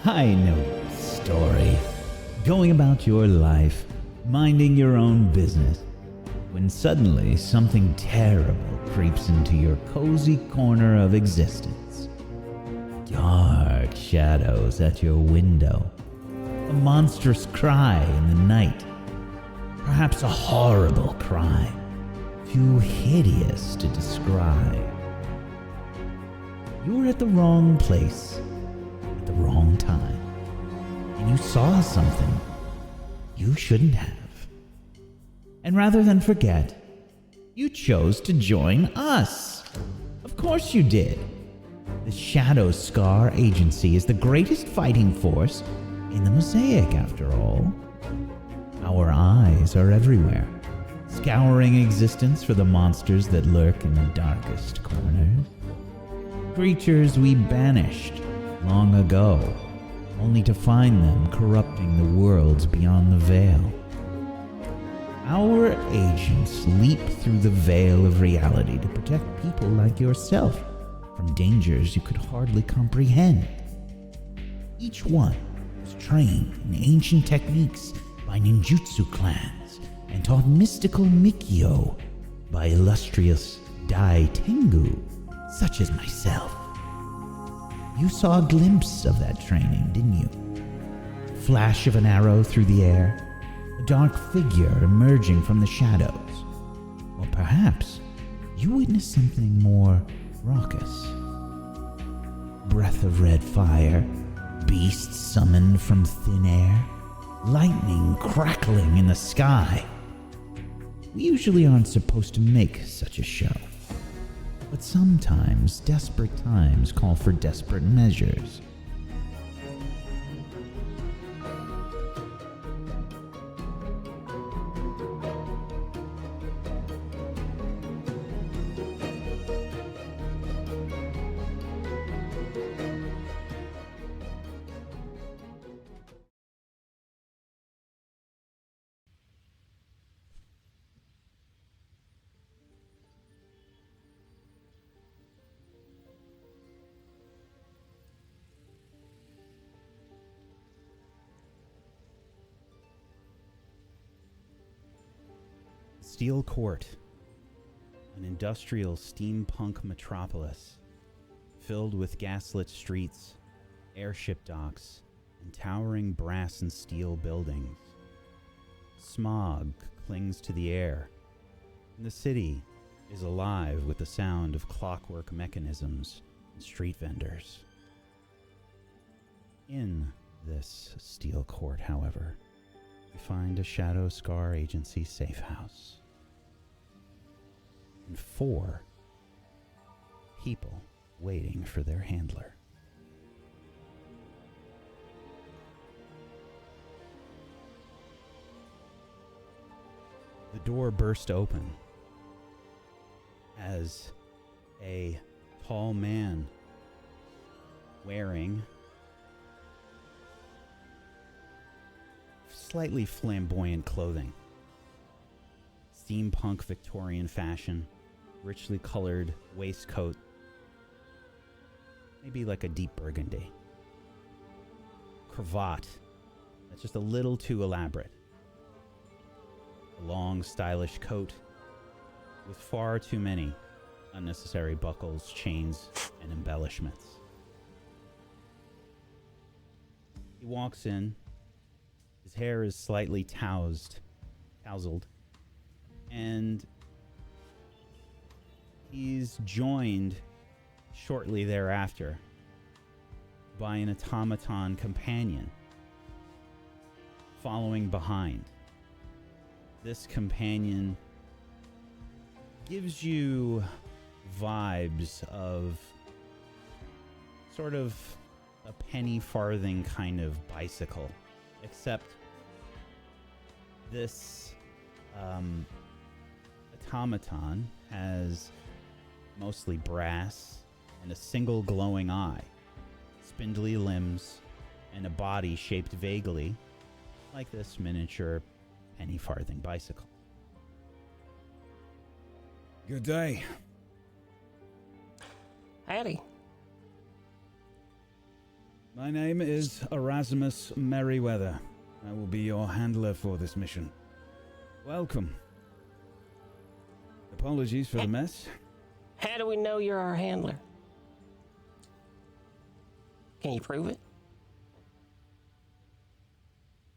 I know your story. Going about your life, minding your own business, when suddenly something terrible creeps into your cozy corner of existence. Dark shadows at your window, a monstrous cry in the night, perhaps a horrible cry, too hideous to describe. You were at the wrong place at the wrong time, and you saw something you shouldn't have. And rather than forget, you chose to join us. Of course you did. The Shadow Scar Agency is the greatest fighting force in the Mosaic, after all. Our eyes are everywhere, scouring existence for the monsters that lurk in the darkest corners. Creatures we banished long ago, only to find them corrupting the worlds beyond the veil. Our agents leap through the veil of reality to protect people like yourself from dangers you could hardly comprehend. Each one was trained in ancient techniques by ninjutsu clans and taught mystical Mikyo by illustrious Dai Tengu, such as myself. You saw a glimpse of that training, didn't you? Flash of an arrow through the air, a dark figure emerging from the shadows. Or perhaps you witnessed something more raucous. Breath of red fire, beasts summoned from thin air, lightning crackling in the sky. We usually aren't supposed to make such a show, but sometimes desperate times call for desperate measures. Steel Court, an industrial steampunk metropolis filled with gaslit streets, airship docks, and towering brass and steel buildings. Smog clings to the air, and the city is alive with the sound of clockwork mechanisms and street vendors. In this Steel Court, however, we find a Shadow Scar Agency safe house. And 4 people waiting for their handler. The door burst open as a tall man wearing slightly flamboyant clothing, steampunk Victorian fashion, richly colored waistcoat, maybe like a deep burgundy. Cravat that's just a little too elaborate. A long, stylish coat with far too many unnecessary buckles, chains, and embellishments. He walks in. His hair is slightly tousled, and he's joined shortly thereafter by an automaton companion following behind. This companion gives you vibes of sort of a penny farthing kind of bicycle, except this automaton has mostly brass and a single glowing eye, spindly limbs, and a body shaped vaguely like this miniature penny farthing bicycle. Good day. Howdy. My name is Erasmus Merriweather. I will be your handler for this mission. Welcome. Apologies for the mess. How do we know you're our handler? Can you prove it?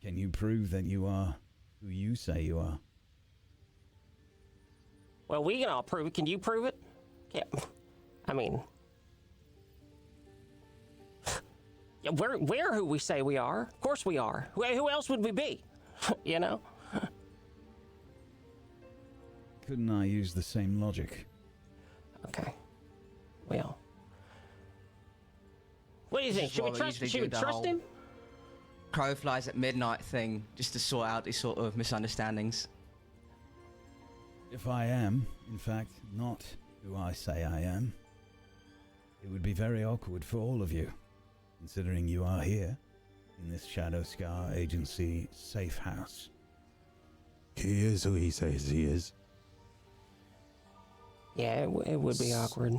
Can you prove that you are who you say you are? Well, we can all prove it. Can you prove it? Yeah. I mean, yeah, we're who we say we are. Of course we are. Who else would we be? You know? Couldn't I use the same logic? Okay. Well. What do you think? Should we trust him? Crow flies at midnight thing, just to sort out these sort of misunderstandings. If I am, in fact, not who I say I am, it would be very awkward for all of you, considering you are here in this Shadow Scar Agency safe house. He is who he says he is. Yeah, it would be awkward.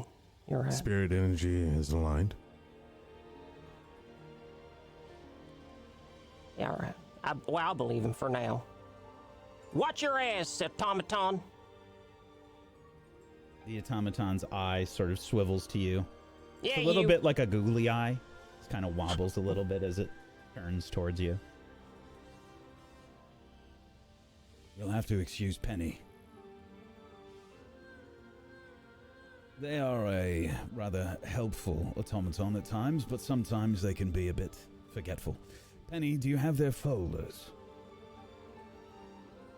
You're right. Spirit energy is aligned. Yeah, all right. I'll believe him for now. Watch your ass, automaton. The automaton's eye sort of swivels to you. Yeah, it's a little bit like a googly eye. It kind of wobbles a little bit as it turns towards you. You'll have to excuse Penny. They are a rather helpful automaton at times, but sometimes they can be a bit forgetful. Penny, do you have their folders?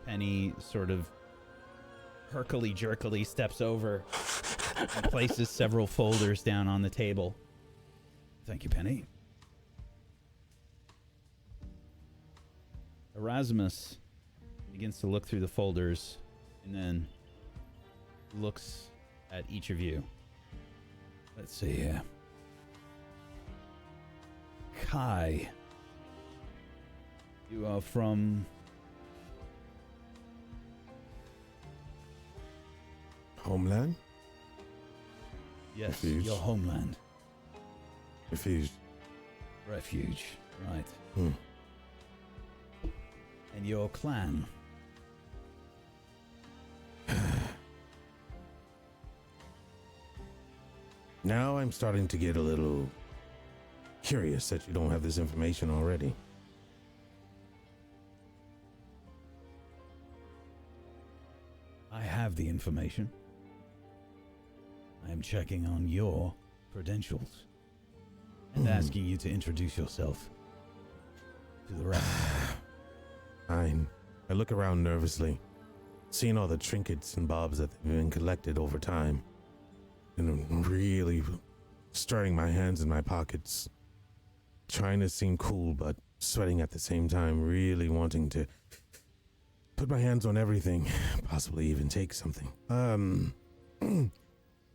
Penny sort of herkily-jerkily steps over and places several folders down on the table. Thank you, Penny. Erasmus begins to look through the folders and then looks at each of you. Let's see here. Kai. You are from... Homeland? Yes, Refuge. your homeland. Refuge. Refuge, right. Hmm. And your clan. Now I'm starting to get a little curious that you don't have this information already. I have the information. I am checking on your credentials and asking you to introduce yourself to the rest. Fine. I look around nervously, seeing all the trinkets and bobs that have been collected over time, and I'm really stirring my hands in my pockets, trying to seem cool but sweating at the same time, really wanting to put my hands on everything, possibly even take something.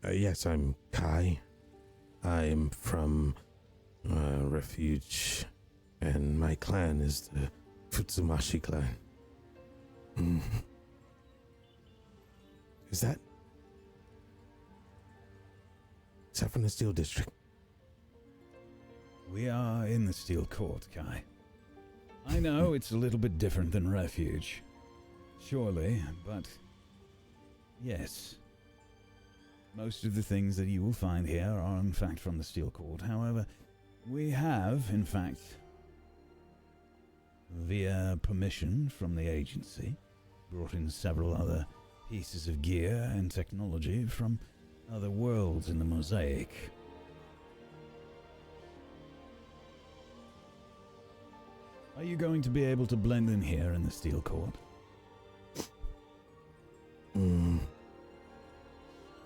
Yes, I'm Kai. I'm from Refuge, and my clan is the Futsumashi clan. Is that from the Steel District? We are in the Steel Court, Kai. I know it's a little bit different than Refuge. Surely, but yes. Most of the things that you will find here are in fact from the Steel Court. However, we have, in fact, via permission from the agency, brought in several other pieces of gear and technology from other worlds in the mosaic. Are you going to be able to blend in here in the Steel Court?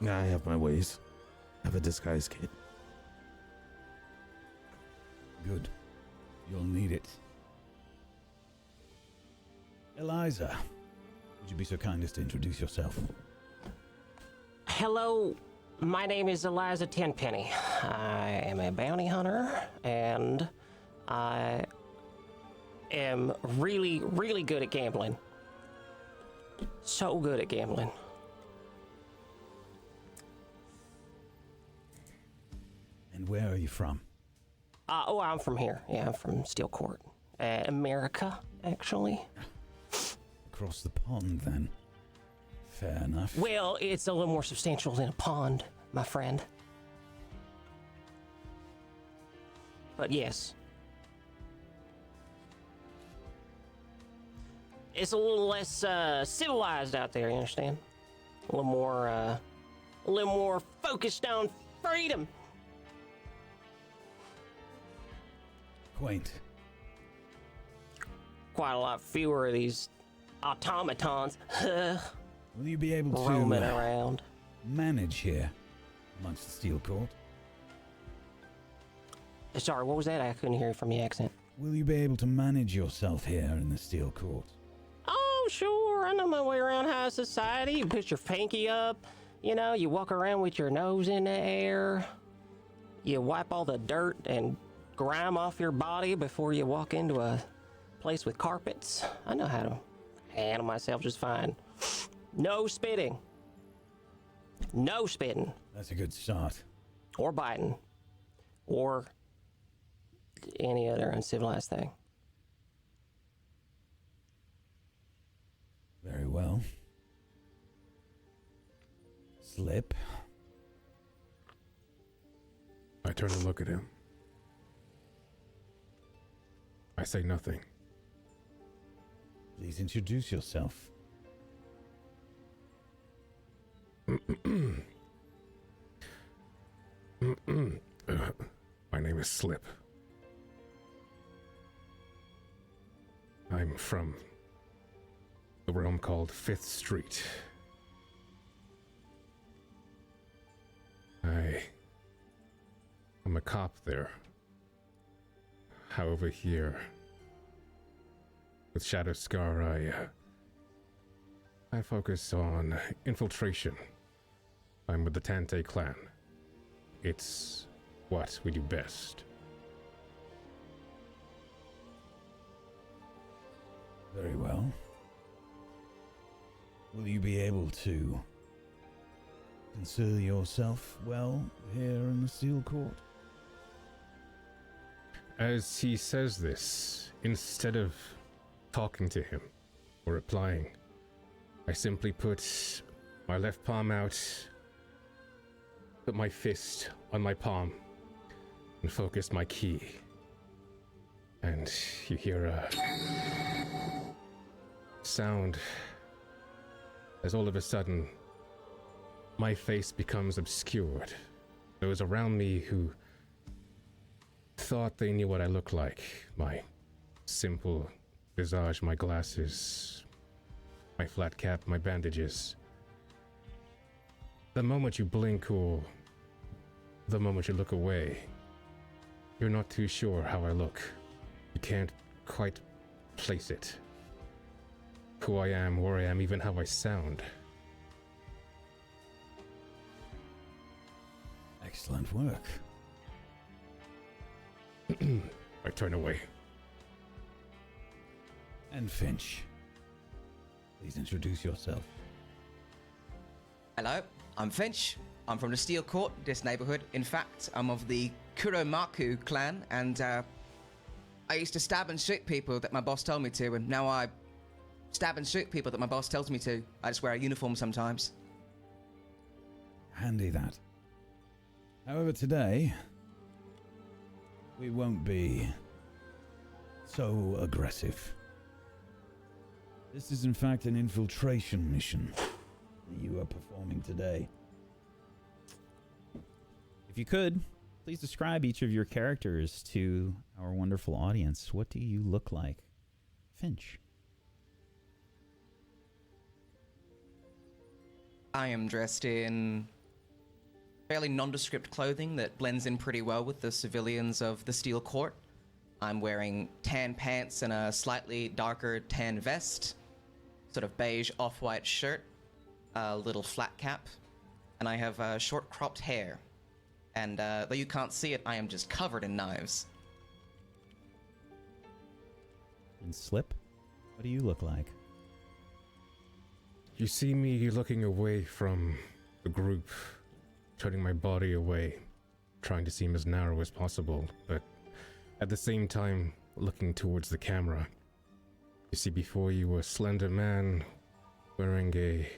I have my ways. I have a disguise kit. Good. You'll need it. Eliza, would you be so kind as to introduce yourself? Hello, my name is Eliza Tenpenny. I am a bounty hunter, and I am really, really good at gambling. So good at gambling. And where are you from? I'm from here. Yeah, I'm from Steel Court. America, actually. Across the pond, then. Fair enough. Well, it's a little more substantial than a pond, my friend. But yes. It's a little less civilized out there, you understand? A little more focused on freedom. Quaint. Quite a lot fewer of these automatons Will you be able roaming to around. manage here amongst the Steel Court? Sorry, what was that? I couldn't hear it from the accent. Will you be able to manage yourself here in the Steel Court? Oh, sure. I know my way around high society. You put your pinky up. You know, you walk around with your nose in the air. You wipe all the dirt and grime off your body before you walk into a place with carpets. I know how to handle myself just fine. No spitting. No spitting. That's a good start. Or biting. Or any other uncivilized thing. Very well. Slip. I turn and look at him. I say nothing. Please introduce yourself. My name is Slip. I'm from the realm called Fifth Street. I'm a cop there. However, here, with Shadow Scar, I focus on infiltration. I'm with the Tante clan. It's what we do best. Very well. Will you be able to conceal yourself well here in the Steel Court? As he says this, instead of talking to him or replying, I simply put my left palm out, put my fist on my palm, and focus my key. And you hear a sound as all of a sudden my face becomes obscured. Those around me who thought they knew what I looked like, my simple visage, my glasses, my flat cap, my bandages. The moment you blink or the moment you look away, you're not too sure how I look. You can't quite place it. Who I am, where I am, even how I sound. Excellent work. I turn away. And Finch, please introduce yourself. Hello, I'm Finch. I'm from the Steel Court, this neighborhood. In fact, I'm of the Kuromaku clan, and I used to stab and shoot people that my boss told me to, and now I stab and shoot people that my boss tells me to. I just wear a uniform sometimes. Handy that. However, today, we won't be so aggressive. This is in fact an infiltration mission that you are performing today. If you could, please describe each of your characters to our wonderful audience. What do you look like? Finch. I am dressed in fairly nondescript clothing that blends in pretty well with the civilians of the Steel Court. I'm wearing tan pants and a slightly darker tan vest, sort of beige off-white shirt, a little flat cap, and I have short cropped hair. And though you can't see it, I am just covered in knives. And Slip, what do you look like? You see me looking away from the group, turning my body away, trying to seem as narrow as possible, but At the same time, looking towards the camera, you see before you a slender man wearing a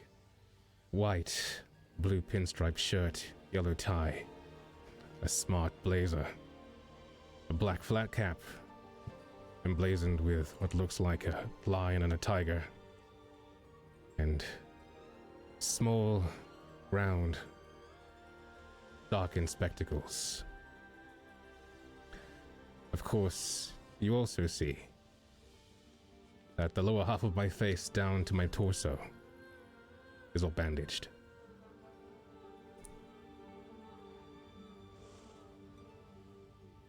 white, blue pinstripe shirt, yellow tie, a smart blazer, a black flat cap, emblazoned with what looks like a lion and a tiger, and small, round, darkened spectacles. Of course, you also see that the lower half of my face down to my torso is all bandaged.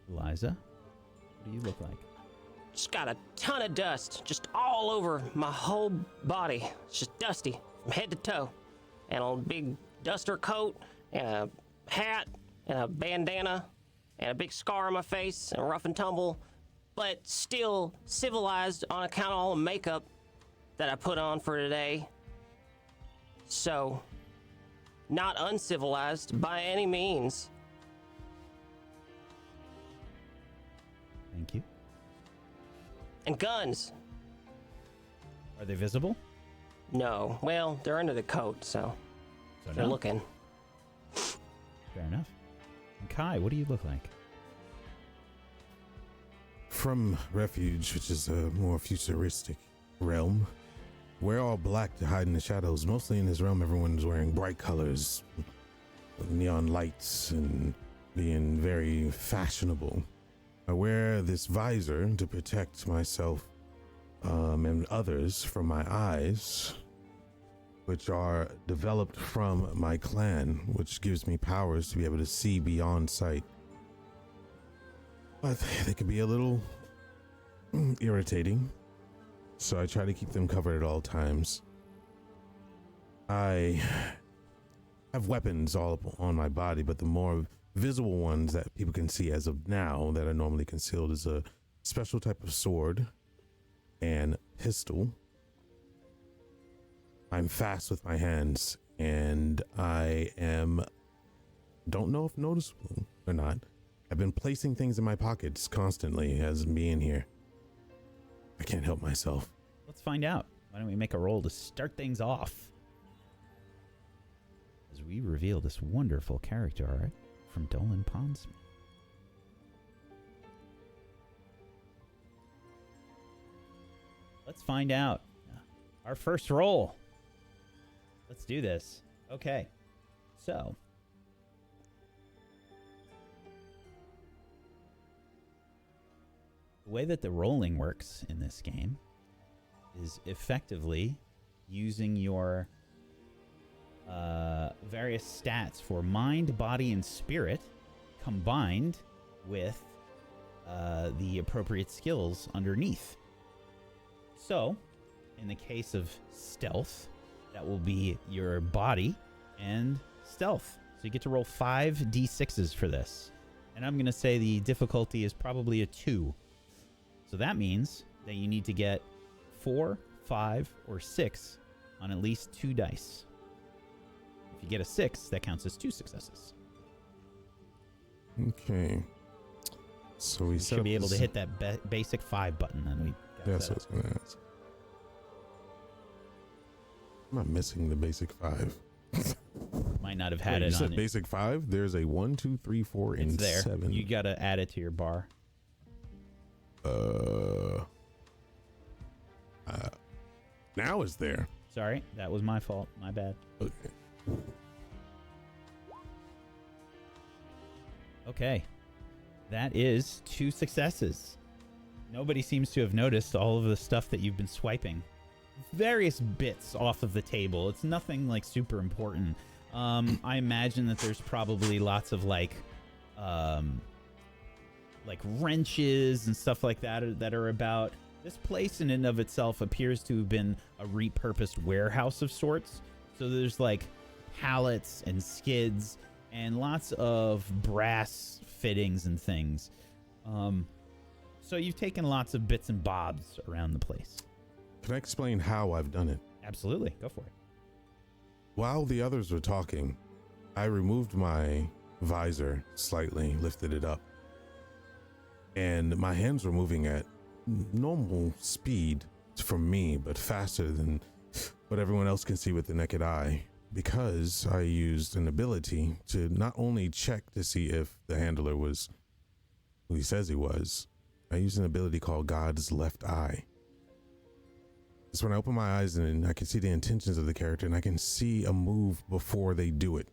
Eliza, what do you look like? Just got a ton of dust just all over my whole body. It's just dusty from head to toe. And a big duster coat, and a hat, and a bandana, and a big scar on my face, and rough and tumble, but still civilized on account of all the makeup that I put on for today. So, not uncivilized by any means. Thank you. And guns. Are they visible? No. Well, they're under the coat, so they're no. looking. Fair enough. And Kai, what do you look like? From Refuge, which is a more futuristic realm, we're all black to hide in the shadows. Mostly in this realm, everyone's wearing bright colors, neon lights, and being very fashionable. I wear this visor to protect myself and others from my eyes, which are developed from my clan, which gives me powers to be able to see beyond sight. But they can be a little irritating, so I try to keep them covered at all times. I have weapons all up on my body, but the more visible ones that people can see as of now that are normally concealed is a special type of sword and pistol. I'm fast with my hands, and I don't know if noticeable or not. I've been placing things in my pockets constantly as being here. I can't help myself. Let's find out. Why don't we make a roll to start things off? As we reveal this wonderful character art from Dolan Pondsmith. Let's find out. Our first roll. Let's do this. Okay. So. The way that the rolling works in this game is effectively using your various stats for mind, body, and spirit combined with the appropriate skills underneath. So, in the case of stealth, that will be your body and stealth. So you get to roll 5 d6s for this. And I'm going to say the difficulty is probably a 2. So that means that you need to get 4, 5, or 6 on at least 2 dice. If you get a 6, that counts as 2 successes. Okay. So we should be able to hit that basic 5 button. Then we. That's what I was going to ask. I'm not missing the basic 5. Might not have had Wait, it you on said basic 5? There's a 1, 2, 3, 4, It's and there. 7. You got to add it to your bar. Now it's there. Sorry, that was my fault. My bad. Okay. Okay. That is 2 successes. Nobody seems to have noticed all of the stuff that you've been swiping. Various bits off of the table. It's nothing like super important. I imagine that there's probably lots of like wrenches and stuff like that are about. This place in and of itself appears to have been a repurposed warehouse of sorts. So there's like pallets and skids and lots of brass fittings and things. So you've taken lots of bits and bobs around the place. Can I explain how I've done it? Absolutely. Go for it. While the others were talking, I removed my visor slightly, lifted it up, and my hands were moving at normal speed for me, but faster than what everyone else can see with the naked eye, because I used an ability to not only check to see if the handler was who he says he was. I used an ability called God's Left Eye. It's when I open my eyes and I can see the intentions of the character, and I can see a move before they do it.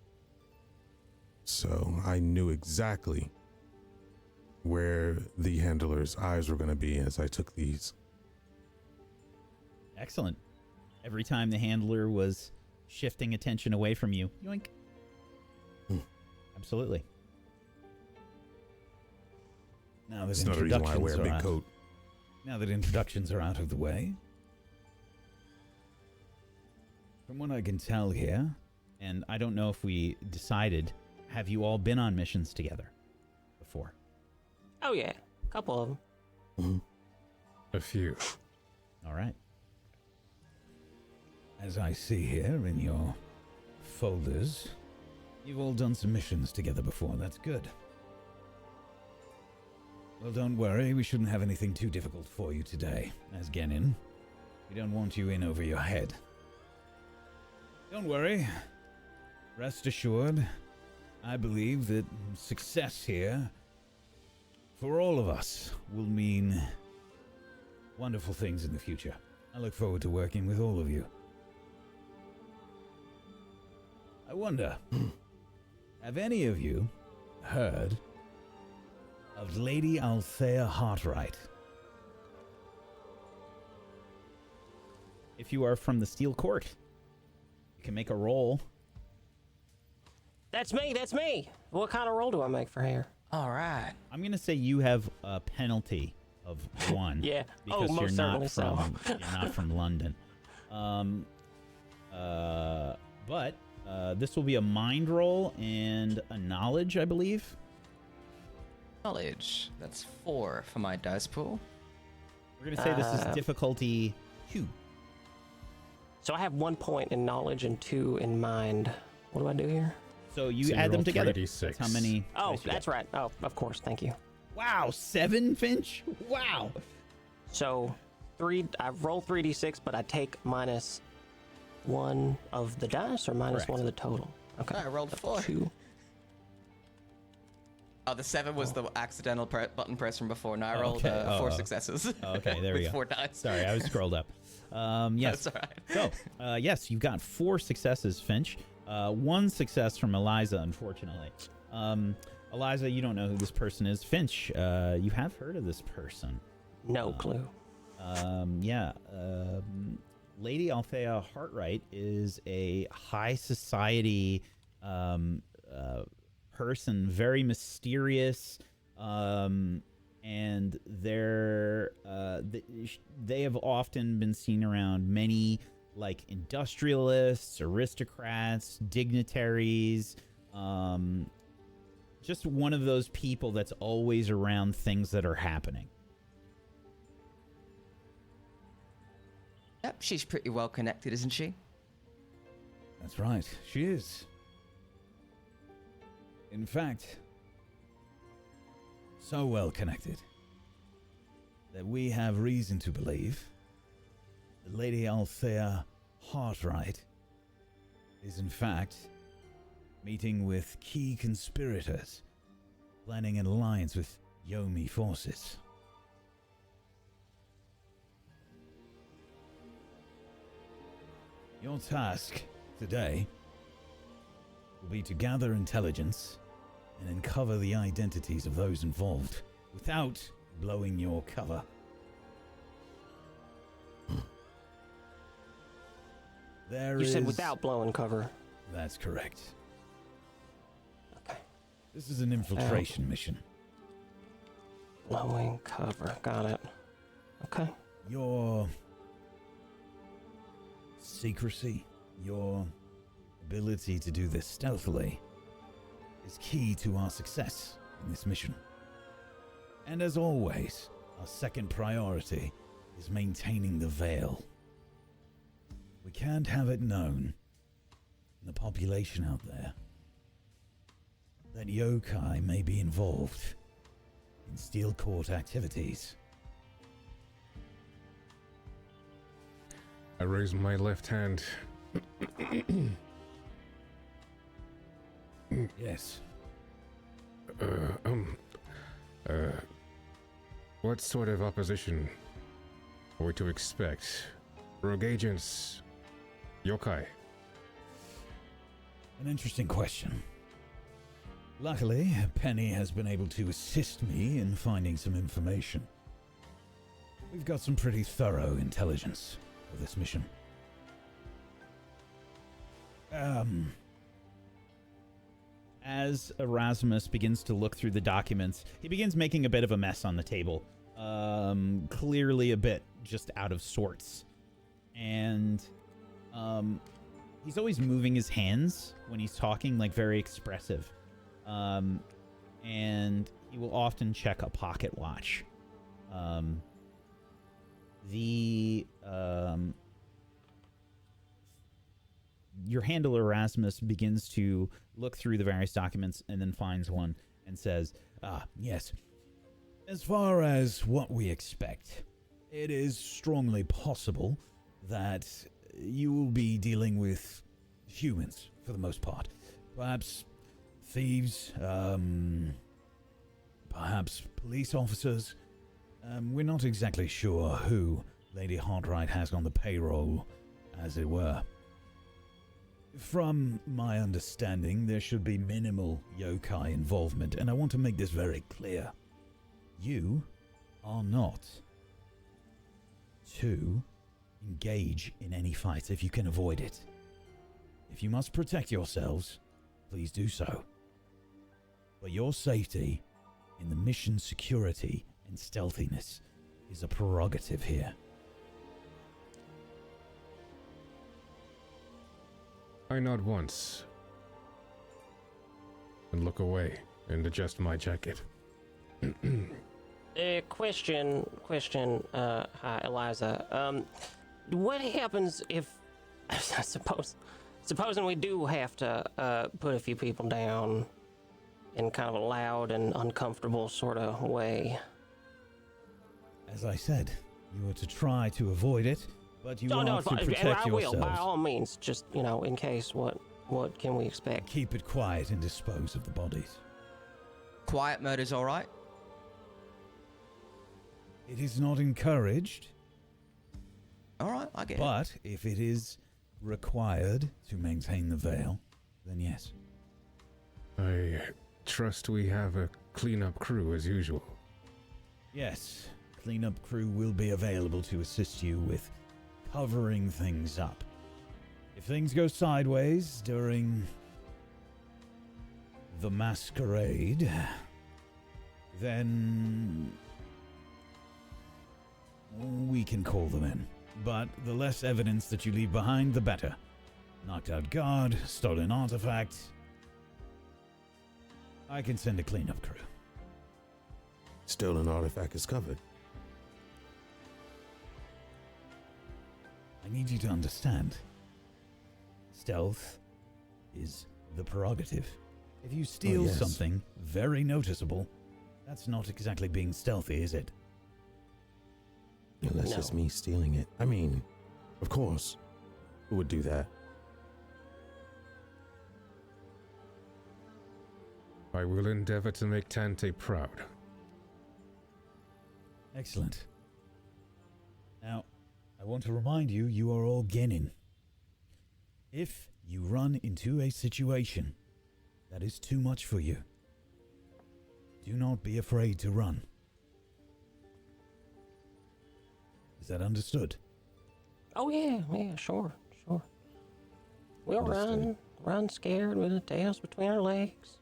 So I knew exactly where the handler's eyes were going to be as I took these. Excellent. Every time the handler was shifting attention away from you, yoink. Absolutely. Now that It's not a reason why I wear a big coat. Now that introductions are out of the way, from what I can tell here, and I don't know if we decided, have you all been on missions together before? Oh yeah, a couple of them. A few. All right. As I see here in your folders, you've all done some missions together before. That's good. Well, don't worry. We shouldn't have anything too difficult for you today, as Genin. We don't want you in over your head. Don't worry. Rest assured, I believe that success here, for all of us, will mean wonderful things in the future. I look forward to working with all of you. I wonder, have any of you heard of Lady Hartwright? If you are from the Steel Court, you can make a roll. That's me. What kind of roll do I make for hair? All right. I'm going to say you have a penalty of 1. Yeah. Because most you're certainly not from you're not from London. But this will be a mind roll and a knowledge, I believe. Knowledge. That's 4 for my dice pool. We're going to say this is difficulty 2. So I have 1 point in knowledge and 2 in mind. What do I do here? So you So add you them roll together. 3d6. That's how many? Oh, dice you that's get. right. Oh, of course. Thank you. Wow, 7, Finch? Wow. So I roll 3d6, but I take minus 1 of the dice or minus Correct. 1 of the total. Okay. I rolled That's 4. 2. Oh, the 7 was the accidental button press from before. No, I rolled Okay. 4 successes. Okay, there we with go. 4 dice. Sorry, I was scrolled up. Yes. That's all right. So, yes, you've got 4 successes, Finch. 1 success from Eliza, unfortunately. Eliza, you don't know who this person is. Finch, you have heard of this person. No clue. Lady Hartwright is a high society person, very mysterious, and they have often been seen around many like industrialists, aristocrats, dignitaries, just one of those people that's always around things that are happening. Yep, she's pretty well connected, isn't she? That's right, she is. In fact, so well connected that we have reason to believe that Lady Hartwright is in fact meeting with key conspirators, planning an alliance with Yomi forces. Your task today will be to gather intelligence and uncover the identities of those involved without blowing your cover. You said without blowing cover. That's correct. Okay. This is an infiltration mission. Blowing cover. Got it. Okay. Your secrecy, your ability to do this stealthily is key to our success in this mission. And as always, our second priority is maintaining the veil. We can't have it known in the population out there that yokai may be involved in Steel Court activities. I raise my left hand. Yes. What sort of opposition are we to expect? Rogue agents? Yokai? An interesting question. Luckily, Penny has been able to assist me in finding some information. We've got some pretty thorough intelligence for this mission. As Erasmus begins to look through the documents, he begins making a bit of a mess on the table. Clearly a bit just out of sorts. And he's always moving his hands when he's talking, like very expressive. And he will often check a pocket watch. Your handler Erasmus begins to look through the various documents and then finds one and says, Yes. As far as what we expect, it is strongly possible that you will be dealing with humans for the most part. Perhaps thieves, perhaps police officers. We're not exactly sure who Lady Hartwright has on the payroll, as it were. From my understanding, there should be minimal yokai involvement, and I want to make this very clear. You are not to engage in any fights if you can avoid it. If you must protect yourselves, please do so. But your safety in the mission security and stealthiness is a prerogative here. I nod once and look away and adjust my jacket. Question, hi, Eliza. What happens if, supposing we do have to put a few people down in kind of a loud and uncomfortable sort of way? As I said, you are to try to avoid it, but you are to protect I will, yourselves. by all means, just, in case, what can we expect? Keep it quiet and dispose of the bodies. Quiet murder's all right. It is not encouraged, All right, I get it. but if it is required to maintain the veil, then yes. I trust we have a cleanup crew as usual. Yes, cleanup crew will be available to assist you with covering things up. If things go sideways during the Masquerade, then we can call them in. But the less evidence that you leave behind, the better. Knocked out guard, stolen artifact. I can send a cleanup crew. Stolen artifact is covered. I need you to understand. Stealth is the prerogative. If you steal yes. something very noticeable, that's not exactly being stealthy, is it? Unless it's me stealing it. I mean, of course. Who would do that? I will endeavor to make Tante proud. Excellent. Now, I want to remind you, you are all Genin. If you run into a situation that is too much for you, do not be afraid to run. Is that understood? Oh yeah, sure. We'll run scared with our tails between our legs.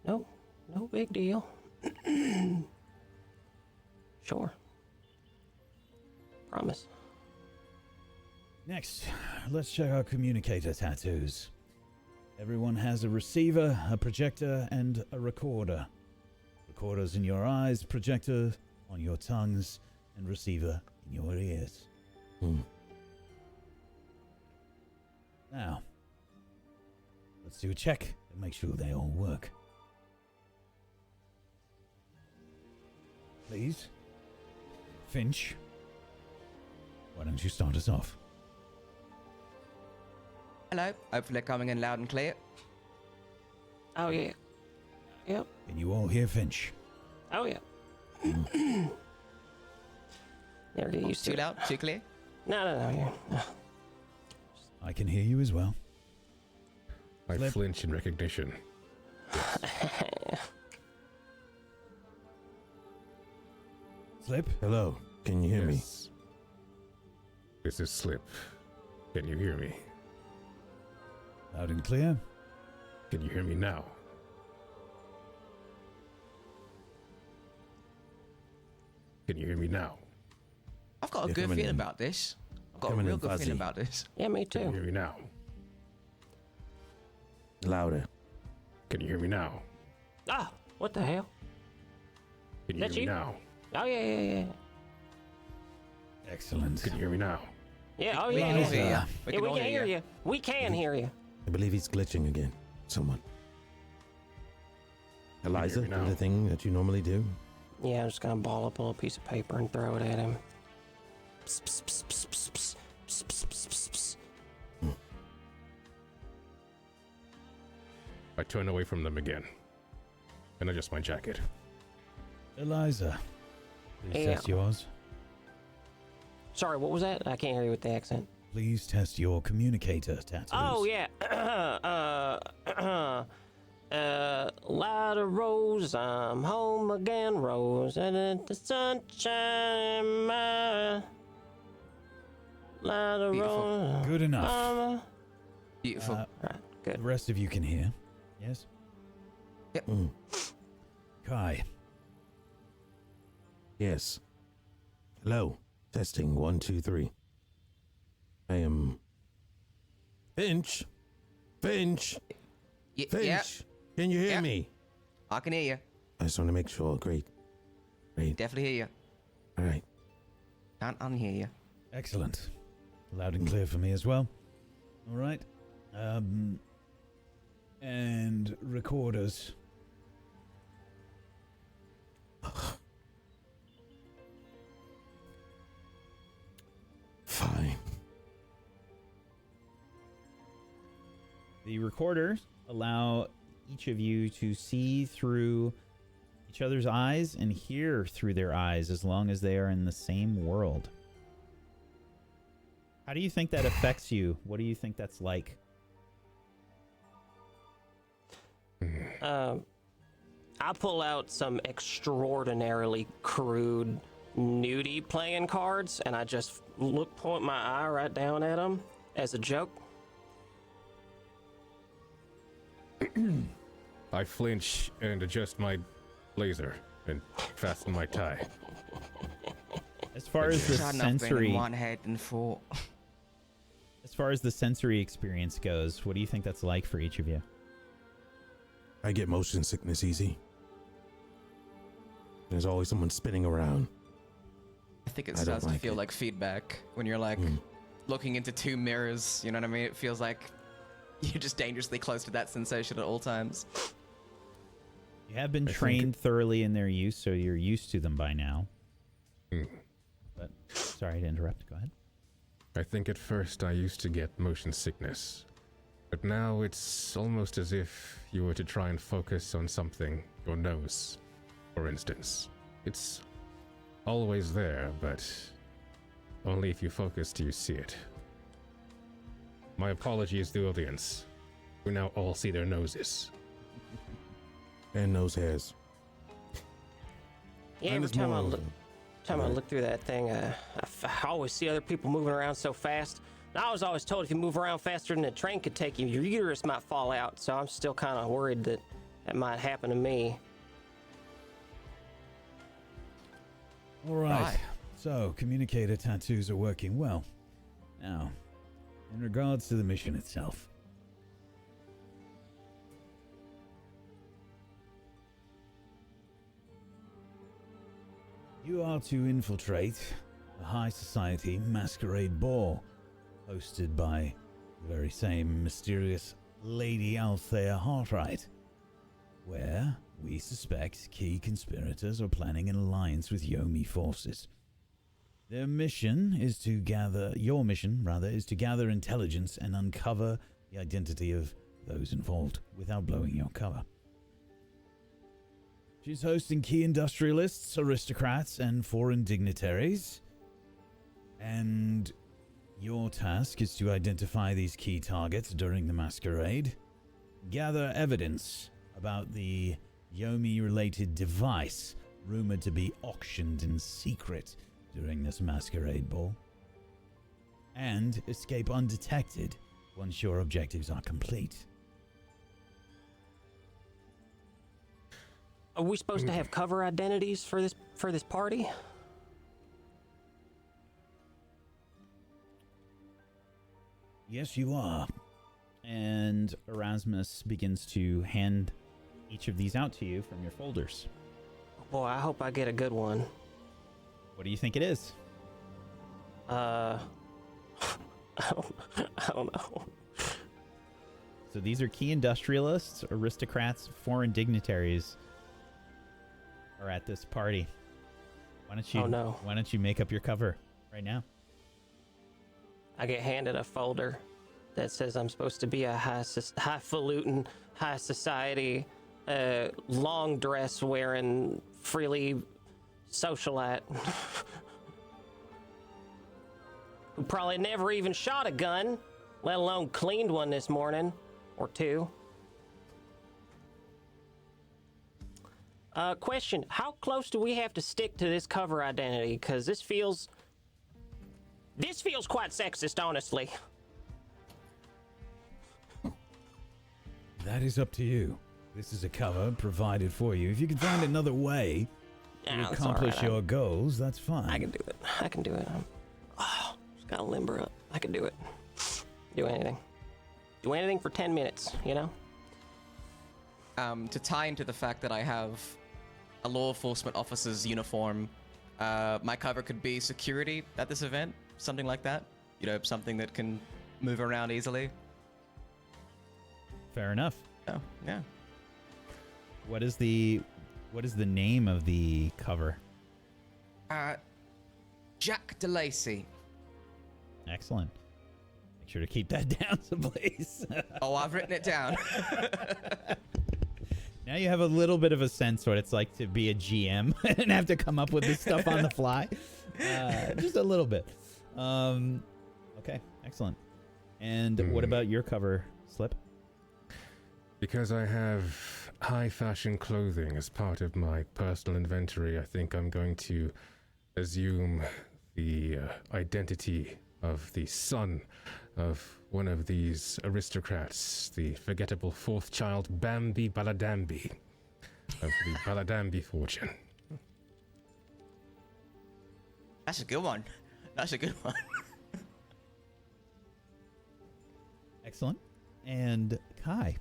No big deal. Sure. Promise. Next, let's check our communicator tattoos. Everyone has a receiver, a projector, and a recorder. Recorders in your eyes, projector on your tongues, and receiver in your ears. Now, let's do a check and make sure they all work. please. Finch, why don't you start us off? Hello. Hopefully coming in loud and clear. Oh yeah. Yep. Can you all hear Finch? Oh yeah. Never get used to Too it. loud? Too clear? No. Yeah. I can hear you as well. I Flip. flinch in recognition. Slip, Hello, can you hear me? Yes. This is Slip. Can you hear me? loud and clear. Can you hear me now? Can you hear me now? I've got a You're good coming feeling in. about this. I've got a Coming real in good fuzzy. feeling about this. Yeah, me Can you too. hear me now? Louder. Can you hear me now? Ah, what the hell? Can you That's hear me you? now? Oh yeah. Excellent. Can you hear me now? Yeah. Oh We yeah. can all Yeah, hear Yeah. you. yeah We we can all can hear you. We can hear you. I believe he's glitching again. Someone. Eliza, me do now? the thing that you normally do. Yeah, I'm just gonna ball up a little piece of paper and throw it at him. Psst, psst, psst, psst, psst, psst, psst, psst, psst, psst, psst. I turn away from them again and adjust my jacket. Eliza, please Yeah. test yours. Sorry, what was that? I can't hear you with the accent. Please test your communicator tattoos. Oh yeah. Light a rose, I'm home again, Rose, and in the sunshine, my light a Beautiful. rose. Good enough. Beautiful. Right, The good. rest of you can hear. Yes? Mm. Kai, Yes. Hello. Testing 1, 2, 3. I am Finch. Finch. Finch. Yeah, Can you hear Yeah. me? I can hear you. I just want to make sure. Great. Definitely hear you. All right. Can't unhear you. excellent. Loud and clear for me as well. All right. And recorders. Fine. The recorders allow each of you to see through each other's eyes and hear through their eyes as long as they are in the same world. How do you think that affects you? What do you think that's like? I pull out some extraordinarily crude nudie playing cards, and I just point my eye right down at them as a joke. I flinch and adjust my blazer and fasten my tie. As far as the Sad enough being sensory, in one head and four. as far as the sensory experience goes, what do you think that's like for each of you? I get motion sickness easy. There's always someone spinning around. I think it I don't starts to like feel it. like feedback when you're like looking into two mirrors. You know what I mean? It feels like you're just dangerously close to that sensation at all times. You have been I think trained thoroughly in their use, so you're used to them by now. Hmm. But sorry to interrupt. Go ahead. I think at first I used to get motion sickness, but now it's almost as if you were to try and focus on something, your nose, for instance. It's always there, but only if you focus do you see it. My apologies to the audience. We now all see their noses. And nose hairs. Yeah, Mine every is time I more- look through that thing, I always see other people moving around so fast. And I was always told if you move around faster than a train could take you, your uterus might fall out. So I'm still kind of worried that that might happen to me. All right. Right. So, communicator tattoos are working well. Now, in regards to the mission itself. You are to infiltrate the high society masquerade ball hosted by the very same mysterious Lady Hartwright, where we we suspect key conspirators are planning an alliance with Yomi forces. Your mission is to gather intelligence and uncover the identity of those involved without blowing your cover. She's hosting key industrialists, aristocrats, and foreign dignitaries. And your task is to identify these key targets during the masquerade, gather evidence about the Yomi-related device rumored to be auctioned in secret during this masquerade ball, and escape undetected once your objectives are complete. Are we supposed to have cover identities for this party? Yes, you are. And Erasmus begins to hand each of these out to you from your folders. Boy, I hope I get a good one. What do you think it is? I don't know. So these are key industrialists, aristocrats, foreign dignitaries are at this party. Why don't you make up your cover right now? I get handed a folder that says I'm supposed to be a highfalutin, high society, long dress wearing, freely socialite who probably never even shot a gun, let alone cleaned one this morning or two. Question, how close do we have to stick to this cover identity? Because this feels quite sexist, honestly. That is up to you. This is a cover provided for you. If you can find another way to accomplish your goals, that's fine. I can do it. Just gotta limber up. I can do it. Do anything. Do anything for 10 minutes, you know? To tie into the fact that I have a law enforcement officer's uniform, my cover could be security at this event, something like that. You know, something that can move around easily. Fair enough. Oh, yeah. What is the name of the cover? Jack DeLacy. Excellent. Make sure to keep that down someplace. Oh, I've written it down. Now you have a little bit of a sense what it's like to be a GM and have to come up with this stuff on the fly. Just a little bit. Okay, excellent. And what about your cover, Slip? Because I have high fashion clothing as part of my personal inventory, I think I'm going to assume the identity of the son of one of these aristocrats, the forgettable fourth child, Bambi Baladambi, of the Baladambi fortune. That's a good one. Excellent. And Kai.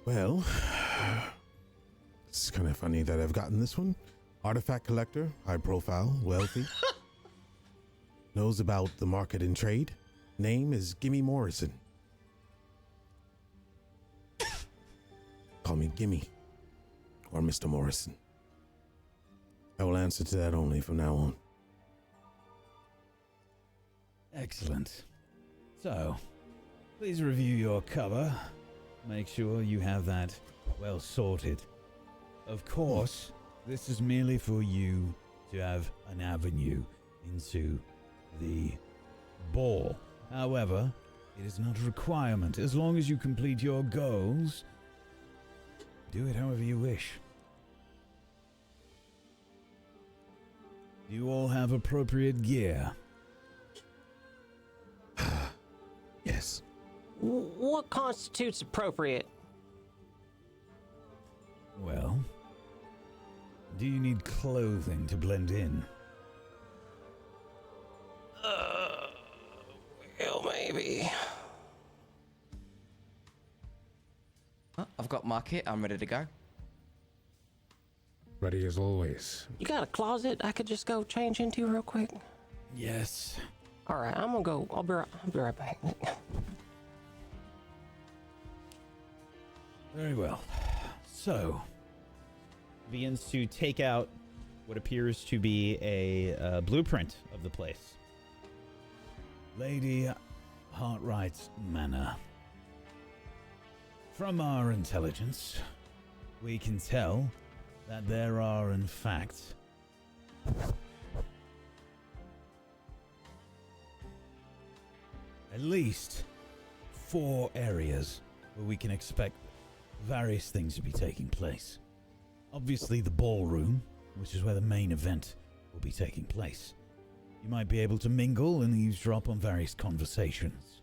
Well, it's kind of funny that I've gotten this one. Artifact collector, high profile, wealthy. Knows about the market and trade. Name is Gimme Morrison. Call me Gimme or Mr. Morrison. I will answer to that only from now on. Excellent. So, please review your cover. Make sure you have that well sorted. Of course, this is merely for you to have an avenue into the ball. However, it is not a requirement. As long as you complete your goals, do it however you wish. Do you all have appropriate gear? Yes. What constitutes appropriate? Well, do you need clothing to blend in? Well, maybe. I've got my kit. I'm ready to go. Ready as always. You got a closet I could just go change into real quick? Yes. All right, I'm gonna go. I'll be right back. Very well. So, Begins to take out what appears to be a blueprint of the place. Lady Hartwright's manor. From our intelligence, we can tell that there are, in fact, at least 4 areas where we can expect various things to be taking place. Obviously, the ballroom, which is where the main event will be taking place. You might be able to mingle and eavesdrop on various conversations.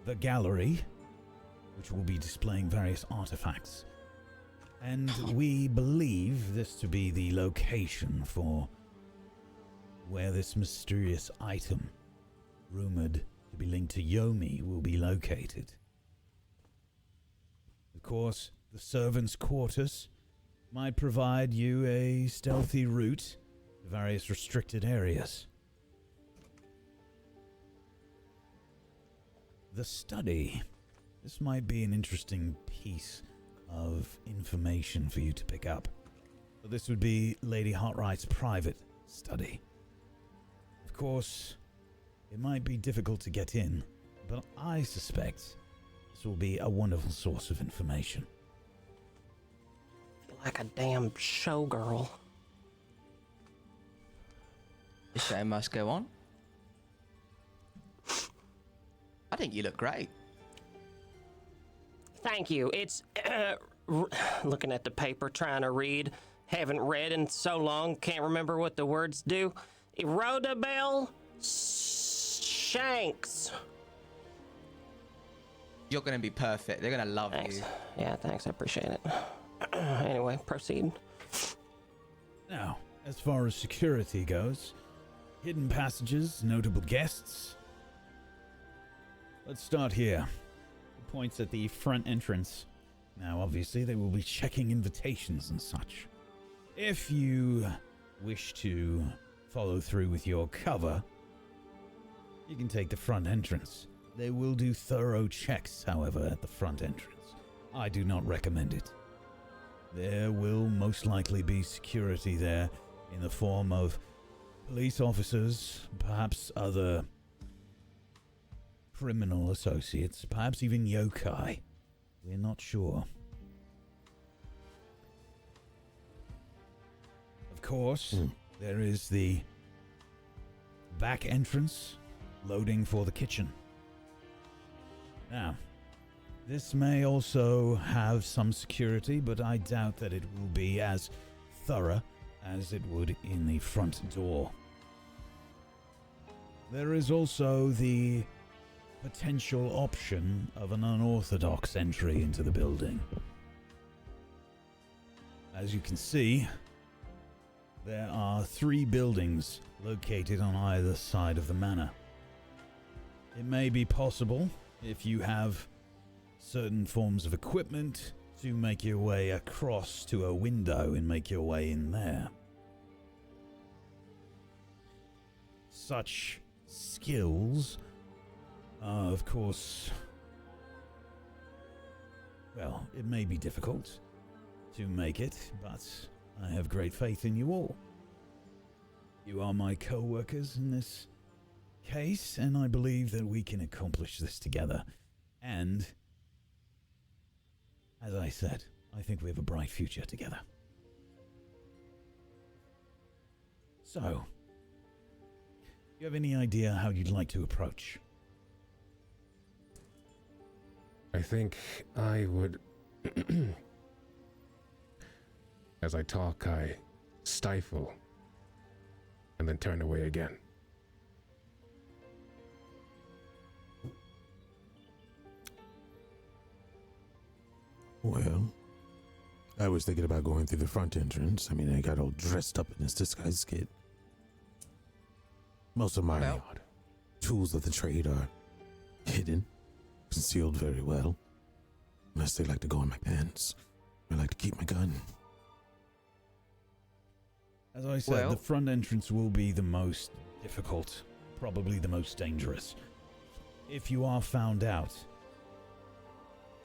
The gallery, which will be displaying various artifacts. And we believe this to be the location for where this mysterious item, rumored to be linked to Yomi, will be located. Of course, the servants' quarters might provide you a stealthy route to various restricted areas. The study. This might be an interesting piece of information for you to pick up. But this would be Lady Hartwright's private study. Of course, it might be difficult to get in, but I suspect this will be a wonderful source of information. Like a damn showgirl. The show must go on. I think you look great. Thank you. It's looking at the paper, trying to read. Haven't read in so long, can't remember what the words do. Erodabel Shanks. You're gonna be perfect. They're gonna love Thanks. you. Yeah, thanks. I appreciate it. Anyway, proceed. Now, as far as security goes, hidden passages, notable guests. Let's start here. He points at the front entrance. Now, obviously, they will be checking invitations and such. If you wish to follow through with your cover, you can take the front entrance. They will do thorough checks, however, at the front entrance. I do not recommend it. There will most likely be security there in the form of police officers, perhaps other criminal associates, perhaps even yokai. We're not sure. Of course, there is the back entrance, loading for the kitchen. Now, this may also have some security, but I doubt that it will be as thorough as it would in the front door. There is also the potential option of an unorthodox entry into the building. As you can see, there are 3 buildings located on either side of the manor. It may be possible, if you have certain forms of equipment, to make your way across to a window and make your way in there. Such skills are, of course, well, it may be difficult to make it, but I have great faith in you all. You are my co-workers in this case, and I believe that we can accomplish this together. And, as I said, I think we have a bright future together. So, do you have any idea how you'd like to approach? I think I would. As I talk, I stifle and then turn away again. Well, I was thinking about going through the front entrance. I mean, I got all dressed up in this disguise kit. Most of my tools of the trade are hidden, concealed very well. Unless they like to go in my pants. I like to keep my gun. As I said, the front entrance will be the most difficult, probably the most dangerous. If you are found out,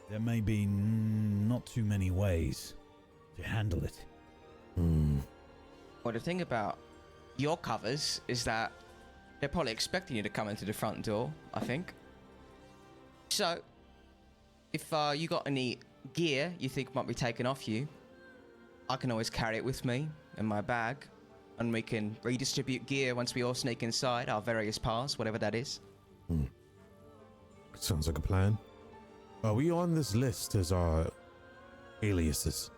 There may be not too many ways to handle it. Well, the thing about your covers is that they're probably expecting you to come into the front door, I think. So, if you got any gear you think might be taken off you, I can always carry it with me in my bag, and we can redistribute gear once we all sneak inside our various paths, whatever that is. Sounds like a plan. Are we on this list as our aliases?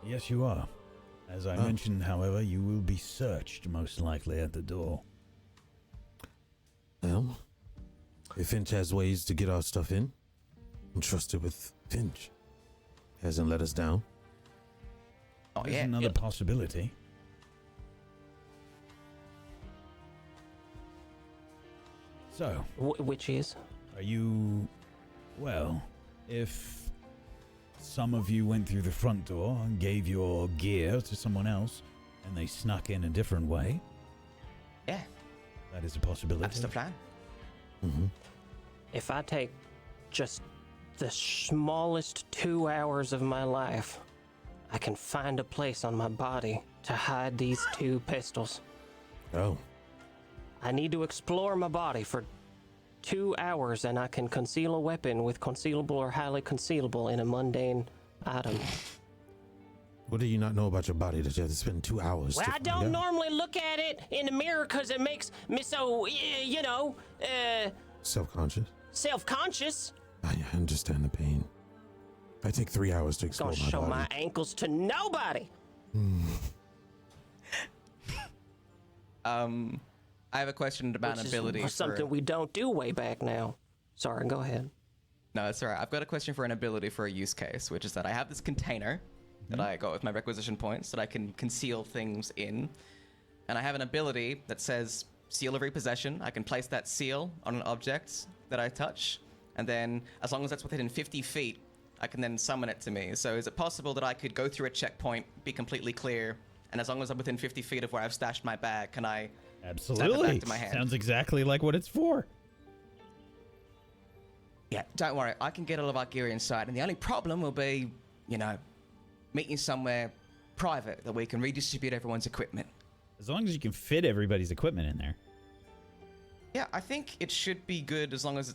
Yes, you are. As I mentioned, however, you will be searched most likely at the door. Well, if Finch has ways to get our stuff in, I'm trusted with Finch. Hasn't let us down. Oh, There's yeah. another possibility. So, Which is? are you... Well, if some of you went through the front door and gave your gear to someone else, and they snuck in a different way, Yeah, that is a possibility. that's the plan. If I take just the smallest 2 hours of my life, I can find a place on my body to hide these 2 pistols. Oh, I need to explore my body for 2 hours, and I can conceal a weapon with concealable or highly concealable in a mundane item. what do you not know about your body that you have to spend 2 hours Well, to I find don't out? normally look at it in the mirror because it makes me so, Self-conscious? self-conscious. I understand the pain. I take 3 hours to explore Gonna my show body. my ankles to nobody. I have a question about Which an ability is something we don't do way back now. Sorry, go ahead. No, it's alright. I've got a question for an ability for a use case, which is that I have this container that I got with my requisition points that I can conceal things in. And I have an ability that says Seal of Repossession. I can place that seal on an object that I touch, and then as long as that's within 50 feet, I can then summon it to me. So is it possible that I could go through a checkpoint, be completely clear, and as long as I'm within 50 feet of where I've stashed my bag, can I Absolutely. back to my hand? Sounds exactly like what it's for. Yeah, don't worry. I can get all of our gear inside, and the only problem will be, meeting somewhere private that we can redistribute everyone's equipment. As long as you can fit everybody's equipment in there. Yeah, I think it should be good as long as...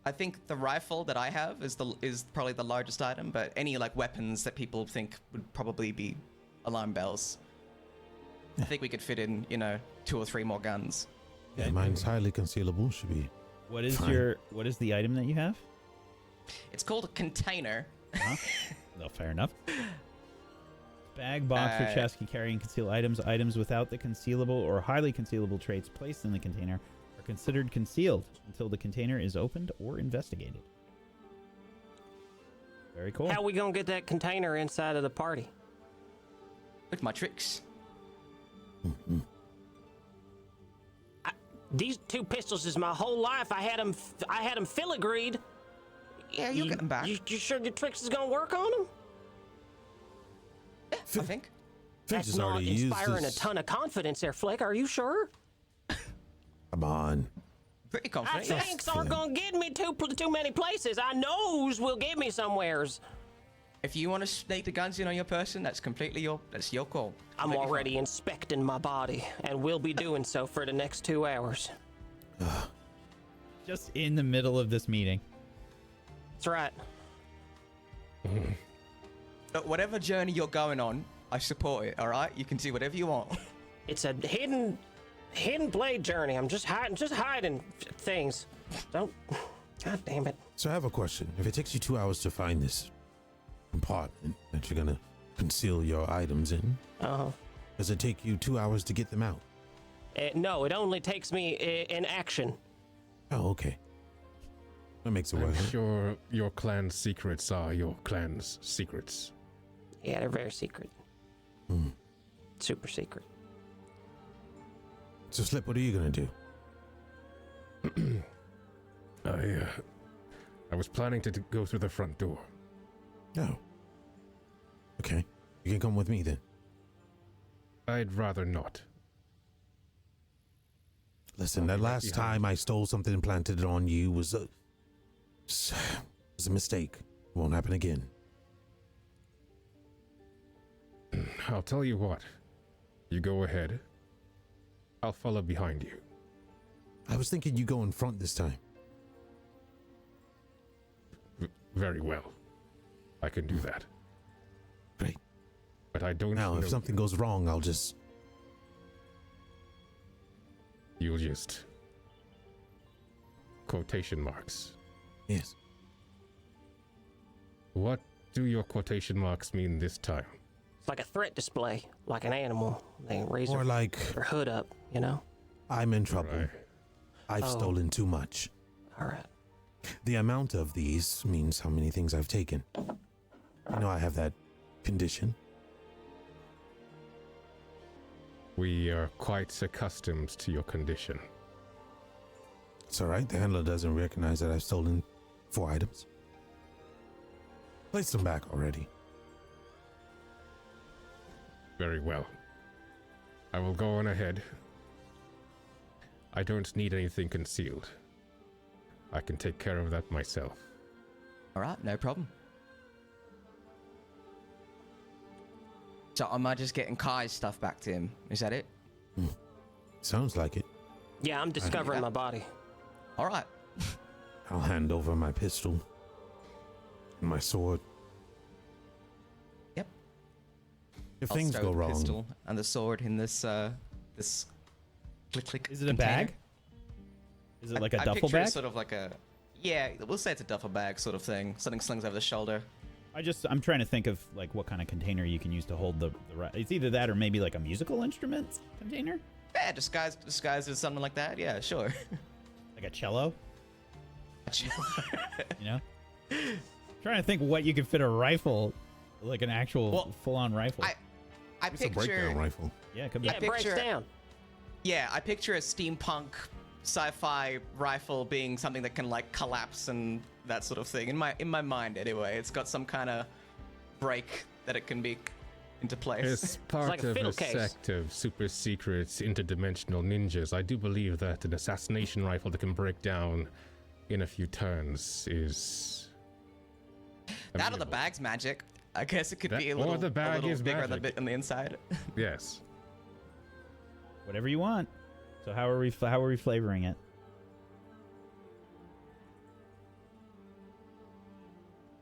I think the rifle that I have is probably the largest item, but any weapons that people think would probably be alarm bells. I think we could fit in, 2 or 3 more guns. Yeah, mine's highly concealable. Should be. What is Fine. what is the item that you have? It's called a container. No, fair enough. Bag, box, or chest can carry and conceal items. Items without the concealable or highly concealable traits placed in the container are considered concealed until the container is opened or investigated. Very cool. How we gonna get that container inside of the party? With my tricks. These 2 pistols is my whole life. I had them filigreed. Yeah, you'll get them back. You sure your tricks is gonna work on them? Yeah, I think. Finch That's has not already used inspiring this. a ton of confidence there, Flick. Are you sure? Come on. Pretty I confident, yes. thinks aren't gonna get me too many places. I knows will get me somewheres. If you want to sneak the guns in on your person, that's completely your call. I'm Completely already inspecting my body, and will be doing so for the next 2 hours. Just in the middle of this meeting. That's right. fine. Look, whatever journey you're going on, I support it. All right, you can do whatever you want. It's a hidden blade journey. I'm just hiding things. Don't. God damn it. So I have a question. If it takes you 2 hours to find this compartment that you're gonna conceal your items in, does it take you 2 hours to get them out? No, it only takes me in action. Oh, okay. That makes it I'm work. sure your clan's secrets are your clan's secrets. Yeah, they're very secret. Super secret. So, Slip, what are you gonna do? I was planning to go through the front door. Oh. Okay. You can come with me then. I'd rather not. Listen, that last time I stole something and planted it on you was a a mistake. It won't happen again. I'll tell you what. You go ahead. I'll follow behind you. I was thinking you go in front this time. Very well. I can do that. Great. But I don't Now, know. if something goes wrong, I'll just... You'll just... Quotation marks. Yes. What do your quotation marks mean this time? It's like a threat display, like an animal. They raise Or like, their hood up, you know? I'm in trouble. Right. I've Oh. stolen too much. All right. The amount of these means how many things I've taken. You know I have that condition. We are quite accustomed to your condition. It's alright, the handler doesn't recognize that I've stolen 4 items. Place them back already. Very well. I will go on ahead. I don't need anything concealed. I can take care of that myself. All right, no problem. So am I just getting Kai's stuff back to him? Is that it? Sounds like it. Yeah, I'm discovering my body. All right. I'll hand over my pistol and my sword. Yep. If I'll things stow go the wrong, pistol and the sword in this this click. Is it a container. bag? Is it like a I duffel picture it bag? sort of like a, yeah, we'll say it's a duffel bag sort of thing. Something slings over the shoulder. I'm trying to think of like what kind of container you can use to hold the it's either that or maybe like a musical instrument container, Yeah, disguised as something like that. Yeah, sure. like a cello. You know, trying to think what you could fit a rifle, like an actual Well, full-on rifle. I it's a breakdown picture, rifle. Yeah, it could be. Yeah, it breaks picture- down. yeah, I picture a steampunk sci-fi rifle being something that can like collapse and that sort of thing. In my mind, anyway, it's got some kind of break that it can be into place. As part like a of fiddle a case. sect of super secret interdimensional ninjas, I do believe that an assassination rifle that can break down in a few turns is... That or the amenable. bag's magic. I guess it could That- be a or little, the bag a little is bigger on the magic. bit on the inside. Yes. Whatever you want. So how are we flavoring it?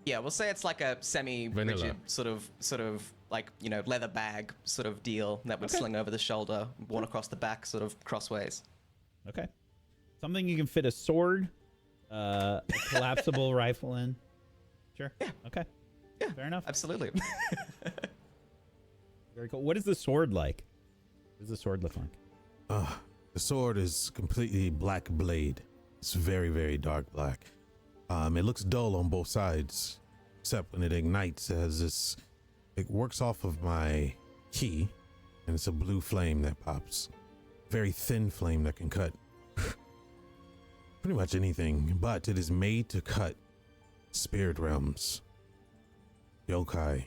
Yeah, we'll say it's like a semi-rigid Vanilla. sort of like, you know, leather bag sort of deal that would sling over the shoulder, worn across the back, sort of crossways. Okay. Something you can fit a sword, a collapsible rifle in. Sure. Yeah. Okay. Yeah, Fair enough. Absolutely. Very cool. What is the sword like? What does the sword look like? The sword is completely black blade. It's very, very dark black. It looks dull on both sides, except when it ignites. It has this. It works off of my key, and it's a blue flame that pops. Very thin flame that can cut pretty much anything, but it is made to cut spirit realms, yokai.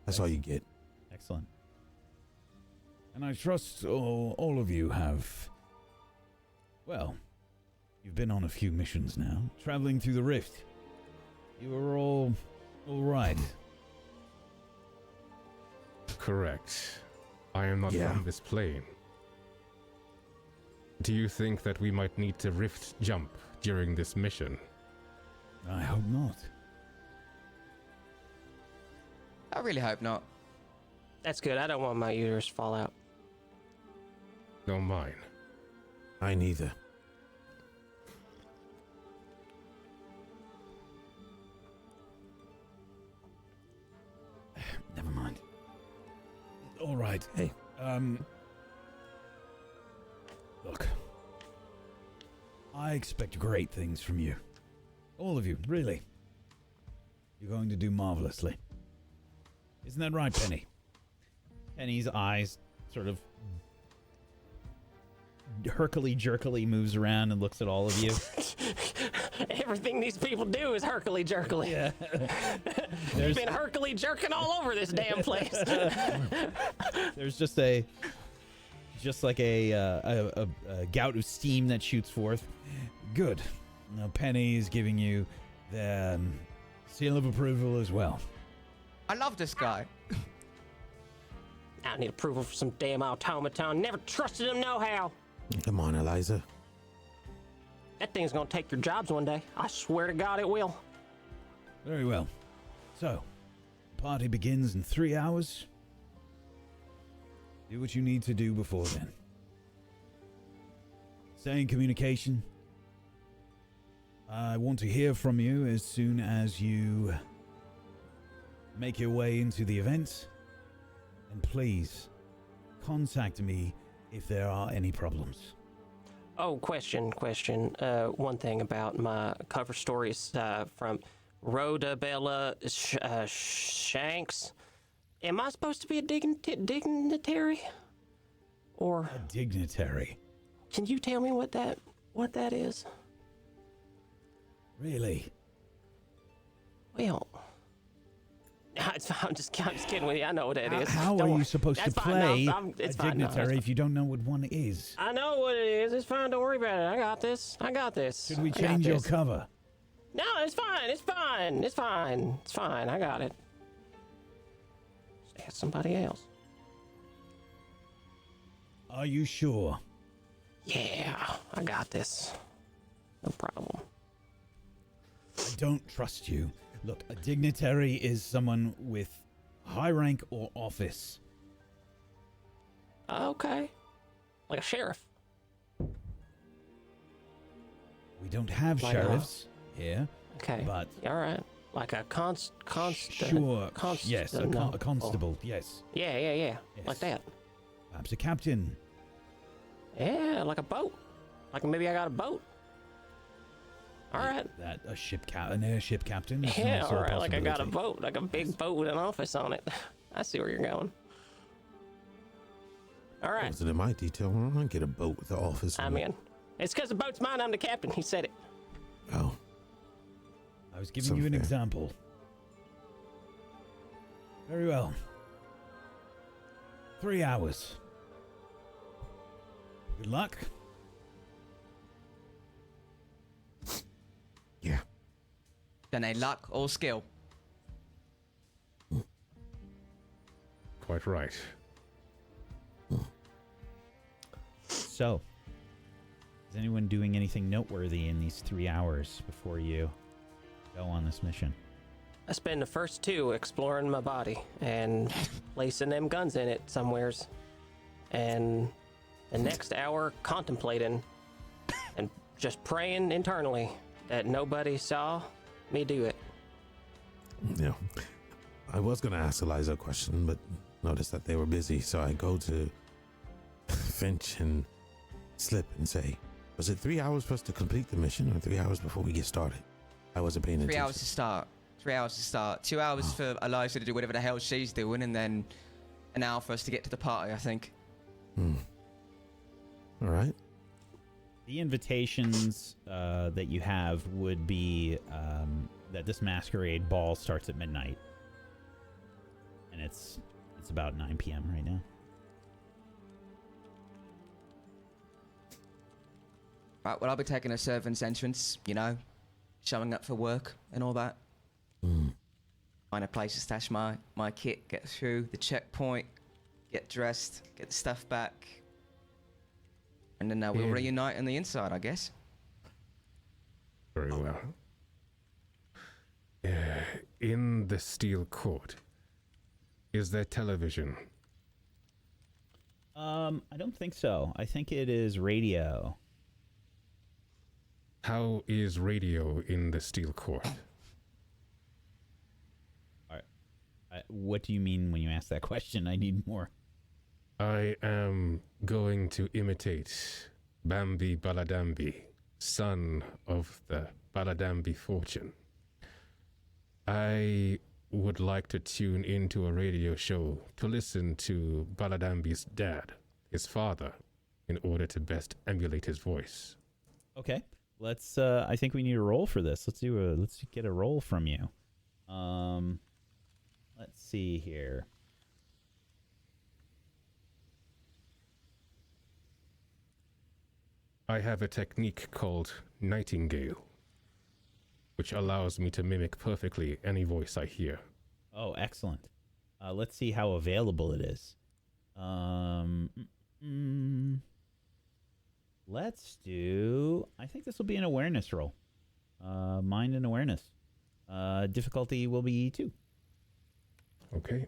That's all you get. Excellent. And I trust all of you have... Well, you've been on a few missions now, traveling through the rift. You are all right. Correct. I am not Yeah. from this plane. Do you think that we might need to rift jump during this mission? I hope not. I really hope not. That's good. I don't want my uterus to fall out. No mine. I neither. Never mind. All right. Hey. Look. I expect great things from you. All of you, really. You're going to do marvelously. Isn't that right, Penny? Penny's eyes sort of herkily-jerkily moves around and looks at all of you. Everything these people do is herkily-jerkily. Yeah. They've been herkily-jerking all over this damn place. There's just a just like a gout of steam that shoots forth. Good. Now, Penny is giving you the seal of approval as well. I love this guy. I don't need approval for some damn automaton. Never trusted him no how. Come on, Eliza. That thing's gonna take your jobs one day. I swear to God it will. Very well. So, the party begins in 3 hours. Do what you need to do before then. Stay in communication. I want to hear from you as soon as you make your way into the event. And please, contact me if there are any problems. Oh, question. One thing about my cover stories from Rhoda Shanks. Am I supposed to be a dignitary? Or A dignitary? can you tell me what that is? Really? Well, I'm just kidding with you. I know what that is. How Don't are you worry. supposed to That's fine. No, play it's a fine. No, dignitary that's if you don't know what one is? I know what it is. It's fine. Don't worry about it. I got this. Should we I got change your this. cover? No, it's fine. I got it. Just ask somebody else. Are you sure? Yeah, I got this. No problem. I don't trust you. Look, a dignitary is someone with high rank or office. Okay. Like a sheriff. We don't have Like sheriffs here. Okay. But all right. Like a sure. Yes, a constable. Yes. Yeah. Yes. Like that. Perhaps a captain. Yeah, like a boat. Like maybe I got a boat. All right. That an airship captain. Is Yeah, also all a right. Like I got a possibility. boat, like a big boat with an office on it. I see where you're going. All right. Was it in my detail? I don't get a boat with the office. I'm in. It's because the boat's mine. I'm the captain. He said it. Oh, I was giving So you an fair. example. Very well. 3 hours. Good luck. yeah. Then a luck or skill. Quite right. So, is anyone doing anything noteworthy in these 3 hours before you go on this mission? I spend the first 2 exploring my body and placing them guns in it somewheres, and the next hour contemplating and just praying internally that nobody saw me do it. Yeah. I was going to ask Eliza a question, but noticed that they were busy, so I go to Finch and slip and say, was it 3 hours for us to complete the mission or 3 hours before we get started? I wasn't paying 3 attention. hours to start. 3 hours to start. 2 hours for Eliza to do whatever the hell she's doing, and then an hour for us to get to the party, I think. All right. The invitations that you have would be that this masquerade ball starts at midnight, and it's about 9 p.m. right now. Right, well, I'll be taking a servant's entrance, showing up for work and all that. Find a place to stash my kit, get through the checkpoint, get dressed, get the stuff back. And then we'll Yeah. reunite on the inside, I guess. Very well. In the steel court, is there television? I don't think so. I think it is radio. How is radio in the steel court? What do you mean when you ask that question? I need more. I am going to imitate Bambi Baladambi, son of the Baladambi fortune. I would like to tune into a radio show to listen to Baladambi's dad, his father, in order to best emulate his voice. Okay. Let's I think we need a roll for this. Let's get a roll from you. Let's see here. I have a technique called Nightingale, which allows me to mimic perfectly any voice I hear. Oh, excellent. Let's see how available it is. Let's do... I think this will be an awareness roll. Mind and awareness. Difficulty will be 2. Okay,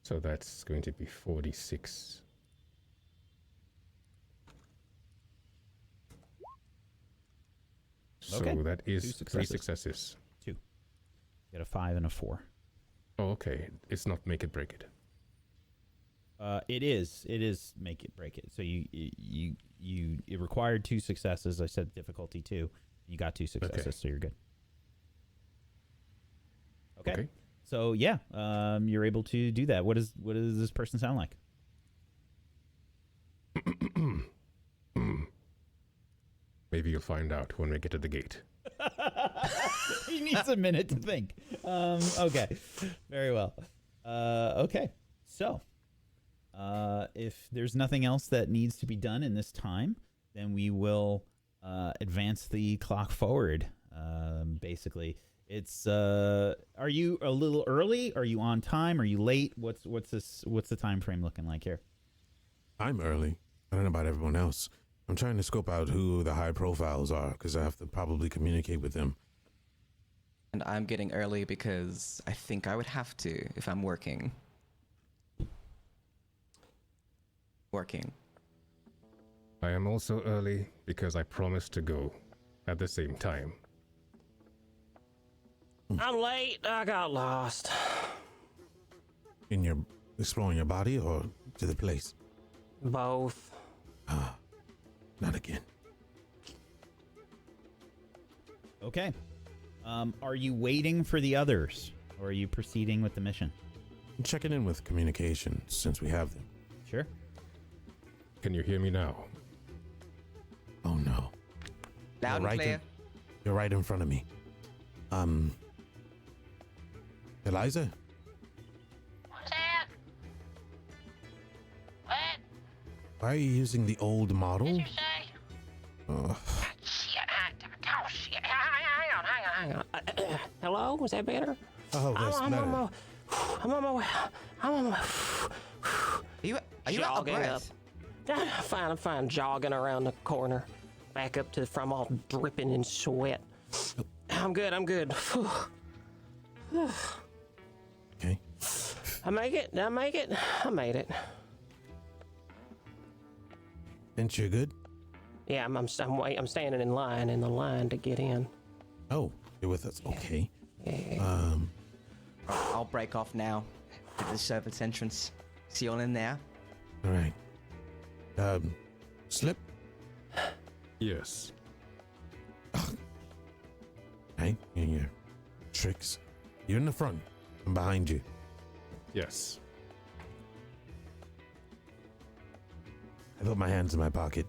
so that's going to be 46. So Okay. that is 2 3 successes. successes. 2. Get a 5 and a 4. Oh, okay. It's not make it break it. It is. It is make it break it. So it required 2 successes. I said difficulty 2. You got 2 successes, so you're good. Okay. So yeah, you're able to do that. What does this person sound like? Maybe you'll find out when we get to the gate. He needs a minute to think. Okay. Very well. Okay. So, if there's nothing else that needs to be done in this time, then we will advance the clock forward. Basically, it's are you a little early? Are you on time? Are you late? What's the time frame looking like here? I'm early. I don't know about everyone else. I'm trying to scope out who the high profiles are because I have to probably communicate with them. And I'm getting early because I think I would have to if I'm working. I am also early because I promised to go at the same time. I'm late. I got lost. In your exploring your body or to the place? Both. Not again. Okay. Are you waiting for the others, or are you proceeding with the mission? I'm checking in with communication since we have them. Sure. Can you hear me now? Oh no. Loud and clear. You're right in front of me. Eliza? What's that? What? Why are you using the old model? Did you say? Shit. Oh, shit. Hang on. Hello? Was that better? Oh, that's I'm better. I'm on my way. Are you out of Jogging breath? I'm fine. Jogging around the corner. Back up to the front, all dripping in sweat. I'm good. Okay. I make it. I made it. Ain't you good? Yeah, I'm standing in the line to get in. Oh, you're with us. Okay. Yeah. I'll break off now to the service entrance. See you all in there. All right. Slip. Yes. Right? And your tricks. You're in the front. I'm behind you. Yes. I put my hands in my pocket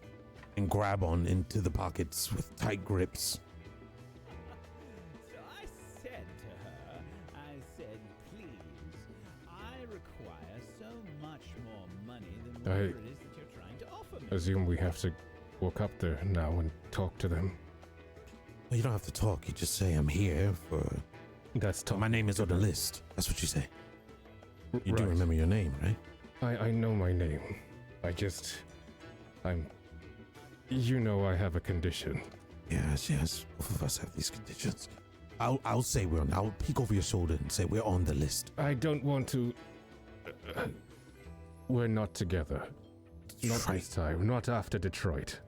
and grab on into the pockets with tight grips. So I said to her, please, I require so much more money than whatever it is that you're trying to offer me. Assume we have to walk up there now and talk to them. Well, you don't have to talk. You just say, I'm here for... That's My name is on the list. That's what you say. You do Right. remember your name, right? I know my name. You know I have a condition. Yes. Both of us have these conditions. I'll say I'll peek over your shoulder and say we're on the list. I don't want to... we're not together. Not Detroit. this time. Not after Detroit.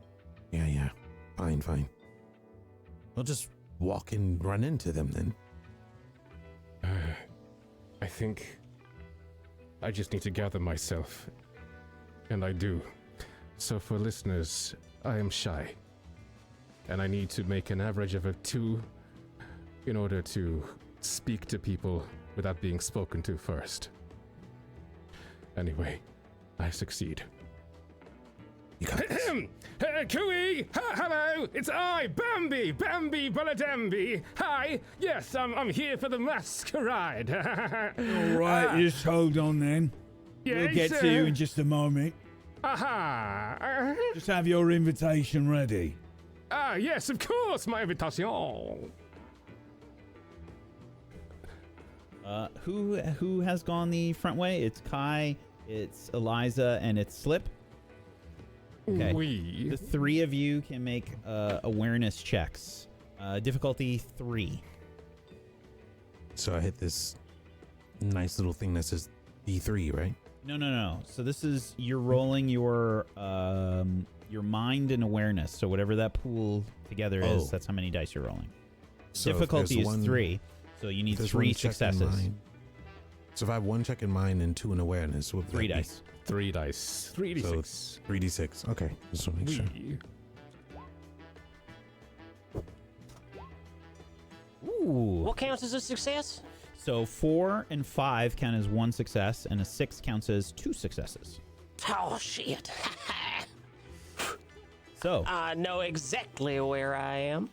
Yeah. Fine. We'll just walk and run into them then. I think I just need to gather myself. And I do. So for listeners, I am shy. And I need to make an average of a 2 in order to speak to people without being spoken to first. Anyway, I succeed. You got this. Cooey! Hello! It's I, Bambi Baladambi! Hi! Yes, I'm here for the Masquerade! All right, just hold on then. We'll get to you in just a moment. Aha! Just have your invitation ready. Yes, of course, my invitation. Who has gone the front way? It's Kai, it's Eliza, and it's Slip. Okay. We. The three of you can make awareness checks. Difficulty 3. So I hit this nice little thing that says D3, right? No. So this is you're rolling your mind and awareness. So whatever that pool together is, that's how many dice you're rolling. So if Difficulty there's is 3. So you need there's 3 one check in successes. mind. So if I have 1 check in mind and 2 in awareness, what would 3 that be? dice. 3 dice. 3d6. 3d6. Okay, just want to make sure. We. Ooh. What counts as a success? So 4 and 5 count as 1 success, and a 6 counts as 2 successes. Oh, shit. So I know exactly where I am.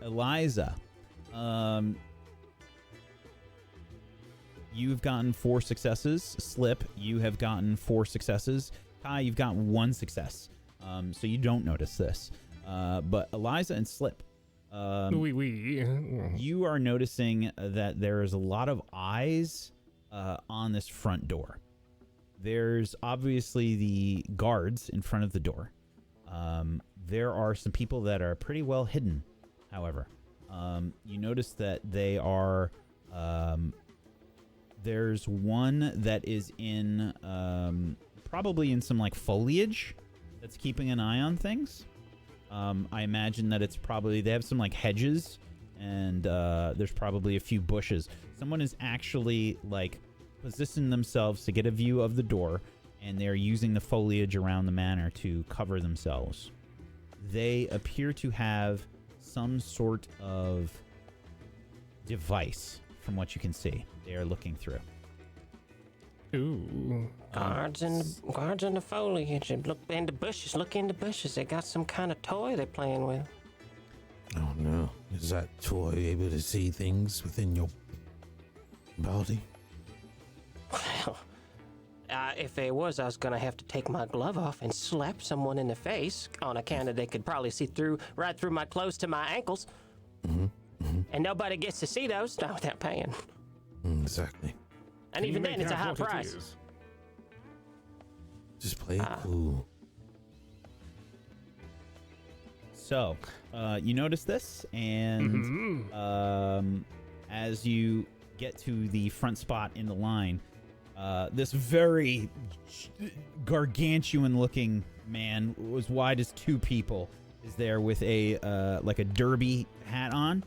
Eliza, you've gotten 4 successes. Slip, you have gotten 4 successes. Kai, you've gotten 1 success. So you don't notice this. But Eliza and Slip, you are noticing that there is a lot of eyes on this front door. There's obviously the guards in front of the door. There are some people that are pretty well hidden, however. You notice that they are... there's one that is in... probably in some, like, foliage that's keeping an eye on things. I imagine that it's probably... They have some, like, hedges, and there's probably a few bushes. Someone is actually, like, positioning themselves to get a view of the door, and they're using the foliage around the manor to cover themselves. They appear to have some sort of device, from what you can see. They are looking through. Ooh. Guards in the foliage. And look in the bushes. Look in the bushes. They got some kind of toy they're playing with. Oh no. Is that toy able to see things within your body? Well, if it was, I was gonna have to take my glove off and slap someone in the face on account of they could probably see right through my clothes to my ankles. And nobody gets to see those not without paying. Exactly. And even then, it's a high price. Just play it cool. So, you notice this, and as you get to the front spot in the line, this very gargantuan-looking man, as wide as 2 people, is there with a like a derby hat on,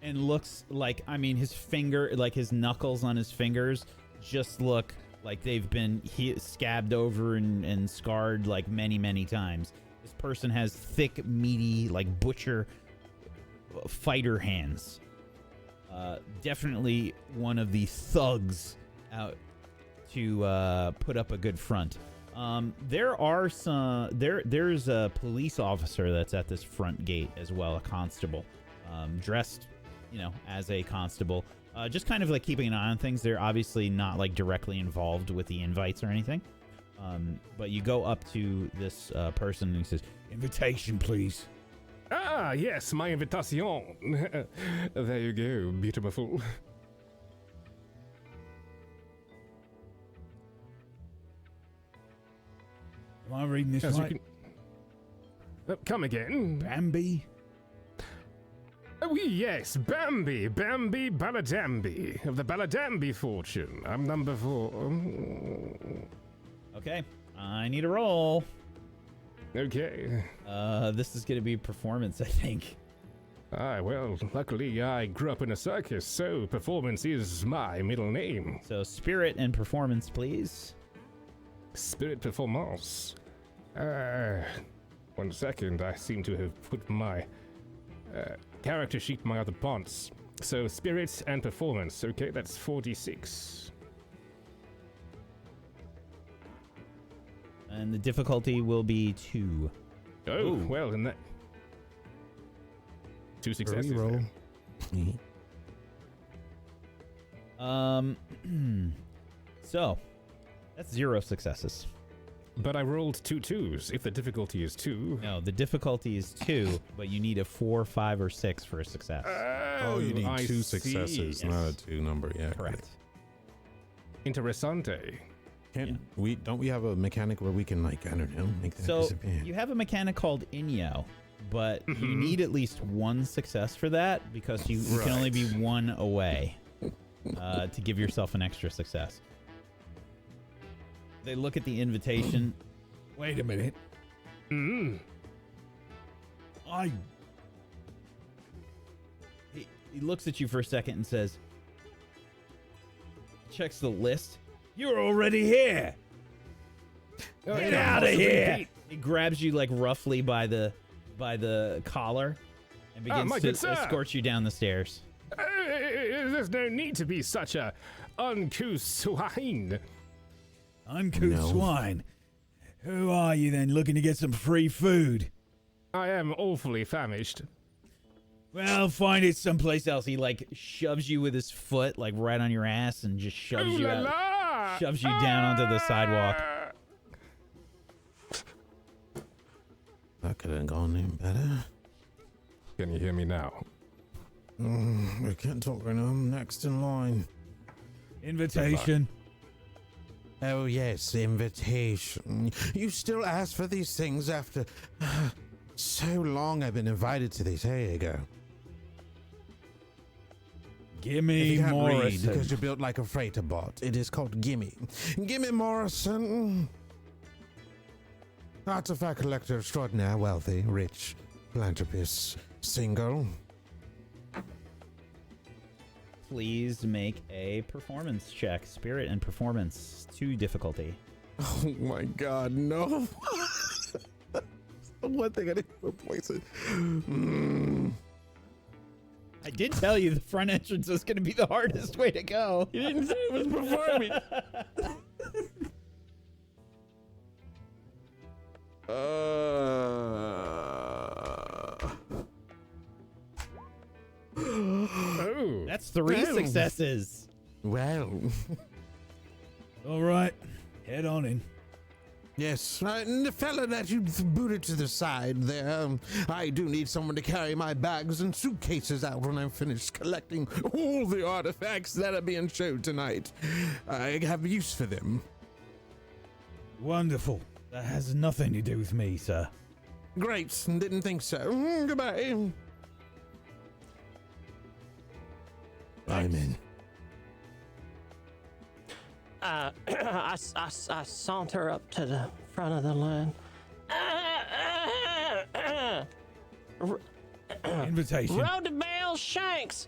and looks like, I mean, his finger, like his knuckles on his fingers, just look like they've been scabbed over and scarred like many times. This person has thick, meaty, like butcher fighter hands. Definitely one of the thugs out to put up a good front. There's a police officer that's at this front gate as well, a constable, dressed, as a constable, just kind of like keeping an eye on things. They're obviously not like directly involved with the invites or anything. But you go up to this person and he says, "Invitation, please." Ah, yes, my invitation. There you go, beautiful. Am I reading this right? Come again. Bambi? Oh, yes, Bambi Baladambi, of the Baladambi fortune. I'm number 4. Okay, I need a roll. Okay. This is going to be performance, I think. Well, luckily I grew up in a circus, so performance is my middle name. So spirit and performance, please. Spirit performance. 1 second, I seem to have put my character sheet in my other pants. So spirit and performance. Okay, that's 46. And the difficulty will be 2. Oh, Ooh. Well, in that 2 successes. Roll. There. So, That's 0 successes. But I rolled 2 2s. If the difficulty is 2. No, the difficulty is 2, but you need a 4, 5, or 6 for a success. Oh, you need I 2 see. successes, not a 2 number. Yeah, Correct. Interessante. Don't we have a mechanic where we can, like, I don't know, make that So disappear? you have a mechanic called Inyo, but you need at least 1 success for that because you can only be 1 away to give yourself an extra success. They look at the invitation. Wait a minute. He looks at you for a second and says, checks the list. You're already here. Get out of here. He grabs you like roughly by the collar and begins my to good sir. escort you down the stairs. There's no need to be such a uncouth swine. Uncouth swine. Who are you then, looking to get some free food? I am awfully famished. Well, find it someplace else. He like shoves you with his foot like right on your ass and just shoves Ooh you la out, la! shoves you down onto the sidewalk. That could have gone in better. Can you hear me now? I can't talk right now. I'm next in line. Invitation. Oh, yes, invitation. You still ask for these things after so long I've been invited to these. Here you go. Gimme If you can't read Morrison. because you're built like a freighter bot, it is called Gimme. Gimme Morrison. Artifact collector extraordinaire, wealthy, rich, philanthropist, single. Please make a performance check. Spirit and performance. 2 difficulty. Oh my god, no. One thing I didn't replace it. I did tell you the front entrance was going to be the hardest way to go. You didn't say it was performing. Oh. That's 3 Well. successes. Well, All right, head on in. yes, and the fella that you booted to the side there, I do need someone to carry my bags and suitcases out when I'm finished collecting all the artifacts that are being shown tonight. I have use for them. Wonderful. That has nothing to do with me, sir. Great, didn't think so. Goodbye. I'm in. I saunter up to the front of the line. Invitation. Rodabelle Shanks,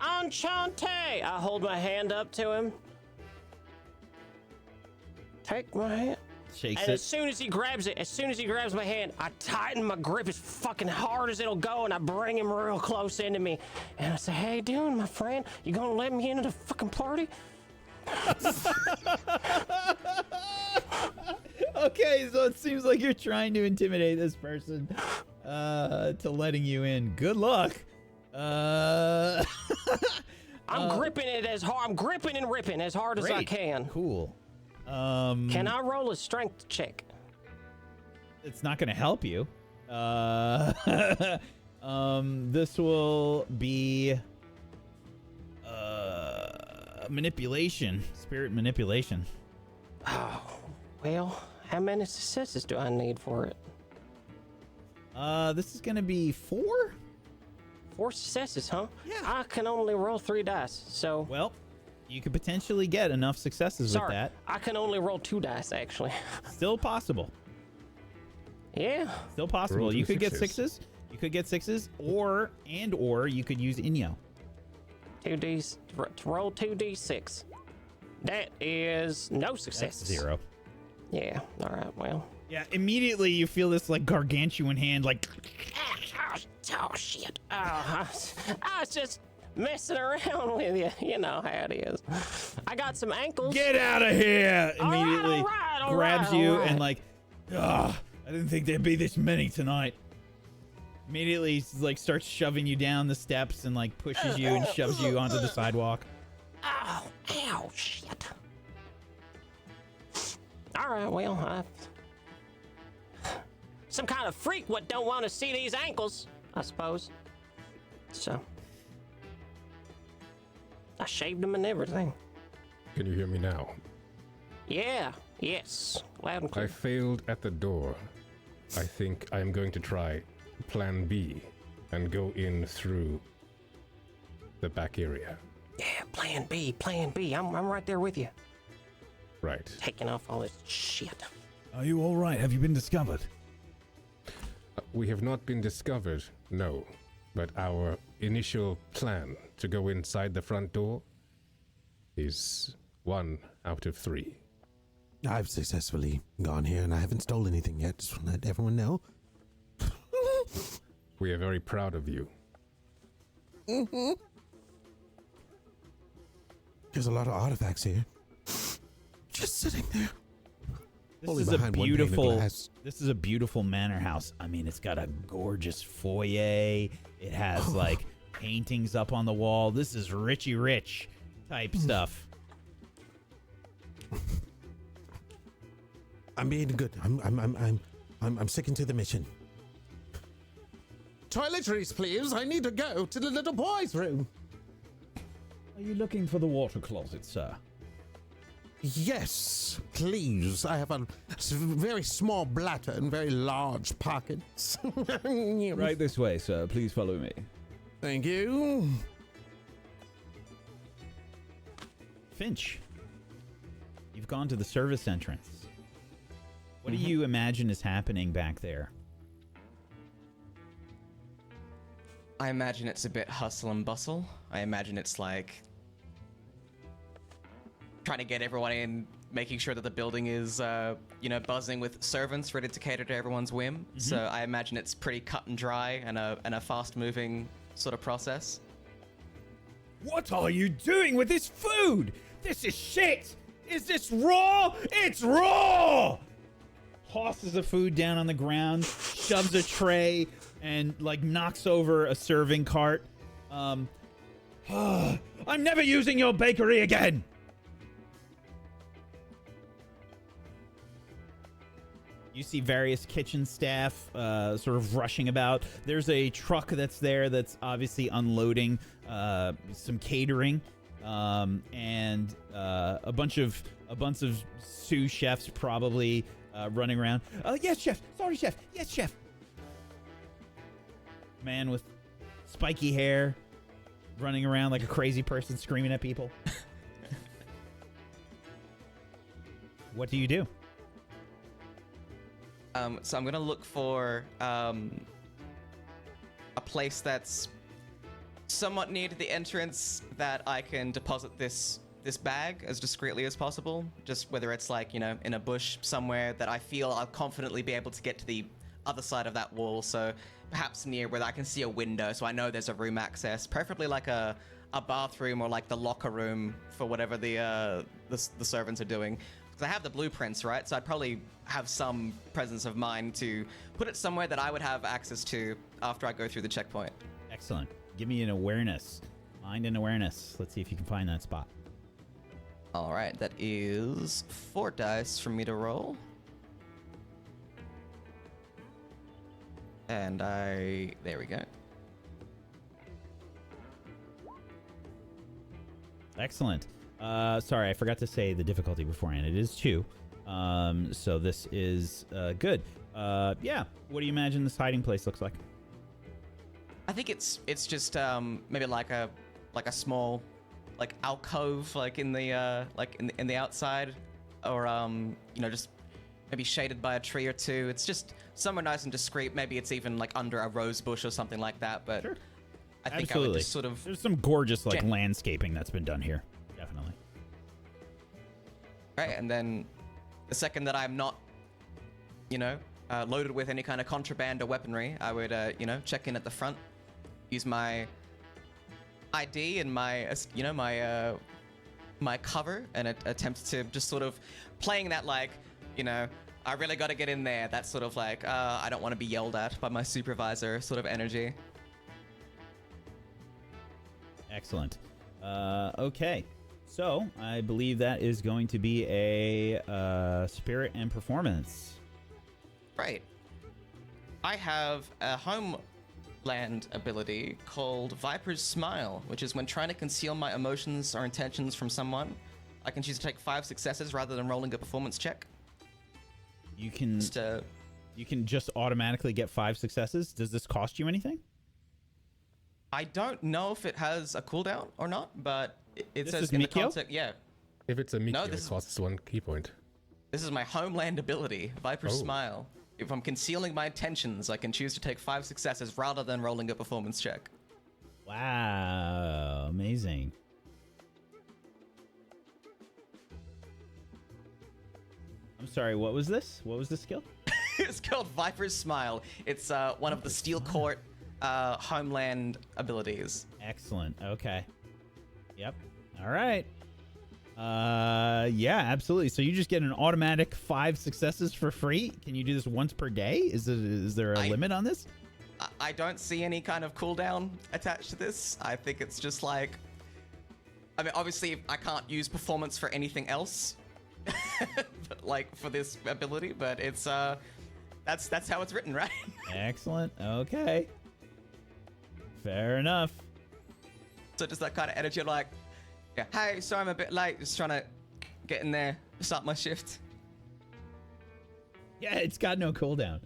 enchante. I hold my hand up to him. Take my hand. Shakes And it. as soon as he grabs my hand, I tighten my grip as fucking hard as it'll go, and I bring him real close into me. And I say, "How you doing, my friend? You gonna let me into the fucking party?" Okay, so it seems like you're trying to intimidate this person to letting you in. Good luck. I'm gripping it as hard. I'm gripping and ripping as hard as I Great. can. Cool. Can I roll a strength check? It's not going to help you. This will be manipulation, spirit manipulation. Oh, well, how many successes do I need for it? This is going to be 4. 4 successes, huh? Yeah. I can only roll 3 dice, so. Well, you could potentially get enough successes with Sorry, that. I can only roll 2 dice, actually. Still possible. Yeah. Still possible. Roll You 2 could get sixes. 6s. You could get 6s, or you could use Inyo. 2d, roll 2d6. That is no successes. 0. Yeah. All right. Well. Yeah, immediately you feel this like gargantuan hand, like Oh shit. Oh, I was just messing around with you. You know how it is. I got some ankles. Get out of here! Immediately all grabs right, you all right. and like, I didn't think there'd be this many tonight. immediately he's, like starts shoving you down the steps and like pushes you and shoves you onto the sidewalk. Ow, shit. All right, well, some kind of freak what don't want to see these ankles, I suppose. So, I shaved them and everything. Can you hear me now? Yeah, yes, loud and I clear. failed at the door. I think I am going to try Plan B and go in through the back area. Yeah, Plan B, Plan B. I'm right there with you. Right. Taking off all this shit. Are you all right? Have you been discovered? We have not been discovered, no. But our initial plan to go inside the front door is 1 out of 3. I've successfully gone here and I haven't stolen anything yet. Just want to let everyone know. We are very proud of you. Mm-hmm. There's a lot of artifacts here. Just sitting there. This Only is a behind one pane of beautiful. glass. This is a beautiful manor house. I mean, it's got a gorgeous foyer. It has like paintings up on the wall. This is Richie Rich type stuff. I'm being good. I'm sticking to the mission. Toiletries, please. I need to go to the little boy's room. Are you looking for the water closet, sir? Yes, please. I have a very small bladder and very large pockets. Right this way, sir. Please follow me. Thank you. Finch, you've gone to the service entrance. What do you imagine is happening back there? I imagine it's a bit hustle and bustle. I imagine it's like trying to get everyone in, making sure that the building is, buzzing with servants ready to cater to everyone's whim. So I imagine it's pretty cut and dry and a fast-moving sort of process. What are you doing with this food? This is shit! Is this raw? It's raw! Tosses the food down on the ground, shoves a tray, and like knocks over a serving cart. I'm never using your bakery again! You see various kitchen staff sort of rushing about. There's a truck that's there that's obviously unloading some catering, and a bunch of sous chefs probably running around. Yes, chef. Sorry, chef. Yes, chef. Man with spiky hair running around like a crazy person screaming at people. What do you do? So I'm gonna look for a place that's somewhat near to the entrance that I can deposit this bag as discreetly as possible. Just whether it's like, in a bush somewhere that I feel I'll confidently be able to get to the other side of that wall. So perhaps near where I can see a window, so I know there's a room access. Preferably like a bathroom or like the locker room for whatever the servants are doing. Because I have the blueprints, right? So I'd probably have some presence of mind to put it somewhere that I would have access to after I go through the checkpoint. Excellent. Give me an awareness. Mind and awareness. Let's see if you can find that spot. All right, that is 4 dice for me to roll. And there we go. Excellent. Sorry, I forgot to say the difficulty beforehand. It is 2. So this is good. Yeah. What do you imagine this hiding place looks like? I think it's just maybe like a small like alcove like in the in the outside, or just maybe shaded by a tree or two. It's just somewhere nice and discreet. Maybe it's even like under a rose bush or something like that. But Sure. I think Absolutely. I would just sort of There's some gorgeous like Gen- landscaping that's been done here. Definitely. right, and then the second that I'm not, loaded with any kind of contraband or weaponry, I would check in at the front, use my ID and my my cover, and attempt to just sort of playing that like, I really got to get in there. That sort of like, I don't want to be yelled at by my supervisor sort of energy. Excellent. Okay. So I believe that is going to be a spirit and performance. Right. I have a homeland ability called Viper's Smile, which is when trying to conceal my emotions or intentions from someone, I can choose to take 5 successes rather than rolling a performance check. You can Just, you can just automatically get 5 successes. Does this cost you anything? I don't know if it has a cooldown or not, but it This says is in the Mikio? context. Yeah, If it's a Mikio, this it is- costs 1 key point. this is my homeland ability, Viper's Oh. Smile. If I'm concealing my intentions, I can choose to take 5 successes rather than rolling a performance check. Wow, amazing. I'm sorry, what was this? What was the skill? It's called Viper's Smile. It's one of the Steel Court homeland abilities. Excellent. Okay. Yep. All right. Yeah, absolutely. So you just get an automatic 5 successes for free. Can you do this once per day? Is there a limit on this? I don't see any kind of cooldown attached to this. I think it's just like, I mean, obviously I can't use performance for anything else, like for this ability, but it's that's how it's written, right? Excellent. Okay. Fair enough. So just that kind of energy, like, yeah, hey, sorry I'm a bit late, just trying to get in there, start my shift. Yeah, it's got no cooldown.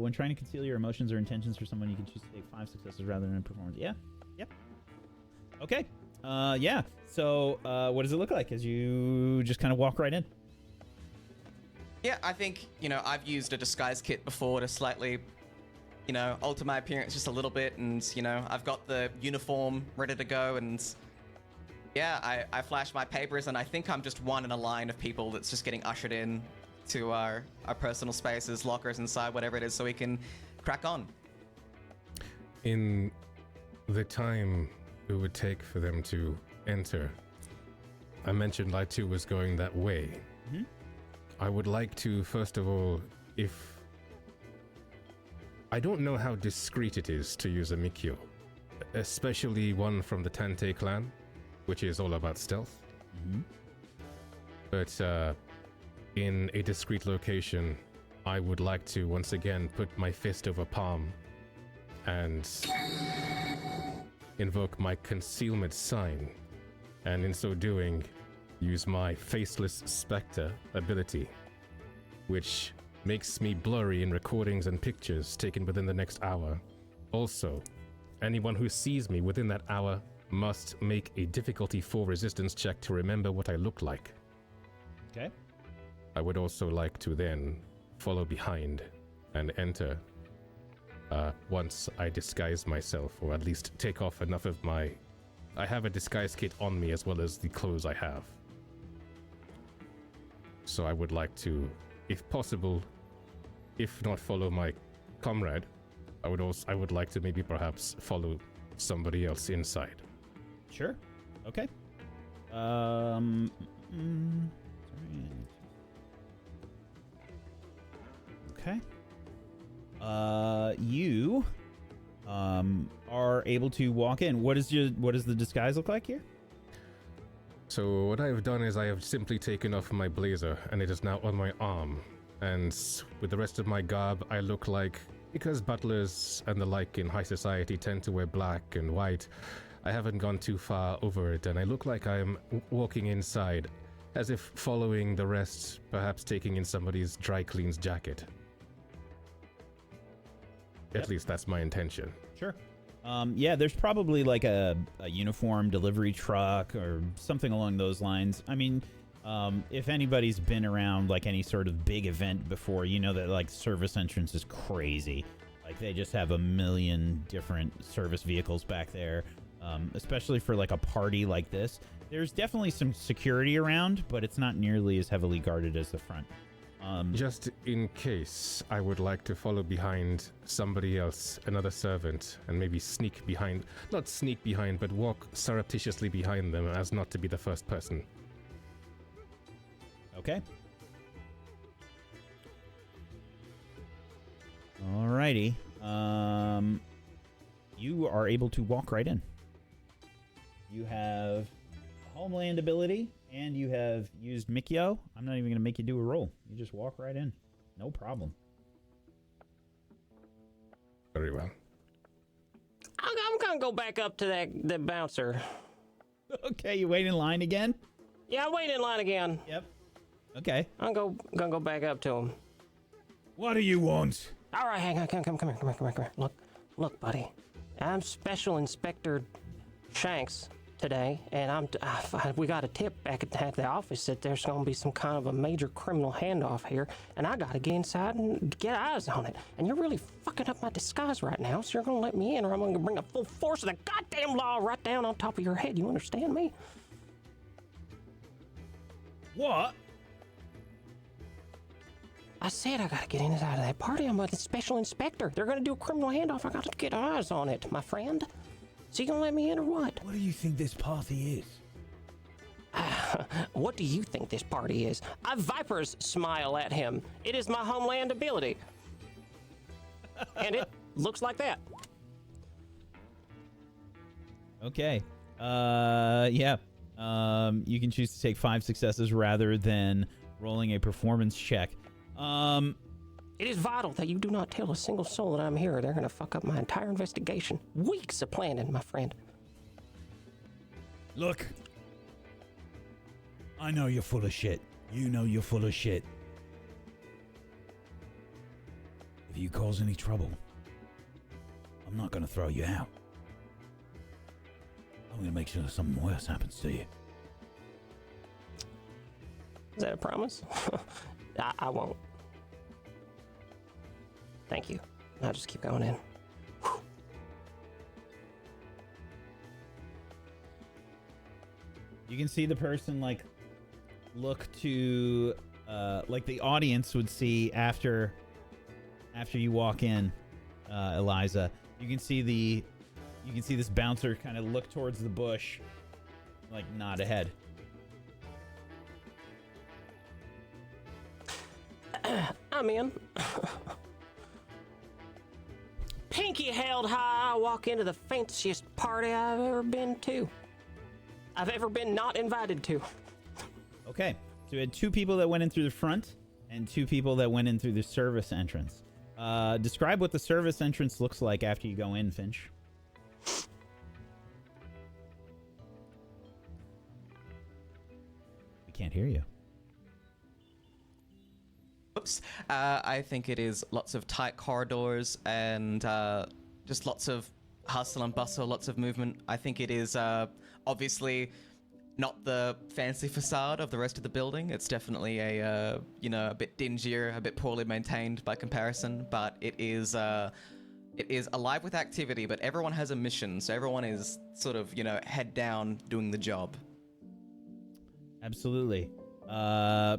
When trying to conceal your emotions or intentions for someone, you can choose to take 5 successes rather than a performance. Yeah. Yep. Okay. Yeah. So, what does it look like as you just kind of walk right in? Yeah, I think, you know, I've used a disguise kit before to slightly, you know, alter my appearance just a little bit, and, you know, I've got the uniform ready to go, and yeah, I flash my papers, and I think I'm just one in a line of people that's just getting ushered in to our personal spaces, lockers inside, whatever it is, so we can crack on. In the time it would take for them to enter, I mentioned I too was going that way. Mhm. I would like to, first of all, if... I don't know how discreet it is to use a Mikyo, especially one from the Tante clan, which is all about stealth. Mhm. But in a discreet location, I would like to once again put my fist over palm and invoke my concealment sign, and in so doing, use my faceless spectre ability, which makes me blurry in recordings and pictures taken within the next hour. Also, anyone who sees me within that hour must make a difficulty 4 resistance check to remember what I look like. Okay. I would also like to then follow behind and enter once I disguise myself, or at least take off enough of my... I have a disguise kit on me as well as the clothes I have. So I would like to, if possible, if not follow my comrade, I would like to maybe perhaps follow somebody else inside. Sure. Okay. Okay. You are able to walk in. What does the disguise look like here? So what I have done is I have simply taken off my blazer, and it is now on my arm. And with the rest of my garb, I look like, because butlers and the like in high society tend to wear black and white, I haven't gone too far over it, and I look like I am walking inside, as if following the rest, perhaps taking in somebody's dry cleans jacket. At least that's my intention. Sure. Yeah, there's probably like a uniform delivery truck or something along those lines. I mean, if anybody's been around like any sort of big event before, you know that like service entrance is crazy. Like they just have a million different service vehicles back there, especially for like a party like this. There's definitely some security around, but it's not nearly as heavily guarded as the front. Just in case, I would like to follow behind somebody else, another servant, and maybe sneak behind, not sneak behind, but walk surreptitiously behind them as not to be the first person. Okay. Alrighty. You are able to walk right in. You have Homeland ability, and you have used Mikio. I'm not even going to make you do a roll. You just walk right in. No problem. Very well. I'm gonna go back up to the bouncer. Okay, you wait in line again? Yeah, I'll wait in line again. Yep. Okay. I'm gonna go back up to him. What do you want? All right, hang on, come here. Look, buddy. I'm Special Inspector Shanks today, and we got a tip back at the office that there's gonna be some kind of a major criminal handoff here, and I gotta get inside and get eyes on it. And you're really fucking up my disguise right now, so you're gonna let me in, or I'm gonna bring the full force of the goddamn law right down on top of your head. You understand me? What? I said I gotta get inside of that party. I'm a special inspector. They're gonna do a criminal handoff. I gotta get eyes on it, my friend. So you gonna let me in or what? What do you think this party is? What do you think this party is? I vipers smile at him. It is my homeland ability. And it looks like that. Okay. Yeah. You can choose to take 5 successes rather than rolling a performance check. It is vital that you do not tell a single soul that I'm here, or they're gonna fuck up my entire investigation. Weeks of planning, my friend. Look. I know you're full of shit. You know you're full of shit. If you cause any trouble, I'm not gonna throw you out. I'm gonna make sure something worse happens to you. Is that a promise? I won't. Thank you. I'll just keep going in. Whew. You can see the person look to like the audience would see after you walk in, Eliza. You can see this bouncer kind of look towards the bush, like nod ahead. I'm in. Pinky held high, I walk into the fanciest party I've ever been to. I've ever been not invited to. Okay, so we had 2 people that went in through the front and 2 people that went in through the service entrance. Describe what the service entrance looks like after you go in, Finch. We can't hear you. Oops. I think it is lots of tight corridors and just lots of hustle and bustle, lots of movement. I think it is obviously not the fancy facade of the rest of the building. It's definitely a bit dingier, a bit poorly maintained by comparison, but it is alive with activity, but everyone has a mission, so everyone is sort of, head down doing the job. Absolutely.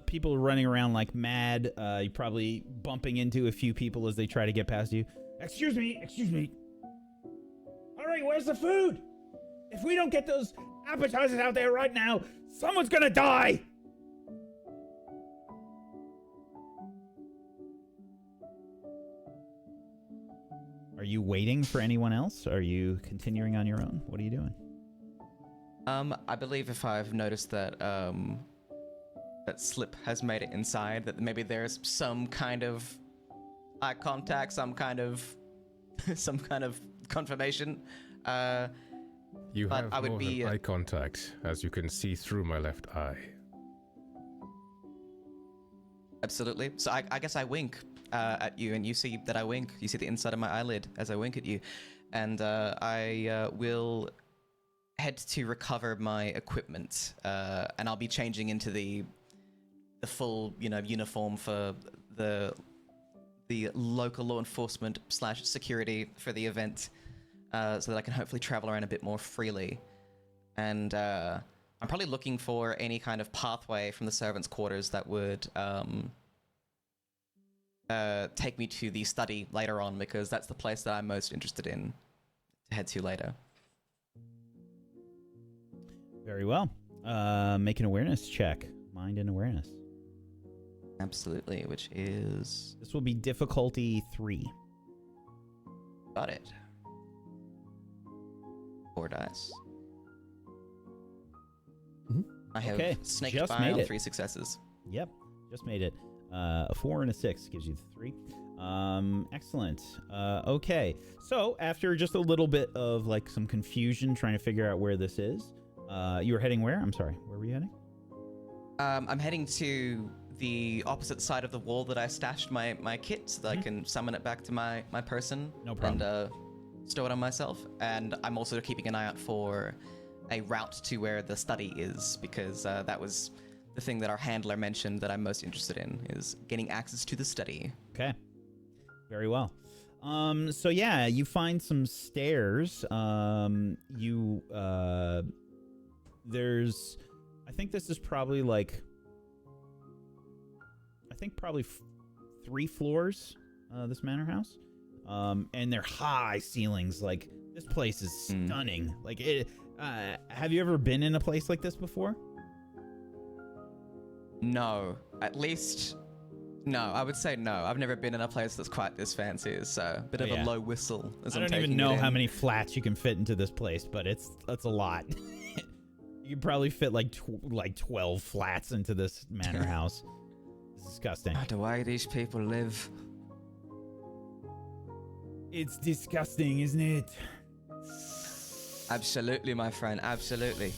People running around like mad. You're probably bumping into a few people as they try to get past you. Excuse me. All right, where's the food? If we don't get those appetizers out there right now, someone's gonna die. Are you waiting for anyone else? Are you continuing on your own? What are you doing? I believe if I've noticed that that Slip has made it inside, that maybe there's some kind of eye contact, some kind of confirmation. You but have I would more be, than eye contact, as you can see through my left eye. Absolutely. So I guess I wink at you, and you see that I wink. You see the inside of my eyelid as I wink at you, and I will head to recover my equipment, and I'll be changing into the full, uniform for the local law enforcement / security for the event, so that I can hopefully travel around a bit more freely. And I'm probably looking for any kind of pathway from the servants' quarters that would take me to the study later on, because that's the place that I'm most interested in to head to later. Very well. Make an awareness check. Mind and awareness. Absolutely, which is... This will be difficulty 3. Got it. 4 dice. I have Okay, snaked just by made on it. 3 successes. Yep, just made it. A 4 and a 6 gives you the 3. Excellent. Okay, so after just a little bit of like some confusion trying to figure out where this is, you were heading where? I'm sorry, where were you heading? I'm heading to the opposite side of the wall that I stashed my kit so that I can summon it back to my person. No problem. And store it on myself. And I'm also keeping an eye out for a route to where the study is, because that was the thing that our handler mentioned that I'm most interested in, is getting access to the study. Okay. Very well. So yeah, you find some stairs. There's, I think this is probably like, probably 3 floors, this manor house. And they're high ceilings. Like, this place is stunning. Like, have you ever been in a place like this before? No. At least... No, I would say no. I've never been in a place that's quite this fancy, so a bit of a low whistle as I'm I don't taking even know it in. how many flats you can fit into this place, but that's a lot. You could probably fit like 12 flats into this manor house. It's disgusting. The way these people live. It's disgusting, isn't it? Absolutely, my friend. Absolutely.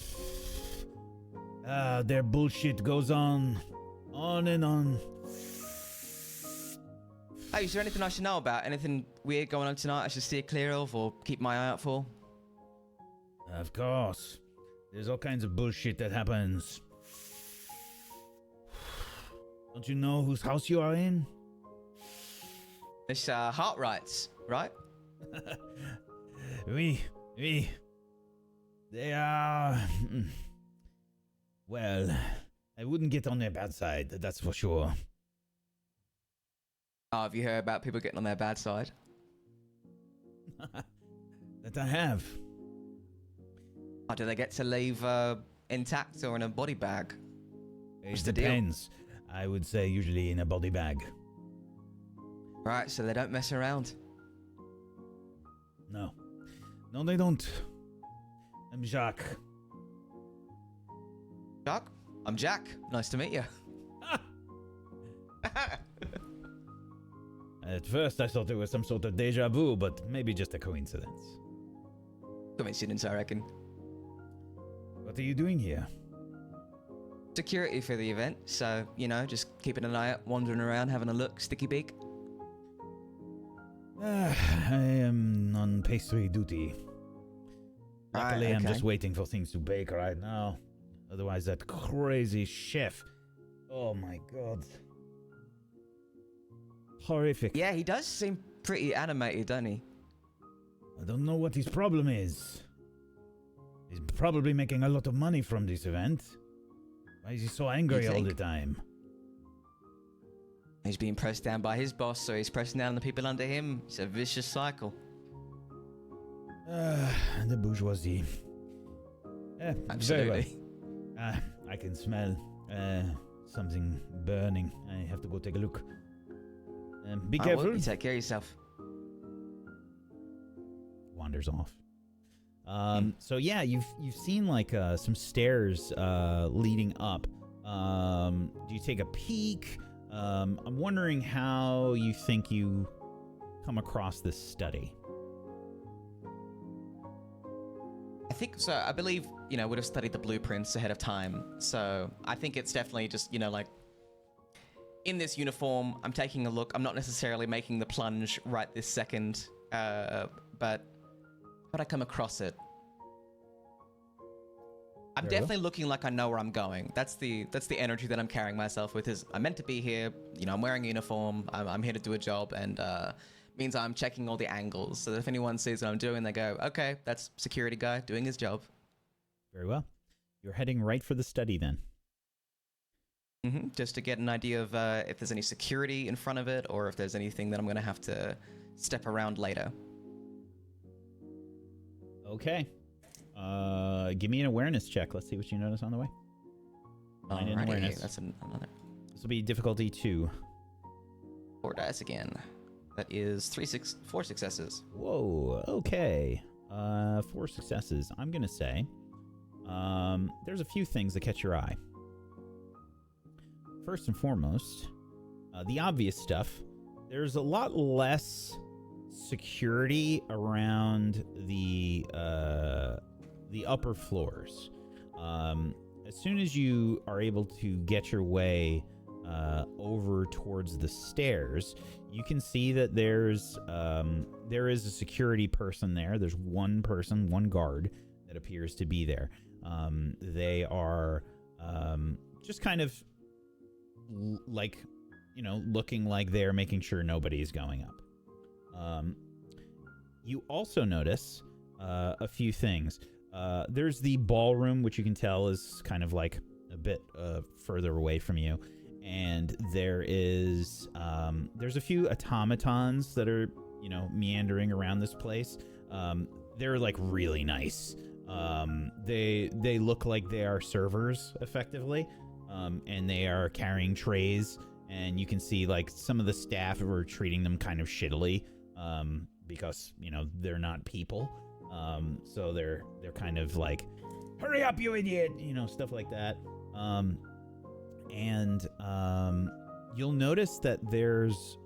Their bullshit goes on and on. Hey, is there anything I should know about? Anything weird going on tonight I should steer clear of or keep my eye out for? Of course. There's all kinds of bullshit that happens. Don't you know whose house you are in? It's Hartwright's, right? We. They are... Well, I wouldn't get on their bad side, that's for sure. Oh, have you heard about people getting on their bad side? That I have. Oh, do they get to leave intact or in a body bag? What's It the deal? depends. I would say usually in a body bag. Right, so they don't mess around. No, they don't. I'm Jacques. Jack? I'm Jack. Nice to meet you. At first I thought it was some sort of deja vu, but maybe just a coincidence. Coincidence, I reckon. What are you doing here? Security for the event, so, you know, just keeping an eye out, wandering around, having a look, sticky beak. I am on pastry duty. Luckily, Right, I'm okay. just waiting for things to bake right now. Otherwise, that crazy chef. Oh my god. Horrific. Yeah, he does seem pretty animated, doesn't he? I don't know what his problem is. He's probably making a lot of money from this event. Why is he so angry all the time? He's being pressed down by his boss, so he's pressing down the people under him. It's a vicious cycle. The bourgeoisie. Very Absolutely. well. I can smell something burning. I have to go take a look. Be I careful. will. You take care of yourself. Wanders off. So yeah, you've seen like some stairs leading up. Do you take a peek? I'm wondering how you think you come across this study. I think so. I believe, you know, would have studied the blueprints ahead of time. So I think it's definitely just, you know, like in this uniform, I'm taking a look. I'm not necessarily making the plunge right this second, but I come across it. I'm definitely looking like I know where I'm going. That's the energy that I'm carrying myself with. Is I'm meant to be here. You know, I'm wearing a uniform. I'm here to do a job, and means I'm checking all the angles. So that if anyone sees what I'm doing, they go, "Okay, that's security guy doing his job." Very well. You're heading right for the study then. Just to get an idea of if there's any security in front of it, or if there's anything that I'm going to have to step around later. Okay. Give me an awareness check. Let's see what you notice on the way. Mind and Alrighty, awareness. that's another This will be difficulty 2. 4 dice again. That is 4 successes. Whoa. Okay. 4 successes. I'm gonna say there's a few things that catch your eye. First and foremost, the obvious stuff. There's a lot less security around the upper floors. As soon as you are able to get your way over towards the stairs, you can see that there is a security person there. There's one person, one guard that appears to be there. They are just kind of like, looking like they're making sure nobody's going up. You also notice a few things. There's the ballroom, which you can tell is kind of like a bit further away from you. And there's a few automatons that are, meandering around this place. They're like really nice. They look like they are servers effectively. And they are carrying trays, and you can see like some of the staff are treating them kind of shittily, because, they're not people. So they're kind of like, hurry up, you idiot, stuff like that. And you'll notice that there is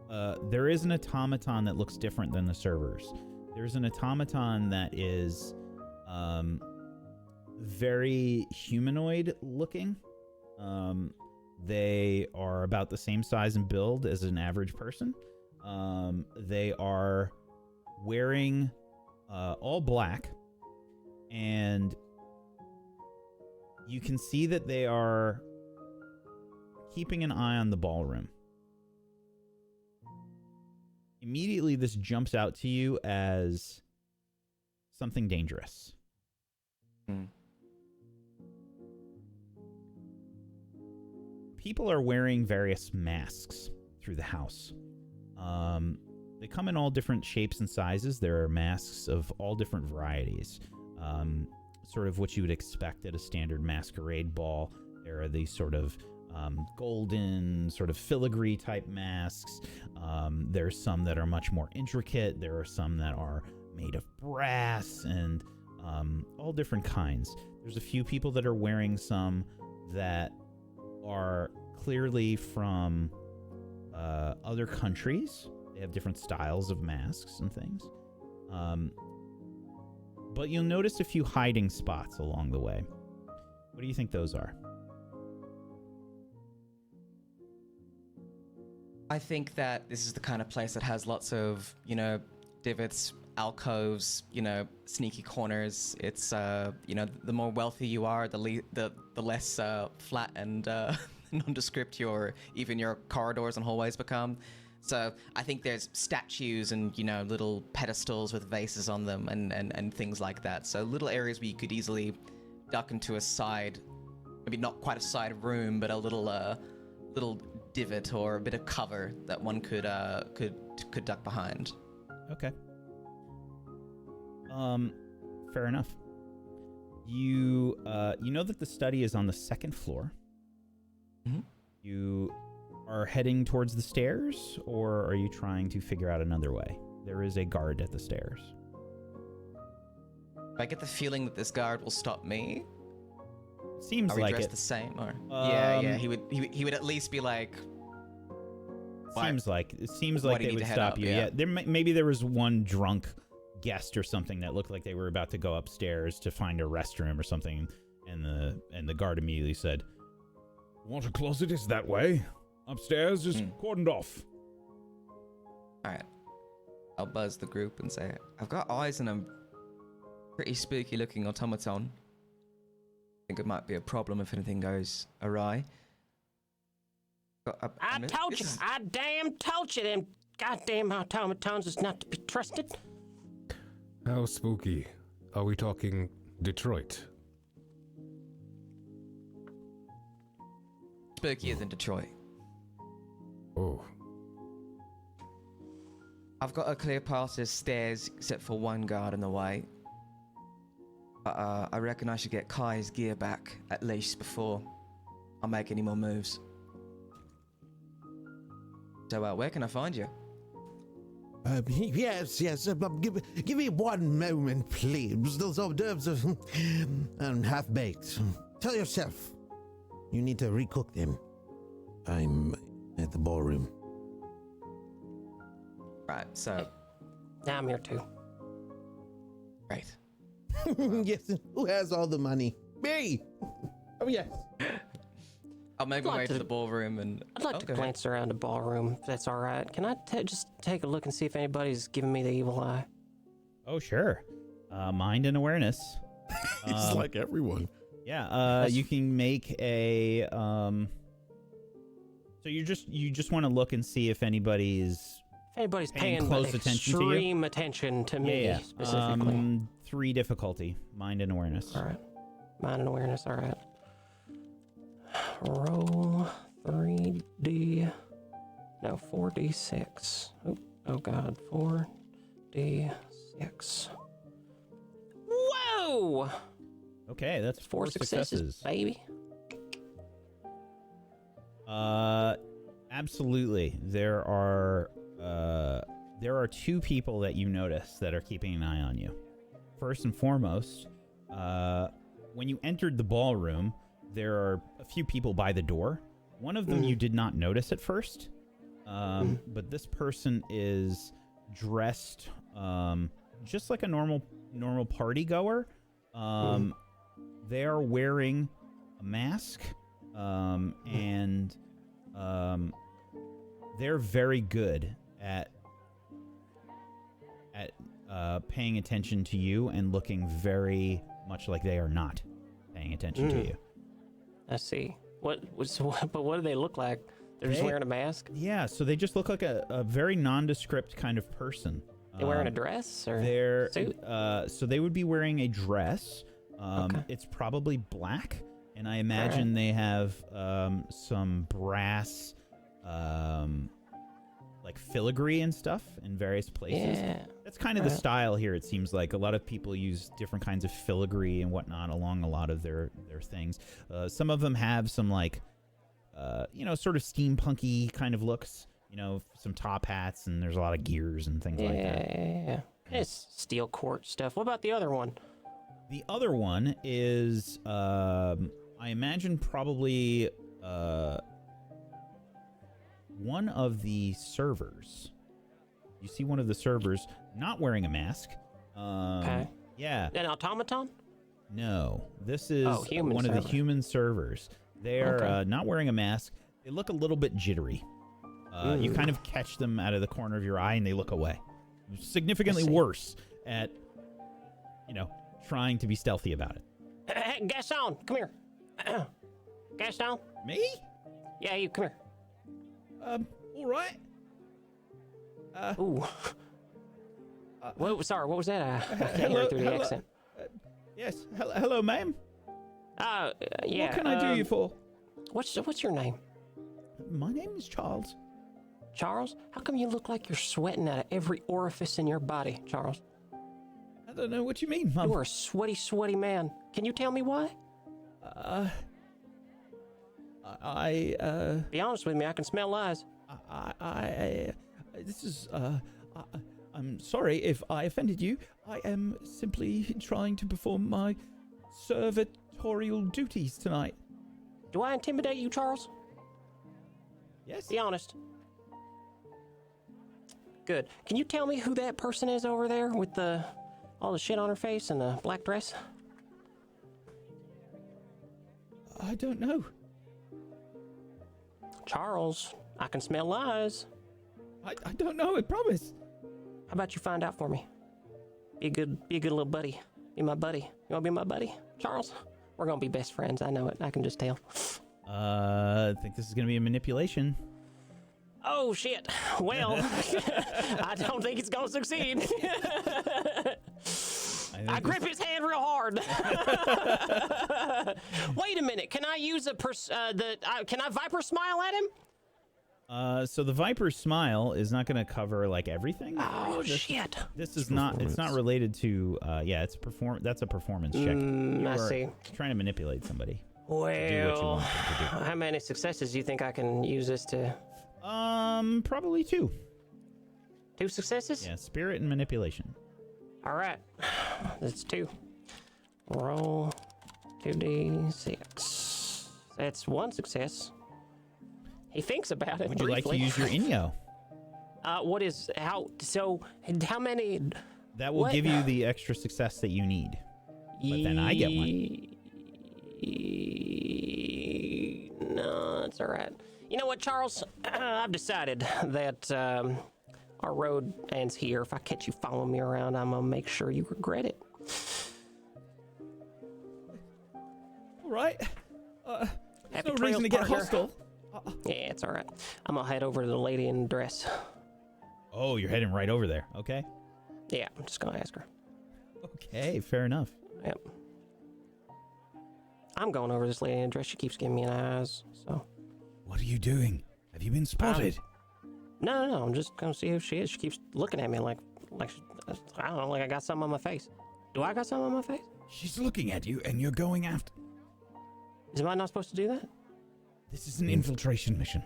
an automaton that looks different than the servers. There's an automaton that is very humanoid looking. They are about the same size and build as an average person. They are wearing all black, and you can see that they are keeping an eye on the ballroom. Immediately, this jumps out to you as something dangerous. People are wearing various masks through the house. They come in all different shapes and sizes. There are masks of all different varieties. Sort of what you would expect at a standard masquerade ball. There are these sort of golden, sort of filigree type masks. There's some that are much more intricate. There are some that are made of brass and all different kinds. There's a few people that are wearing some that are clearly from other countries. They have different styles of masks and things. But you'll notice a few hiding spots along the way. What do you think those are? I think that this is the kind of place that has lots of, divots, alcoves, sneaky corners. It's, the more wealthy you are, the less flat and nondescript your corridors and hallways become. So I think there's statues and, little pedestals with vases on them and things like that. So little areas where you could easily duck into a side, maybe not quite a side room, but a little divot or a bit of cover that one could duck behind. Okay. Fair enough. You know that the study is on the second floor. Mm-hmm. You are heading towards the stairs, or are you trying to figure out another way? There is a guard at the stairs. I get the feeling that this guard will stop me. Seems Are we like dressed it. the same, or yeah, he would at least be like. Seems like they would stop you. Yeah. Maybe there was one drunk guest or something that looked like they were about to go upstairs to find a restroom or something, and the guard immediately said, Water closet is that way. Upstairs is cordoned off. Alright. I'll buzz the group and say, I've got eyes on a pretty spooky looking automaton. I think it might be a problem if anything goes awry. I told you. I damn told you them goddamn automatons is not to be trusted. How spooky? Are we talking Detroit? Spooky is in Detroit. Oh. I've got a clear path to the stairs except for one guard in the way. I reckon I should get Kai's gear back at least before I make any more moves. So where can I find you? Yes. Give me one moment, please. Those hors d'oeuvres are half-baked. Tell yourself. You need to recook them. I'm at the ballroom. Right, so, I'm here too. great. Yes, who has all the money? Me! Oh, yes. I'll make my way to the ballroom and... I'd like to go ahead. glance around the ballroom, if that's all right. Can I just take a look and see if anybody's giving me the evil eye? Oh, sure. Mind and awareness. It's like everyone. Yeah, you can make a so you just want to look and see if anybody's If anybody's paying paying close attention to you? extreme attention to me specifically. 3 difficulty, mind and awareness. All right. Mind and awareness, all right. Roll 4d6. Oh God, 4d6. Whoa! Okay, that's 4 successes. baby. Absolutely. There are 2 people that you notice that are keeping an eye on you. First and foremost, when you entered the ballroom, there are a few people by the door. One of them you did not notice at first, but this person is dressed just like a normal party goer. They are wearing a mask, and they're very good at paying attention to you and looking very much like they are not paying attention to you. I see. But what do they look like? They're just wearing a mask? Yeah, so they just look like a very nondescript kind of person. They're wearing a dress or suit? So they would be wearing a dress. Okay. It's probably black, and I imagine they have some brass, like filigree and stuff in various places. Yeah. That's kind of the style here. It seems like a lot of people use different kinds of filigree and whatnot along a lot of their things. Some of them have some like, sort of steampunky kind of looks. Some top hats, and there's a lot of gears and things like that. Yeah. It's steel court stuff. What about the other one? The other one is, I imagine, probably one of the servers. You see one of the servers not wearing a mask. Okay. Yeah. An automaton? No. This is human one of the server. human servers. They're not wearing a mask. They look a little bit jittery. You kind of catch them out of the corner of your eye, and they look away. Significantly worse at, trying to be stealthy about it. Hey, Gaston, come here. Gaston? Me? Yeah, you, come here. All right. Ooh. Sorry, what was that? I can't hear through the accent. Yes. Hello, ma'am. Yeah. What can I do you for? What's your name? My name is Charles. Charles? How come you look like you're sweating out of every orifice in your body, Charles? I don't know what you mean, Mum. You are a sweaty man. Can you tell me why? Be honest with me, I can smell lies. I'm sorry if I offended you. I am simply trying to perform my servitorial duties tonight. Do I intimidate you, Charles? Yes. Be honest. Good. Can you tell me who that person is over there with all the shit on her face and the black dress? I don't know. Charles, I can smell lies. I don't know, I promise. How about you find out for me? Be a good little buddy. Be my buddy. You wanna be my buddy, Charles? We're gonna be best friends. I know it. I can just tell. I think this is gonna be a manipulation. Oh shit. Well, I don't think it's gonna succeed. I grip his hand real hard. Wait a minute. Can I use can I Viper Smile at him? So the Viper Smile is not going to cover like everything. Oh shit! This is not. It's not related to. It's that's a performance check. I see. Trying to manipulate somebody. Well, to do what you want them to do. How many successes do you think I can use this to? Probably 2. 2 successes? Yeah, spirit and manipulation. All right. That's 2. Roll 2d6. That's 1 success. He thinks about it. Would you like to briefly. use your Inyo? How many? That will What? give you the extra success that you need. But then I get one. No, it's all right. You know what, Charles? I've decided that our road ends here. If I catch you following me around, I'm gonna make sure you regret it. All right. Happy No trails, reason to get partner. hostile. Yeah, it's all right. I'm gonna head over to the lady in the dress. Oh, you're heading right over there. Okay. Yeah, I'm just gonna ask her. Okay, fair enough. Yep. I'm going over to this lady in the dress. She keeps giving me an eyes. So. What are you doing? Have you been spotted? No. I'm just gonna see who she is. She keeps looking at me like I don't know, like I got something on my face. Do I got something on my face? She's looking at you and you're going after. Am I not supposed to do that? This is an infiltration mission.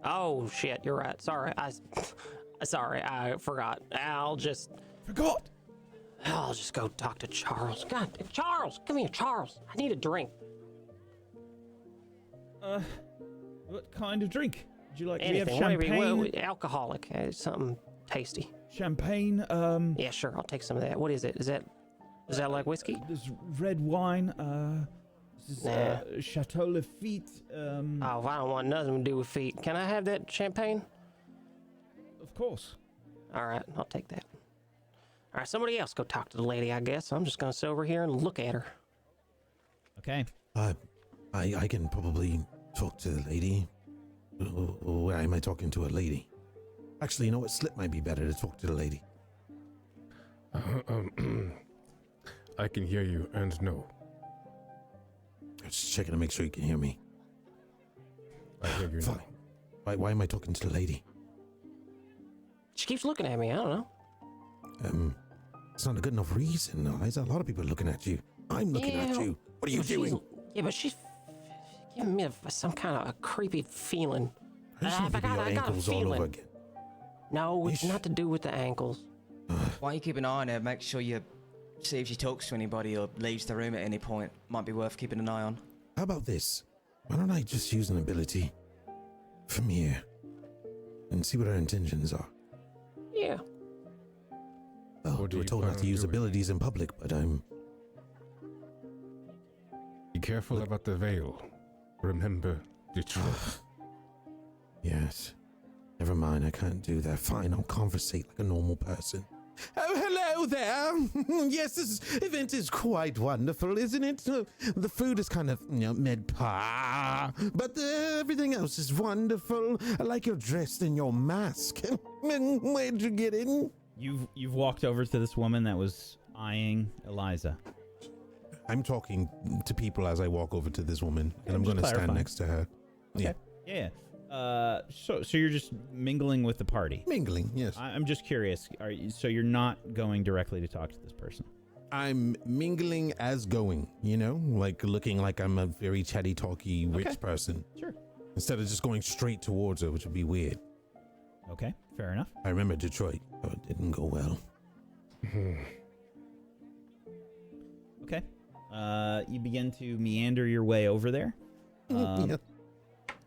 Oh shit, you're right. Sorry, I forgot. I'll just go talk to Charles. God, Charles, come here, Charles. I need a drink. What kind of drink? Would you like? Anything, we have champagne. whatever, alcoholic, something tasty. Champagne. Yeah, sure. I'll take some of that. What is it? Is that like whiskey? There's red wine. This is Chateau Lafitte. Oh, I don't want nothing to do with feet. Can I have that champagne? Of course. All right, I'll take that. All right, somebody else go talk to the lady, I guess. I'm just gonna sit over here and look at her. Okay. I can probably talk to the lady. Why am I talking to a lady? Actually, you know what? Slip might be better to talk to the lady. I can hear you and no. Just checking to make sure you can hear me. I hear you Fine. now. Why am I talking to the lady? She keeps looking at me. I don't know. It's not a good enough reason. There's a lot of people looking at you. I'm looking at Yeah, you. What are you doing? Yeah, but she's giving me some kind of a creepy feeling. I just want to be your I got a ankles all over feeling. again. No, it's Ish. not to do with the ankles. Why don't you keep an eye on her? Make sure you see if she talks to anybody or leaves the room at any point. Might be worth keeping an eye on. How about this? Why don't I just use an ability from here and see what her intentions are? Yeah. Oh, What do we're you told plan not to on use doing? abilities in public, but I'm... Be careful about the veil. Remember Detroit. Yes. Never mind, I can't do that. Fine, I'll conversate like a normal person. Oh, hello there. Yes, this event is quite wonderful, isn't it? The food is kind of, mid-par, but everything else is wonderful. I like your dress and your mask. Where'd you get in? You've walked over to this woman that was eyeing Eliza. I'm talking to people as I walk over to this woman, and I'm just going to stand clarifying. next to her. Okay. Yeah. So you're just mingling with the party. Mingling, yes. I'm just curious. So you're not going directly to talk to this person? I'm mingling as going, like looking like I'm a very chatty, talky, rich person. Sure. Instead of just going straight towards her, which would be weird. Okay, fair enough. I remember Detroit. Oh, it didn't go well. Okay. You begin to meander your way over there. Yeah.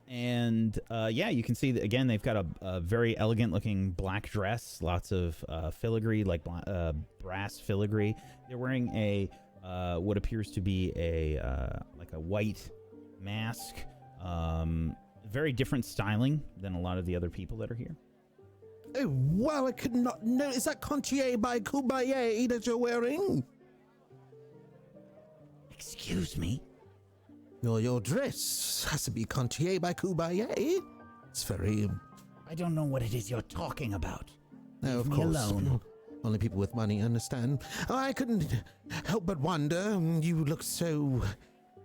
And you can see that again. They've got a very elegant-looking black dress, lots of filigree, like brass filigree. They're wearing a what appears to be a white mask. Very different styling than a lot of the other people that are here. Oh, wow, I could not know. Is that Contier by Kubaye that you're wearing? Excuse me? Your dress has to be Contier by Kubaye. It's very... I don't know what it is you're talking about. No, of me course. alone. Only people with money understand. I couldn't help but wonder. You look so,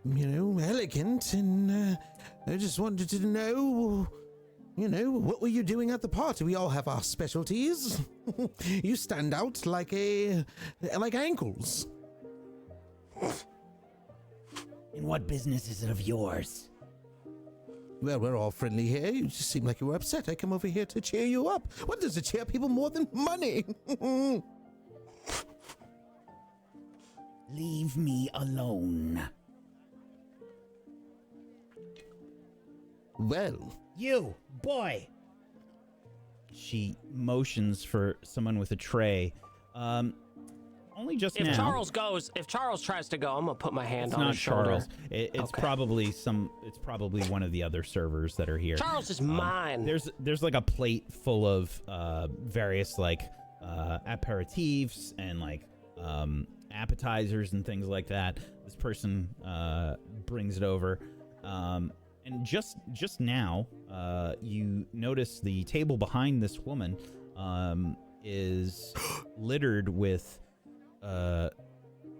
elegant, and I just wanted to know, what were you doing at the party? We all have our specialties. You stand out like ankles. And what business is it of yours? Well, we're all friendly here. You just seem like you were upset. I come over here to cheer you up. What does it cheer people more than money? Leave me alone. Well, You, boy. She motions for someone with a tray. Only just If now. If Charles tries to go, I'm gonna put my hand It's on not his shoulder. Charles. It's Okay. probably It's probably one of the other servers that are here. Charles is mine. There's like a plate full of various like aperitifs and like appetizers and things like that. This person brings it over, and just now you notice the table behind this woman is littered with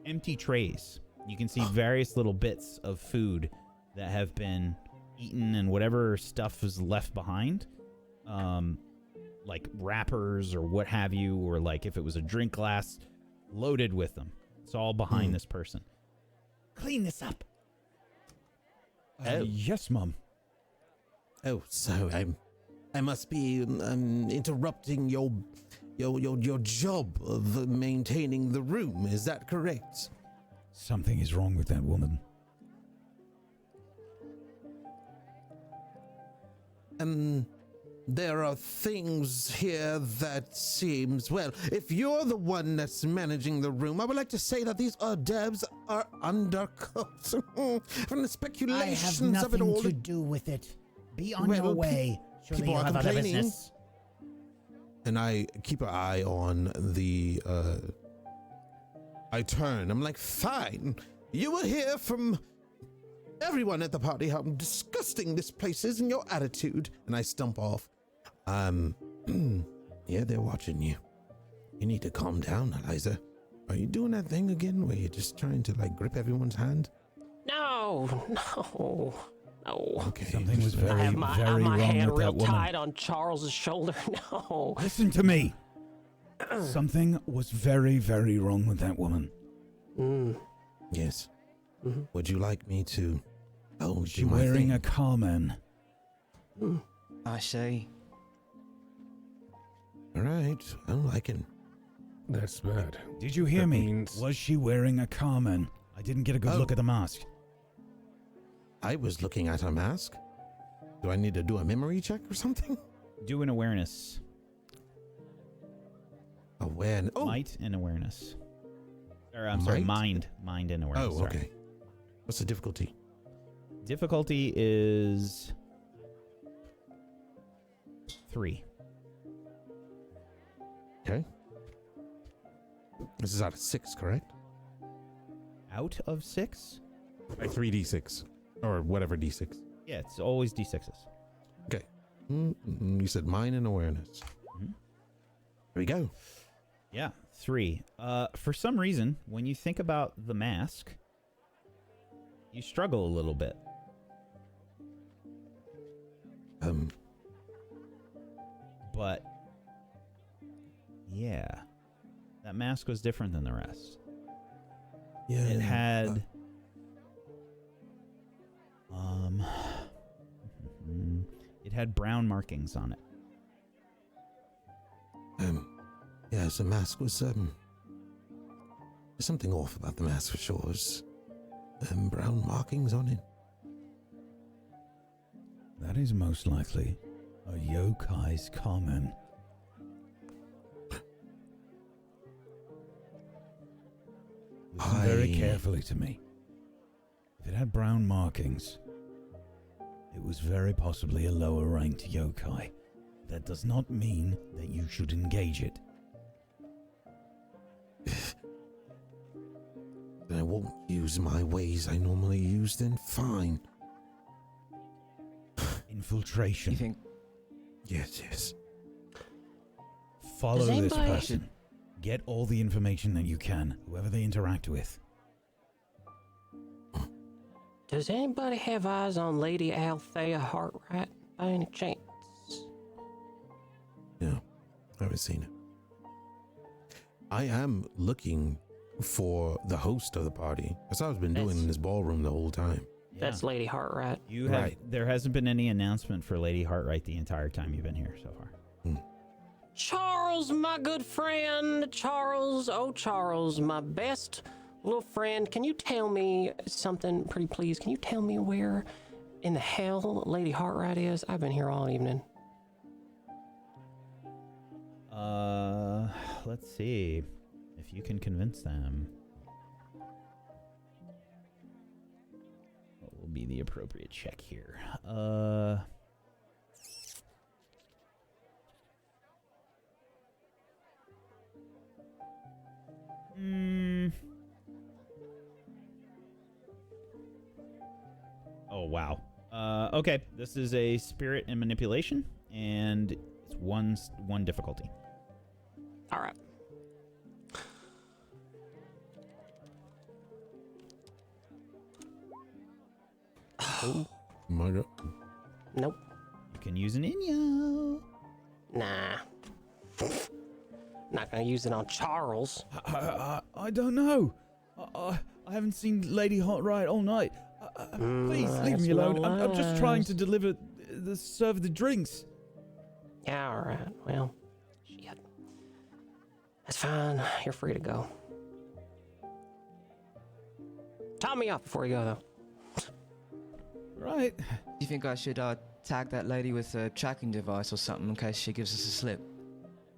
empty trays. You can see various little bits of food that have been eaten and whatever stuff is left behind, like wrappers or what have you, or like if it was a drink glass, loaded with them. It's all behind this person. Clean this up. Oh. Yes, Mum. oh, so I must be interrupting your job of maintaining the room. Is that correct? Something is wrong with that woman. There are things here that seems, well, if you're the one that's managing the room, I would like to say that these hors d'oeuvres are undercooked. From the speculations of it all. to do with it. Be on Well, your way. Surely people you are have other complaining. business. And I keep an eye on the, I turn. I'm like, fine. You will hear from everyone at the party how disgusting this place is and your attitude. And I stump off. Yeah, they're watching you. You need to calm down, Eliza. Are you doing that thing again where you're just trying to, like, grip everyone's hand? No. Okay. Something was I very, have my very wrong hand with real that woman. tight on Charles's shoulder. No. Listen to me. Something was very, very wrong with that woman. Yes. Would you like me to? Oh, She wearing a Carmen. I see. All right. Well, I can. That's bad. Did you hear That me? means- Was she wearing a Carmen? I didn't get a good look at the mask. I was looking at her mask. Do I need to do a memory check or something? Do an awareness. Awareness. Oh. Might and awareness. Or I'm sorry, Might? mind and awareness. Oh, sorry. okay. What's the difficulty? Difficulty is 3. Okay. This is out of 6, correct? Out of 6? Like 3d6 or whatever d6. Yeah, it's always D6s. Okay. You said mind and awareness. Mhm. Here we go. Yeah, 3. For some reason, when you think about the mask, you struggle a little bit. But yeah, that mask was different than the rest. Yeah. It had it had brown markings on it. Yeah, the mask was there's something off about the mask for sure. There's brown markings on it. That is most likely a yokai's Carmen. Listen very carefully to me. If it had brown markings, it was very possibly a lower ranked yokai. That does not mean that you should engage it. Then I won't use my ways I normally use, then fine. Infiltration. You think Yes. Follow Does this anybody- person. Get all the information that you can, whoever they interact with. Does anybody have eyes on Lady Althea Hartwright by any chance? No, I haven't seen it. I am looking for the host of the party. That's what I've been doing in this ballroom the whole time. That's Lady Hartwright. You have. Right. There hasn't been any announcement for Lady Hartwright the entire time you've been here so far. Charles, my good friend. Charles, oh Charles, my best little friend. Can you tell me something, pretty please? Can you tell me where in the hell Lady Hartwright is? I've been here all evening. Let's see if you can convince them. What will be the appropriate check here? Oh, wow. Okay, this is a spirit and manipulation, and it's one difficulty. All right. Oh, My God. Nope. you can use an Inyo. Nah. Not gonna use it on Charles. I don't know. I haven't seen Lady Hartwright all night. Please leave me alone. I'm just trying to serve the drinks. Yeah, all right. Well, shit. That's fine. You're free to go. Top me off before you go, though. Right. Do you think I should tag that lady with a tracking device or something in case she gives us a slip?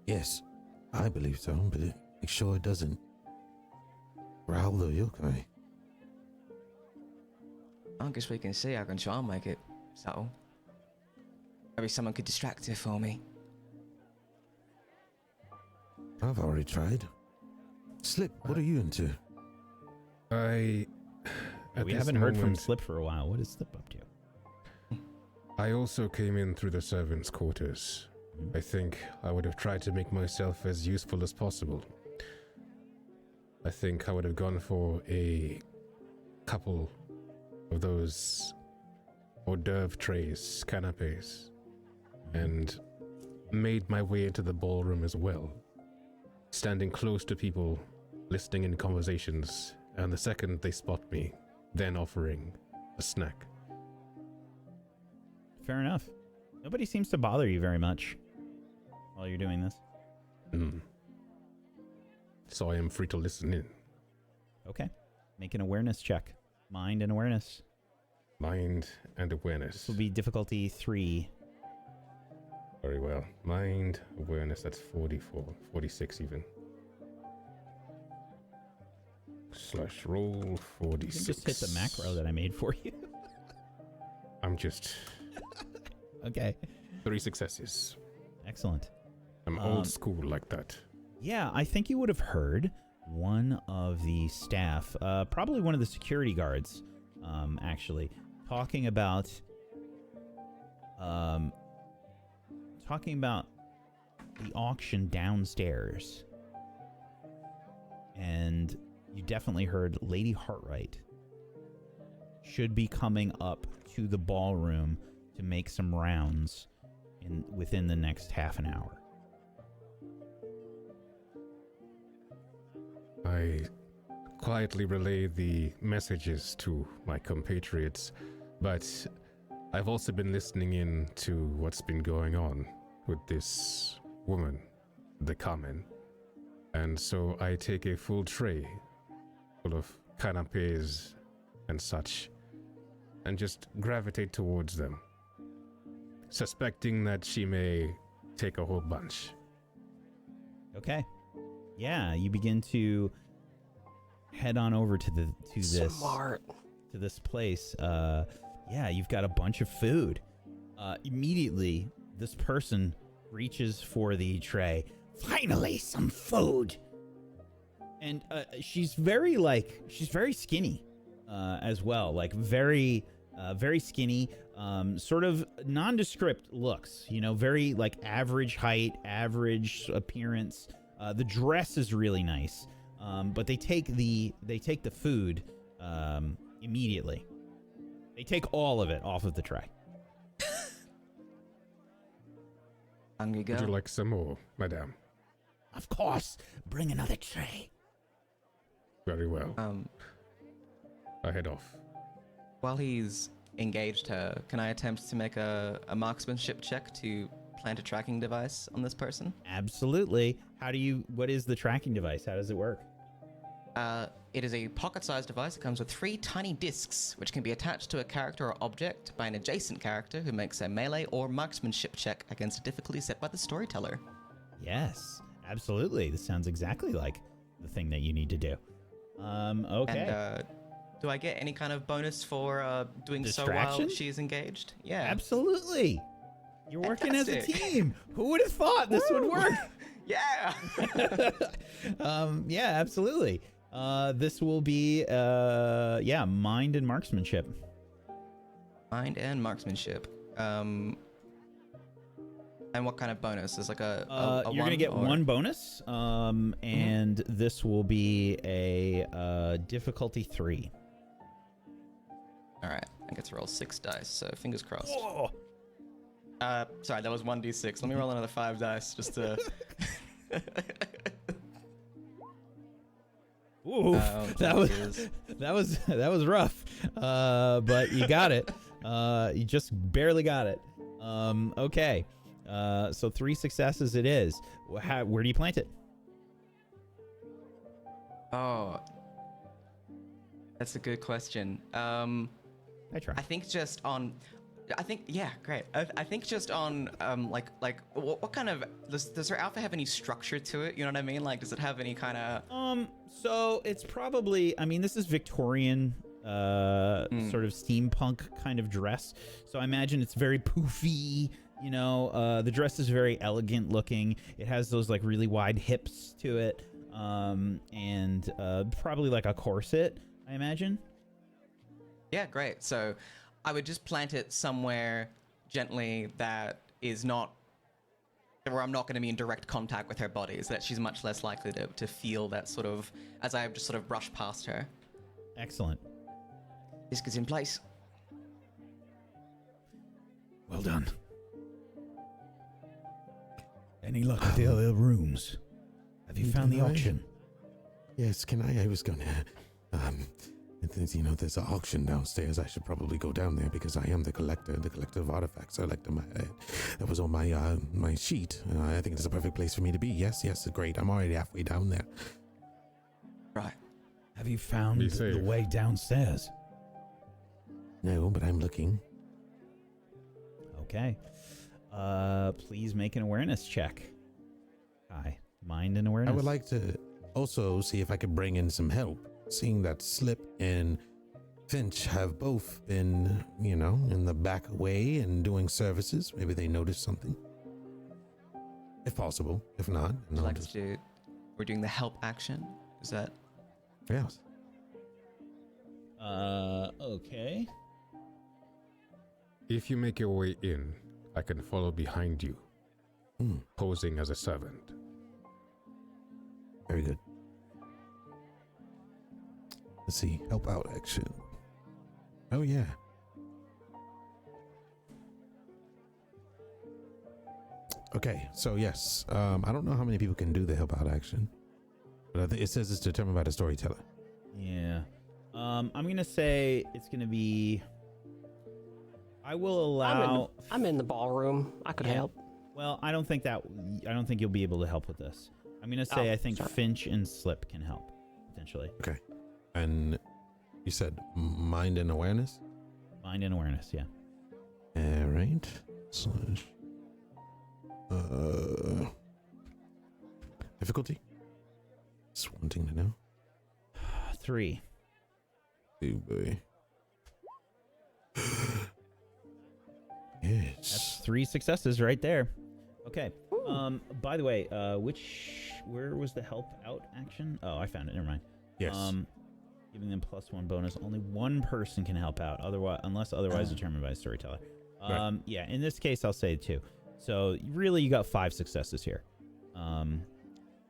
Yes, I believe so, but make sure it doesn't. Raoul, are you okay? I guess we can see. I can try and make it subtle. Maybe someone could distract her for me. I've already tried. Slip, what are you into? We haven't heard from Slip for a while. What is Slip up to? I also came in through the servants' quarters. I think I would have tried to make myself as useful as possible. I think I would have gone for a couple of those hors d'oeuvre trays, canapes, and made my way into the ballroom as well, standing close to people, listening in conversations, and the second they spot me, then offering a snack. Fair enough. Nobody seems to bother you very much while you're doing this. So I am free to listen in. Okay. Make an awareness check. Mind and awareness. Mind and awareness. This will be difficulty 3. Very well. Mind, awareness, that's 44. 46 even. Slash roll 46. You can just hit the macro that I made for you. I'm just Okay. 3 successes. Excellent. I'm old school like that. Yeah, I think you would have heard one of the staff, probably one of the security guards, actually, talking about the auction downstairs. And you definitely heard Lady Hartwright should be coming up to the ballroom to make some rounds within the next half an hour. I quietly relay the messages to my compatriots, but I've also been listening in to what's been going on with this woman, the Carmen. And so I take a full tray full of canapes and such, and just gravitate towards them, suspecting that she may take a whole bunch. Okay. Yeah, you begin to head on over to this place. Yeah, you've got a bunch of food. Immediately, this person reaches for the tray. Finally, some food. And she's very skinny as well. Like very skinny, sort of nondescript looks, very like average height, average appearance. The dress is really nice, but they take the food immediately. They take all of it off of the tray. Hungry girl. Would you like some more, madame? Of course. Bring another tray. Very well. I head off. While he's engaged her, can I attempt to make a marksmanship check to plant a tracking device on this person? Absolutely. What is the tracking device? How does it work? It is a pocket-sized device. It comes with 3 tiny discs, which can be attached to a character or object by an adjacent character who makes a melee or marksmanship check against a difficulty set by the storyteller. Yes, absolutely. This sounds exactly like the thing that you need to do. Okay. And do I get any kind of bonus for doing so Distraction? while she's engaged? Yeah. Absolutely. You're working as a Fantastic. team. Who would have thought this would work? Yeah. Yeah, absolutely. This will be, mind and marksmanship. Mind and marksmanship. And what kind of bonus? Is like a you're gonna get 1 bonus, and this will be a difficulty 3. All right, I get to roll 6 dice, so fingers crossed. Whoa. Sorry, that was 1d6. Let me roll another 5 dice just to. Ooh, that was rough. But you got it. You just barely got it. Okay. So 3 successes it is. Where do you plant it? Oh, that's a good question. I try. I think just on. Yeah, great. I think just on what kind of does her outfit have any structure to it? You know what I mean? Like, does it have any kind of? So it's probably. I mean, this is Victorian, sort of steampunk kind of dress. So I imagine it's very poofy. You know, the dress is very elegant looking. It has those like really wide hips to it, and probably like a corset, I imagine. Yeah, great. So I would just plant it somewhere gently that is not where I'm not going to be in direct contact with her body, so that she's much less likely to feel that sort of as I just sort of brush past her. Excellent. This is in place. Well done. Any luck with the other rooms? Have you found the auction? Yes, can I was gonna, there's an auction downstairs. I should probably go down there because I am the collector of artifacts. I like them. That was on my sheet. I think it's a perfect place for me to be. Yes, great. I'm already halfway down there. Right. Have you found Be the safe. way downstairs? No, but I'm looking. Okay. Please make an awareness check. Hi. Mind and awareness. I would like to also see if I could bring in some help. Seeing that Slip and Finch have both been, in the back way and doing services. Maybe they noticed something. If possible. If not, Would you like us to? We're doing the help action. Is that? Yes. Okay. If you make your way in, I can follow behind you, posing as a servant. Very good. Let's see. Help out action. Oh, yeah. Okay, so yes. I don't know how many people can do the help out action, but I think it says it's determined by the storyteller. Yeah. I'm gonna say it's gonna be. I will allow. I'm in the ballroom. I could help. Well, I don't think you'll be able to help with this. I'm gonna say I think sorry. Finch and Slip can help potentially. Okay. And you said mind and awareness? Mind and awareness, yeah. All right. Slash. Difficulty? Just wanting to know. 3. Oh boy. Yes. That's 3 successes right there. Okay. By the way, where was the help out action? Oh, I found it. Never mind. Yes. Giving them +1 bonus. Only one person can help out, unless otherwise determined by a storyteller. Right. Yeah. In this case, I'll say 2. So really, you got 5 successes here.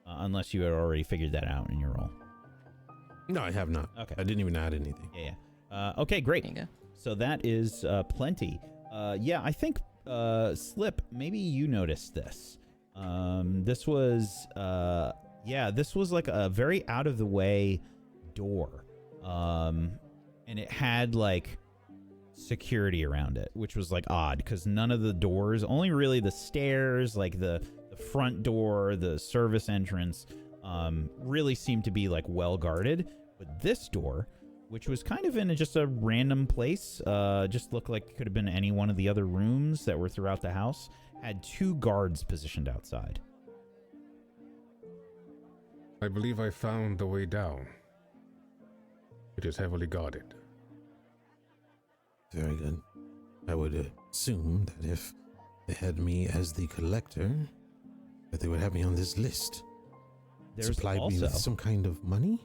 Unless you had already figured that out in your roll. No, I have not. Okay. I didn't even add anything. Yeah. Okay. Great. There you go. So that is plenty. Yeah, I think Slip, maybe you noticed this. This was like a very out of the way door. And it had like security around it, which was like odd because none of the doors, only really the stairs, like the front door, the service entrance, really seemed to be like well guarded. But this door, which was kind of in just a random place, just looked like it could have been any one of the other rooms that were throughout the house, had 2 guards positioned outside. I believe I found the way down. It is heavily guarded. Very good. I would assume that if they had me as the collector, that they would have me on this list. There's Supply me also, with some kind of money?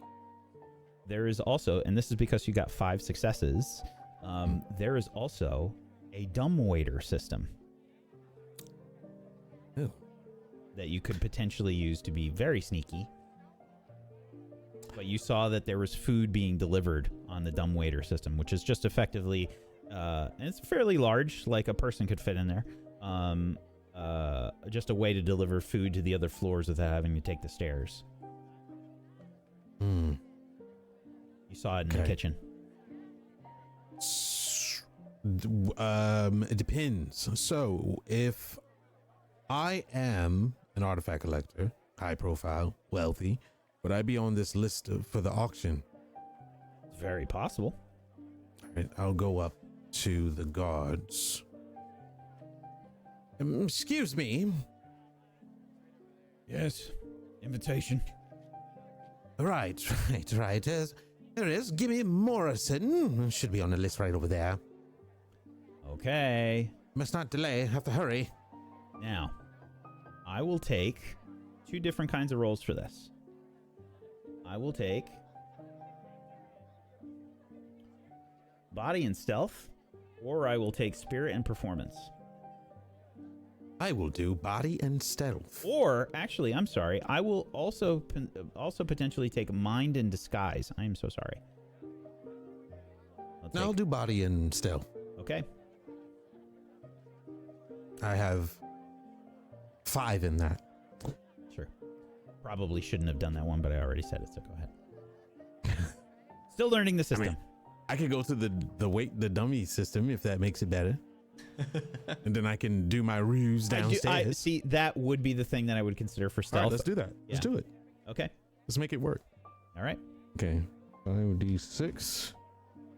there is also, and this is because you got 5 successes, there is also a dumbwaiter system. Oh. That you could potentially use to be very sneaky. But you saw that there was food being delivered on the dumbwaiter system, which is just effectively, and it's fairly large, like a person could fit in there. Just a way to deliver food to the other floors without having to take the stairs. Hmm. You saw it in the kitchen. It depends. So, if I am an artifact collector, high profile, wealthy, would I be on this list for the auction? It's very possible. All right, I'll go up to the guards. Excuse me. Yes. Invitation. Right. There it is. Give me Morrison. Should be on the list right over there. Okay. Must not delay. Have to hurry. Now, I will take 2 different kinds of rolls for this. I will take body and stealth, or I will take spirit and performance. I will do body and stealth. Or, actually, I'm sorry, I will also potentially take mind and disguise. I am so sorry. I'll do body and stealth. Okay. I have 5 in that. Sure. Probably shouldn't have done that one, but I already said it, so go ahead. Still learning the system. I could go through the dummy system if that makes it better. And then I can do my ruse downstairs. I see, that would be the thing that I would consider for stealth. All right, let's do that. Yeah. Let's do it. Okay. Let's make it work. All right. Okay. 5d6.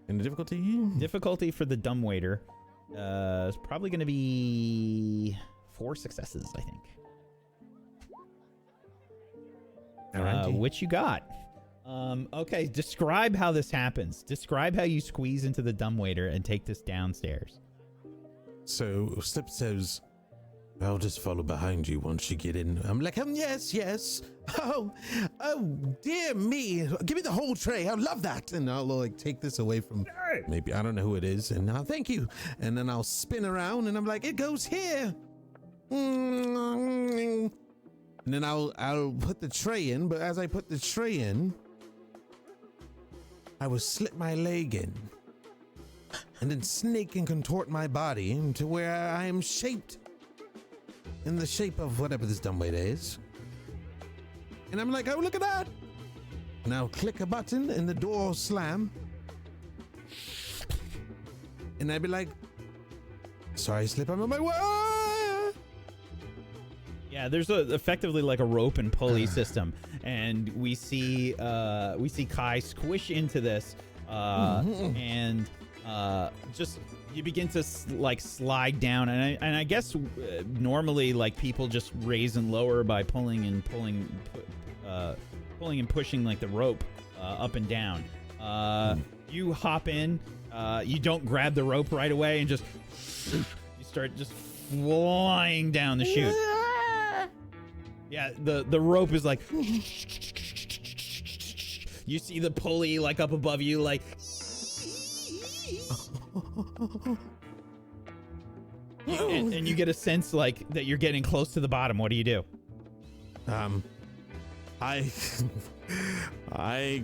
And the difficulty? Difficulty for the dumbwaiter is probably going to be 4 successes, I think. All right. Which you got. Okay, describe how this happens. Describe how you squeeze into the dumbwaiter and take this downstairs. So Slip says, I'll just follow behind you once you get in. I'm like, yes. Oh, dear me. Give me the whole tray. I love that. And I'll like take this away from maybe, I don't know who it is. And I'll thank you. And then I'll spin around and I'm like, it goes here. And then I'll put the tray in. But as I put the tray in, I will slip my leg in. And then snake and contort my body to where I am shaped in the shape of whatever this dumbwaiter is. And I'm like, oh, look at that. And I'll click a button and the door will slam. And I'd be like, sorry, Slip, I'm on my way. Yeah, there's effectively like a rope and pulley system. And we see Kai squish into this and just you begin to like slide down, and I guess normally like people just raise and lower by pulling and pushing like the rope up and down. You hop in, you don't grab the rope right away, and just you start just flying down the chute. Yeah, the rope is like you see the pulley like up above you, like. And you get a sense like that you're getting close to the bottom. What do you do? I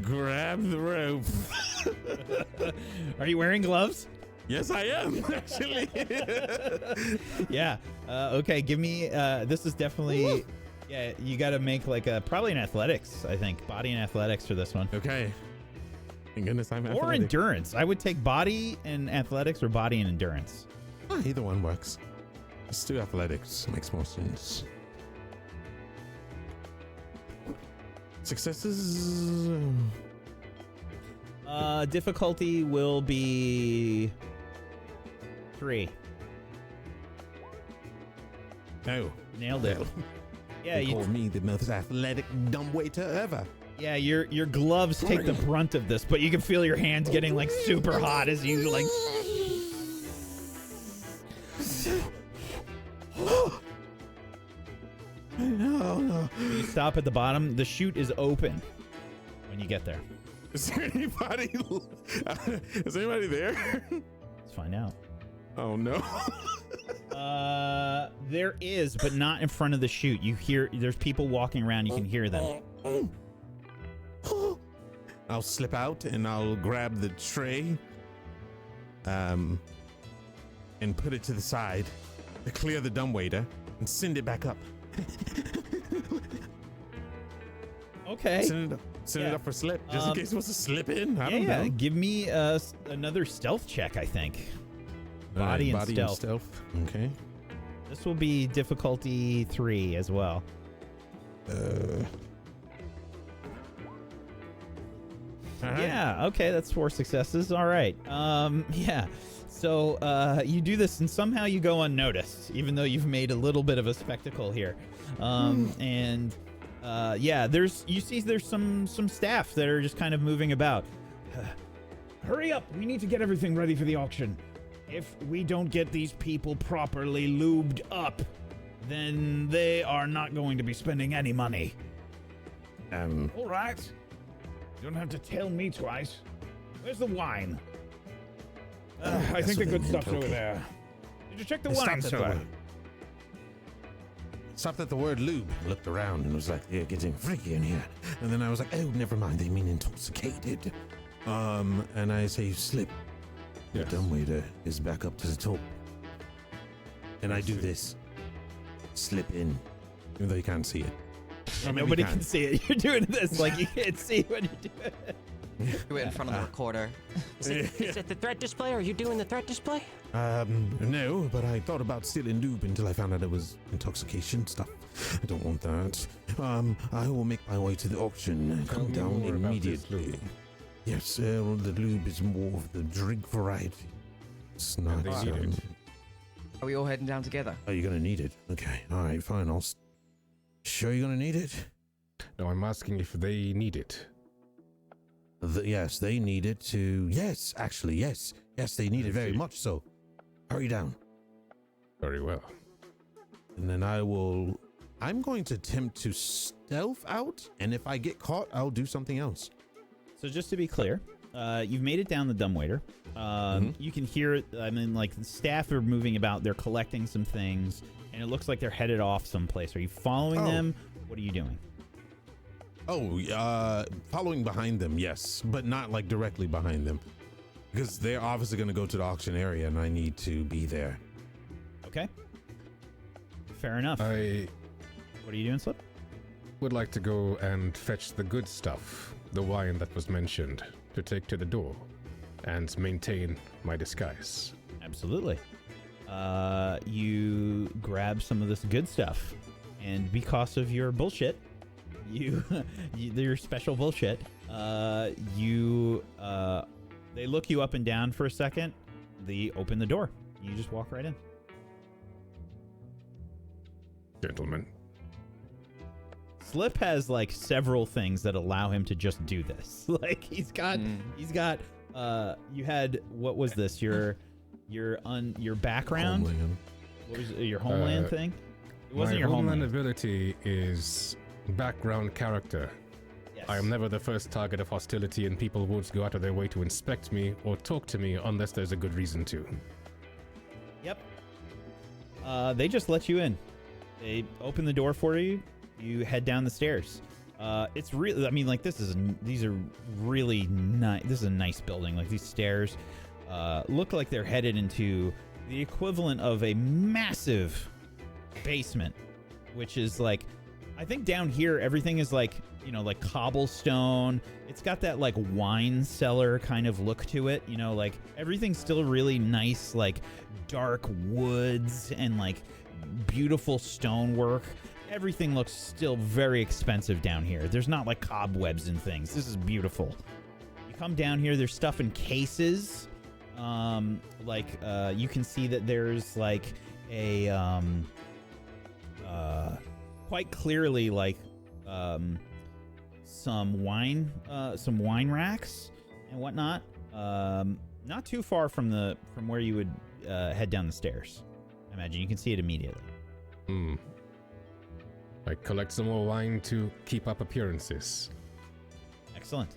grab the rope. Are you wearing gloves? Yes, I am, actually. Yeah. Okay, give me this is definitely yeah, you got to make like probably an athletics, I think. Body and athletics for this one. Okay. Thank goodness I'm Or athletic. endurance. I would take body and athletics or body and endurance. Either one works. Let's do athletics. Makes more sense. Successes. Difficulty will be 3. Oh, Nailed it. Yeah, they call you, me the most athletic dumbwaiter ever. yeah, your gloves take the brunt of this, but you can feel your hands getting like super hot as you like. No. You stop at the bottom. The chute is open when you get there. Is there anybody? Is anybody there? Let's find out. Oh no. There is, but not in front of the chute. You hear there's people walking around. You can hear them. I'll slip out and I'll grab the tray, and put it to the side to clear the dumbwaiter and send it back up. Okay. Send it Yeah. up for slip, just in case it wants to slip in. I don't Yeah, know. give me another stealth check, I think. All right, Body and stealth. Okay. This will be difficulty 3 as well. All right. Yeah, okay, that's 4 successes. All right. Yeah. So you do this and somehow you go unnoticed, even though you've made a little bit of a spectacle here. And yeah, there's some staff that are just kind of moving about. Hurry up! We need to get everything ready for the auction. If we don't get these people properly lubed up, then they are not going to be spending any money. All right. You don't have to tell me twice. Where's the wine? I think the good stuff's over there. Did you check the wine, sir? Stopped at the word lube, looked around and was like, they're getting freaky in here. And then I was like, oh, never mind, they mean intoxicated. And I say, slip. Yes. The dumbwaiter is back up to the top. And I do this. Slip in. Even though you can't see it. Or maybe Nobody you can see it. You're doing this like you can't see what you do. Do it in front of the recorder. Is it the threat display? Are you doing the threat display? No, but I thought about stealing lube until I found out it was intoxication stuff. I don't want that. I will make my way to the auction and Tell come me down more about this immediately. lube. Yes, well, the lube is more of the drink variety. It's not. they need it. Are we all heading down together? Oh, you're gonna need it. Okay, all right, fine. Sure, you're gonna need it. No, I'm asking if they need it. Yes, they need it to. Yes, actually, yes, they need it very much so. Hurry down. Very well. And then I'm going to attempt to stealth out, and if I get caught, I'll do something else. So just to be clear, you've made it down the dumbwaiter. You can hear, I mean, like the staff are moving about. They're collecting some things, and it looks like they're headed off someplace. Are you following them? What are you doing? Oh, following behind them, yes, but not like directly behind them, because they're obviously going to go to the auction area, and I need to be there. Okay. Fair enough. I What are you doing, Slip? would like to go and fetch the good stuff, the wine that was mentioned, to take to the door and maintain my disguise. Absolutely. You grab some of this good stuff, and because of your bullshit, your special bullshit, they look you up and down for a second. They open the door. You just walk right in. Gentlemen, Slip has like several things that allow him to just do this. Like he's got you had, what was this? Your background? Homeland. What was your homeland thing? It wasn't my your homeland homeland. ability is background character. Yes. I am never the first target of hostility, and people won't go out of their way to inspect me or talk to me unless there's a good reason to. Yep. They just let you in. They open the door for you. You head down the stairs. It's really, I mean, like these are really nice. This is a nice building. Like these stairs look like they're headed into the equivalent of a massive basement, which is like, I think down here everything is like you know, like cobblestone. It's got that like wine cellar kind of look to it, you know, like everything's still really nice, like dark woods and like beautiful stonework. Everything looks still very expensive down here. There's not like cobwebs and things. This is beautiful. You come down here, there's stuff in cases. You can see that there's like a quite clearly like some wine racks and whatnot. Not too far from where you would head down the stairs. I imagine you can see it immediately. I collect some more wine to keep up appearances. Excellent.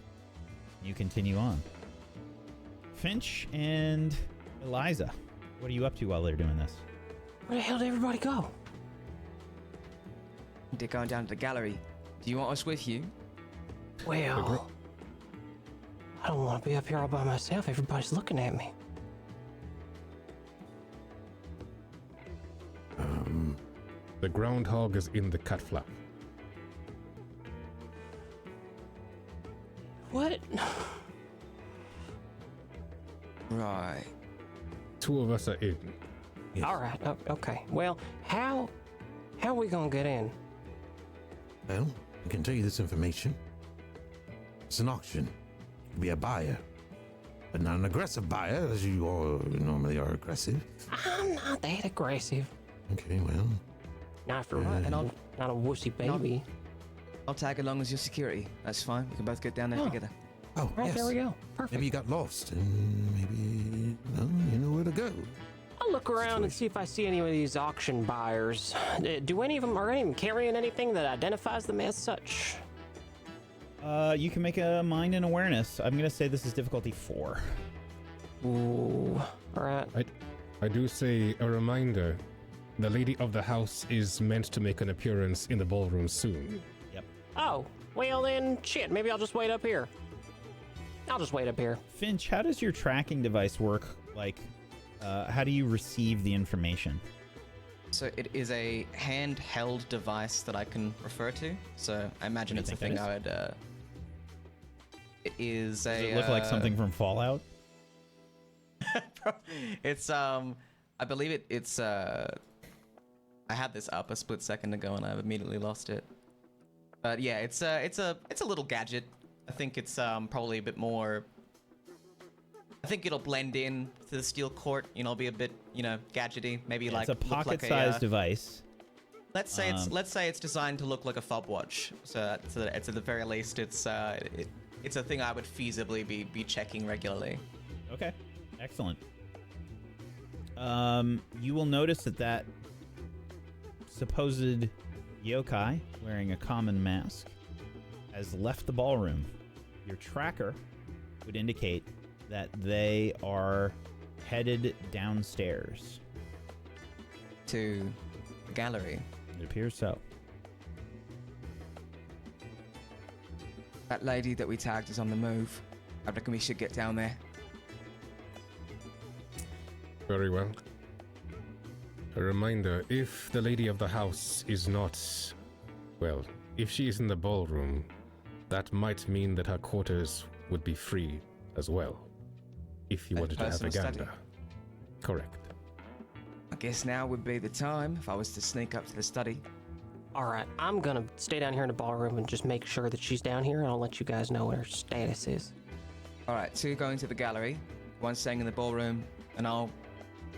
You continue on. Finch and Eliza, what are you up to while they're doing this? Where the hell did everybody go? They're going down to the gallery. Do you want us with you? Well, I don't want to be up here all by myself. Everybody's looking at me. The groundhog is in the cut flap. What? Right. 2 of us are in. Yes. All right. Okay. Well, how are we gonna get in? Well, I can tell you this information. It's an auction. You'll be a buyer, but not an aggressive buyer, as you all normally are aggressive. I'm not that aggressive. Okay, well, Not for And not a wussy baby. I'll tag along as your security. That's fine. We can both get down there Oh. together. oh, Right, yes. there we go. Perfect. Maybe you got lost, and maybe you know where to go. I'll look around and see if I see any of these auction buyers. Do any of them are any of them carrying anything that identifies them as such? You can make a mind and awareness. I'm gonna say this is difficulty 4. Ooh. All right. I do say a reminder. The lady of the house is meant to make an appearance in the ballroom soon. Yep. Oh, well then, shit. Maybe I'll just wait up here. I'll just wait up here. Finch, how does your tracking device work? Like, how do you receive the information? So it is a handheld device that I can refer to. So I imagine What do it's you a think thing that I would. It is Does a. it look like something from Fallout? It's I believe it's I had this up a split second ago and I've immediately lost it. But yeah, it's a little gadget. I think it's probably a bit more. I think it'll blend in to the steel court. You know, be a bit gadgety. Maybe like It's a look like pocket-sized device. Let's say it's designed to look like a fob watch. So it's at the very least it's a thing I would feasibly be checking regularly. Okay, excellent. You will notice that supposed yokai wearing a common mask has left the ballroom. Your tracker would indicate that they are headed downstairs. To the gallery. It appears so. That lady that we tagged is on the move. I reckon we should get down there. Very well. A reminder, if the lady of the house is not... Well, if she is in the ballroom, that might mean that her quarters would be free as well. If you A wanted to have a personal gander. study. Correct. I guess now would be the time if I was to sneak up to the study. All right. I'm gonna stay down here in the ballroom and just make sure that she's down here, and I'll let you guys know what her status is. All right, 2 going to the gallery, 1 staying in the ballroom, and I'll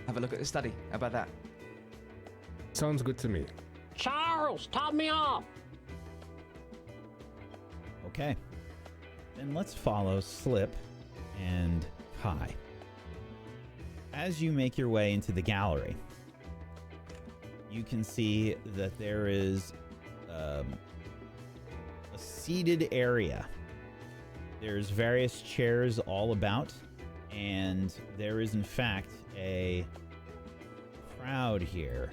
have a look at the study. How about that? Sounds good to me. Charles, top me off. Okay. Then let's follow Slip and Kai. As you make your way into the gallery, you can see that there is a seated area. There's various chairs all about, and there is in fact a crowd here.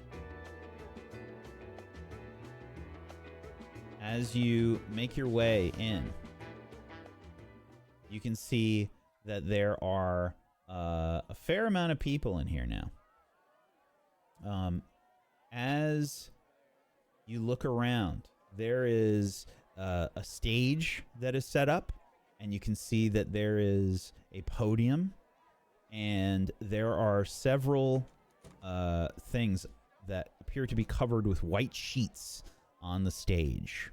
As you make your way in, you can see that there are a fair amount of people in here now. As you look around, there is a stage that is set up, and you can see that there is a podium, and there are several things that appear to be covered with white sheets on the stage.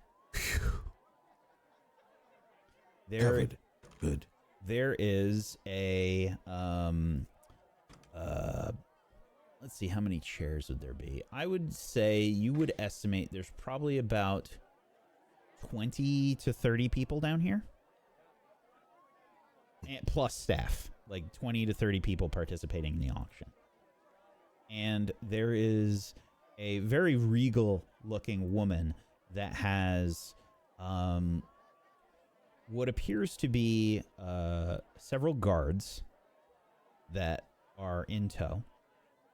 Covered. Good. There is a let's see, how many chairs would there be? I would say you would estimate there's probably about 20 to 30 people down here. And plus staff, like 20 to 30 people participating in the auction. And there is a very regal looking woman that has what appears to be several guards that are in tow.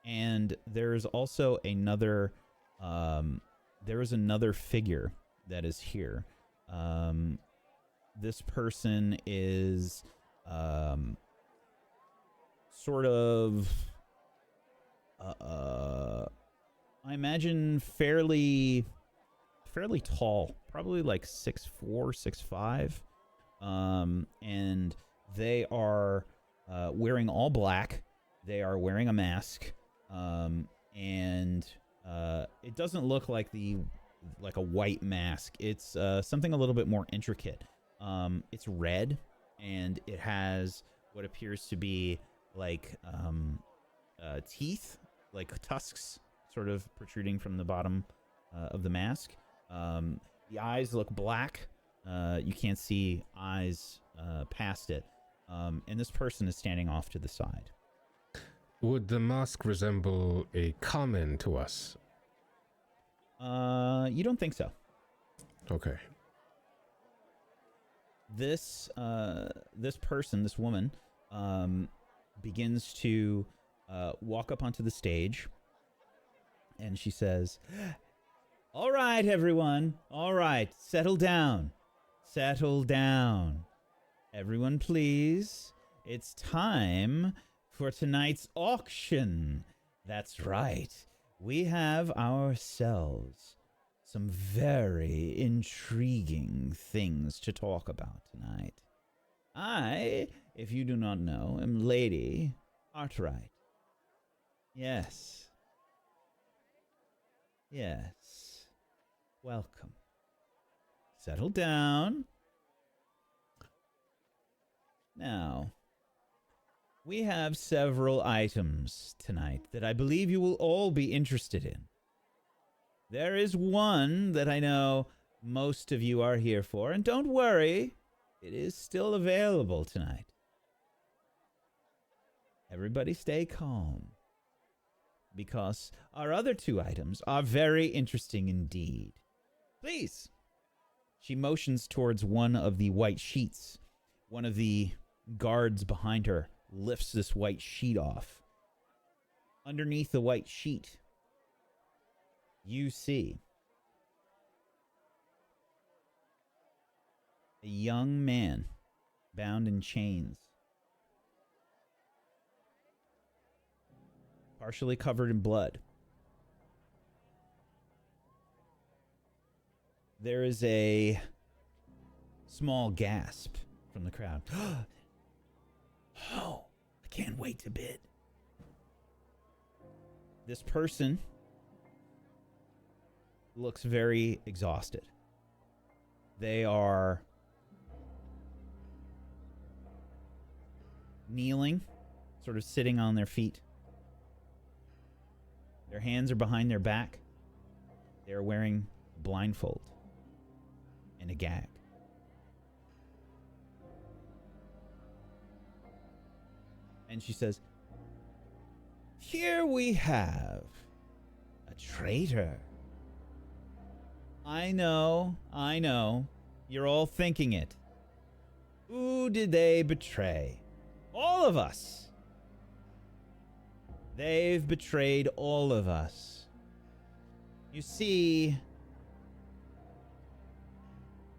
And there's also another figure that is here. This person is sort of I imagine fairly tall, probably like 6'4", 6'5", and they are wearing all black. They are wearing a mask, and it doesn't look like a white mask. It's something a little bit more intricate. It's red, and it has what appears to be like teeth, like tusks, sort of protruding from the bottom of the mask. The eyes look black. You can't see eyes past it. And this person is standing off to the side. Would the mask resemble a common to us? You don't think so. Okay. This person, this woman, begins to walk up onto the stage, and she says, "All right, everyone. All right, settle down. Settle down. Everyone, please. It's time for tonight's auction. That's right. We have ourselves some very intriguing things to talk about tonight. I, if you do not know, am Lady Hartwright. Yes. Yes. Welcome. Settle down. Now, we have several items tonight that I believe you will all be interested in. There is one that I know most of you are here for, and don't worry, it is still available tonight. Everybody stay calm, because our other two items are very interesting indeed. Please. She motions towards one of the white sheets. One of the guards behind her lifts this white sheet off. Underneath the white sheet, you see a young man bound in chains, partially covered in blood. There is a small gasp from the crowd. Oh, I can't wait to bid. This person looks very exhausted. They are kneeling, sort of sitting on their feet. Their hands are behind their back. They're wearing a blindfold and a gag. And she says, "Here we have a traitor. I know. You're all thinking it. Who did they betray? All of us. They've betrayed all of us. You see,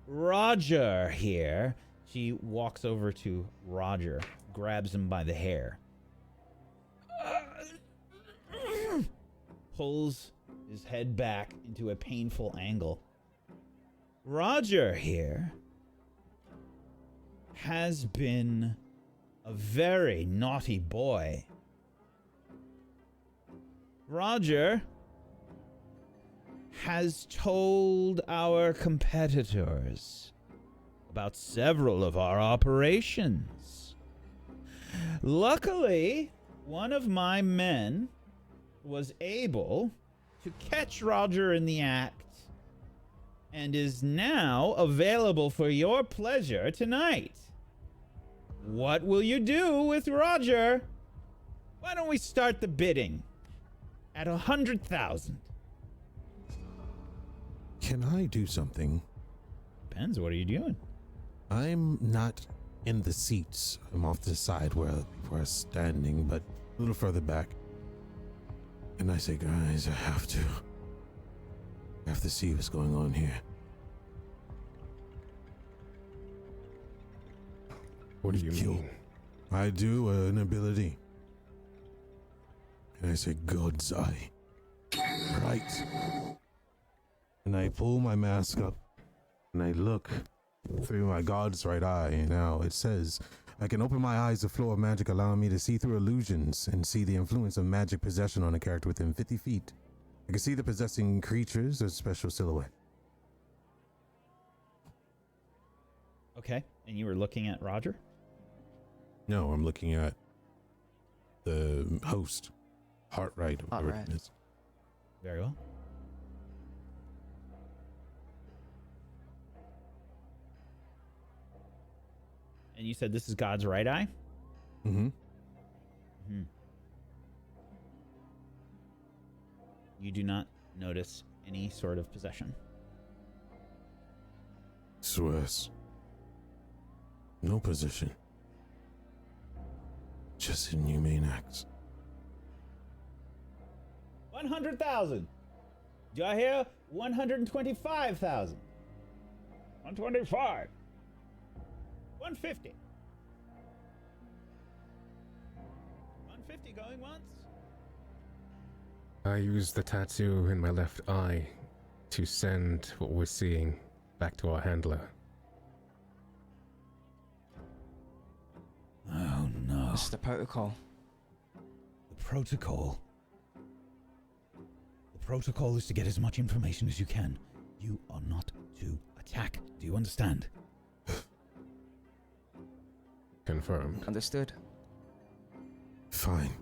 Roger here." She walks over to Roger, grabs him by the hair, pulls his head back into a painful angle. Roger here has been a very naughty boy. Roger has told our competitors about several of our operations. Luckily, one of my men was able to catch Roger in the act and is now available for your pleasure tonight. What will you do with Roger? Why don't we start the bidding at 100,000? Can I do something? Depends. What are you doing? I'm not in the seats. I'm off to the side where people are standing, but a little further back. And I say, guys, I have to see what's going on here. What do you mean? I do an ability. And I say, God's eye. Right. And I pull my mask up and I look through my God's right eye. Now it says, I can open my eyes to flow of magic, allowing me to see through illusions and see the influence of magic possession on a character within 50 feet. I can see the possessing creatures as special silhouette. Okay. And you were looking at Roger? No, I'm looking at the host, Hartwright. Hartwright. Very well. And you said this is God's right eye? Mm-hmm. Hmm. You do not notice any sort of possession. Swears. No position. Just inhumane acts. 100,000. Do I hear 125,000? 125. 150. 150 going once. I use the tattoo in my left eye to send what we're seeing back to our handler. Oh no. This is the protocol. The protocol. The protocol is to get as much information as you can. You are not to attack. Do you understand? Confirmed. Understood. Fine.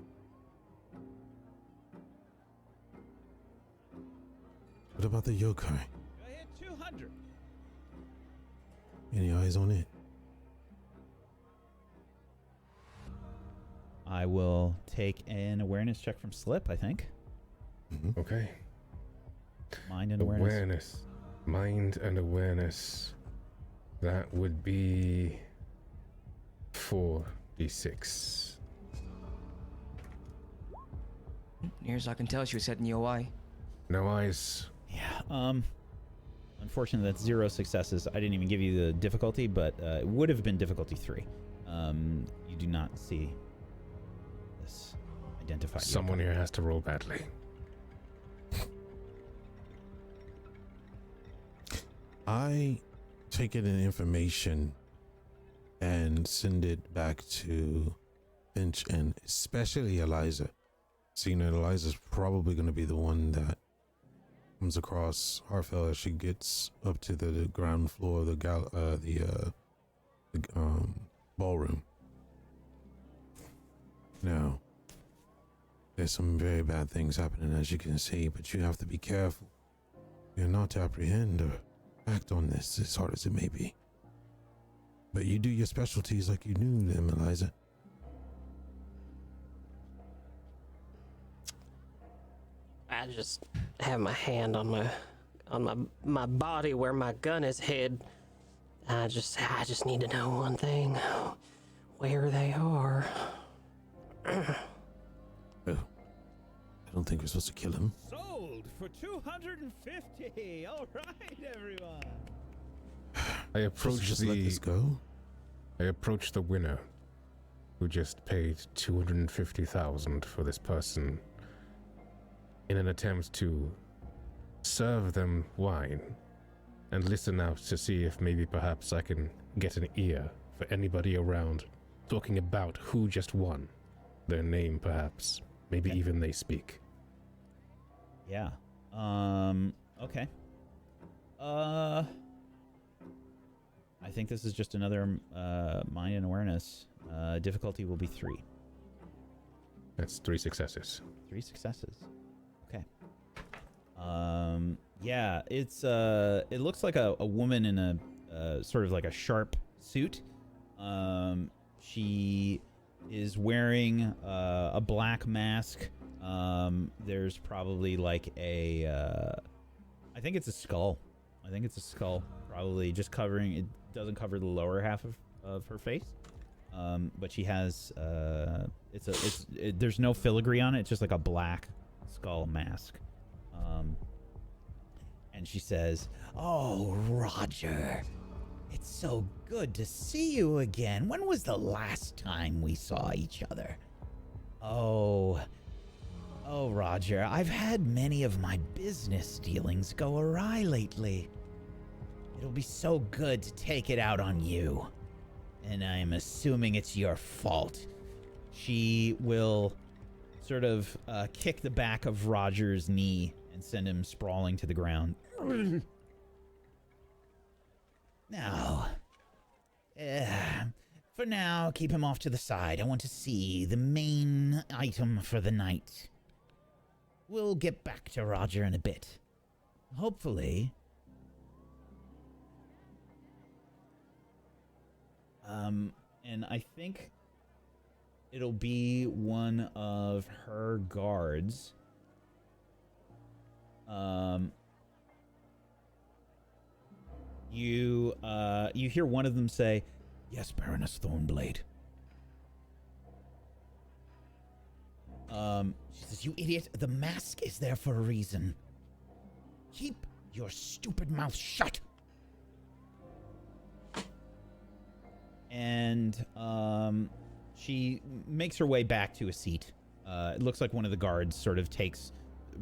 What about the yokai? I hit 200. Any eyes on it? I will take an awareness check from Slip, I think. Mm-hmm. Okay. Mind and awareness. Awareness. Mind and awareness. That would be 4d6. Near as I can tell, she was heading your way. No eyes. Yeah, unfortunately that's 0 successes. I didn't even give you the difficulty, but it would have been difficulty 3. You do not see this identified Someone yokai. here has to roll badly. I take it in information and send it back to Finch and especially Eliza. Seeing that Eliza's probably going to be the one that comes across Harfell as she gets up to the ground floor of the ballroom. Now, there's some very bad things happening, as you can see, but you have to be careful. You're not to apprehend or act on this, as hard as it may be. But you do your specialties like you knew them, Eliza. I just have my hand on my body where my gun is hid. I just need to know one thing: where they are. Oh, I don't think we're supposed to kill him. Sold for 250. All right, everyone. I approach Just let this go. I approach the winner, who just paid 250,000 for this person, in an attempt to serve them wine and listen out to see if maybe perhaps I can get an ear for anybody around talking about who just won. Their name, perhaps. Maybe Okay. even they speak. Yeah. Okay. I think this is just another mind and awareness. Difficulty will be 3. That's 3 successes. 3 successes. Okay. Yeah, it looks like a woman in a sort of like a sharp suit. She is wearing a black mask. There's probably like a I think it's a skull. Probably just covering, it doesn't cover the lower half of her face. But she has there's no filigree on it. It's just like a black skull mask. And she says, "Oh, Roger, it's so good to see you again. When was the last time we saw each other?" Oh, Roger, I've had many of my business dealings go awry lately. It'll be so good to take it out on you. And I'm assuming it's your fault. She will sort of kick the back of Roger's knee and send him sprawling to the ground. Now, for now, keep him off to the side. I want to see the main item for the night. We'll get back to Roger in a bit. Hopefully. And I think it'll be one of her guards. You hear one of them say, "Yes, Baroness Thornblade." She says, "You idiot, the mask is there for a reason. Keep your stupid mouth shut." And she makes her way back to a seat. It looks like one of the guards sort of takes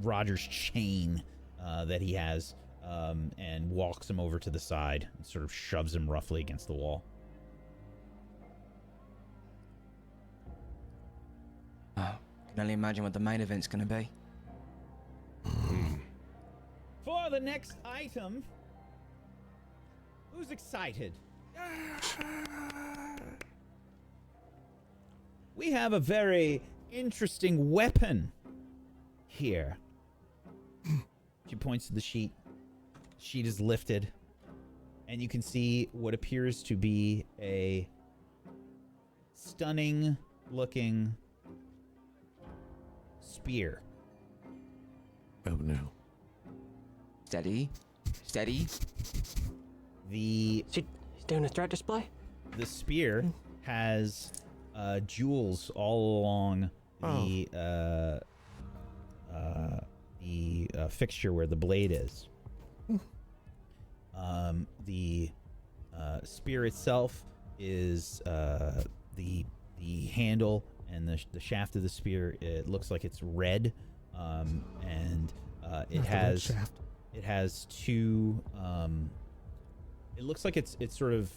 Roger's chain that he has and walks him over to the side and sort of shoves him roughly against the wall. I can only imagine what the main event's going to be. For the next item, who's excited? We have a very interesting weapon here. She points to the sheet. Sheet is lifted, and you can see what appears to be a stunning looking spear. Oh no. Steady. He's doing a threat display? The spear has jewels all along the fixture where the blade is. The spear itself is the handle and the shaft of the spear. It looks like it's red, and it has two. It looks like it's sort of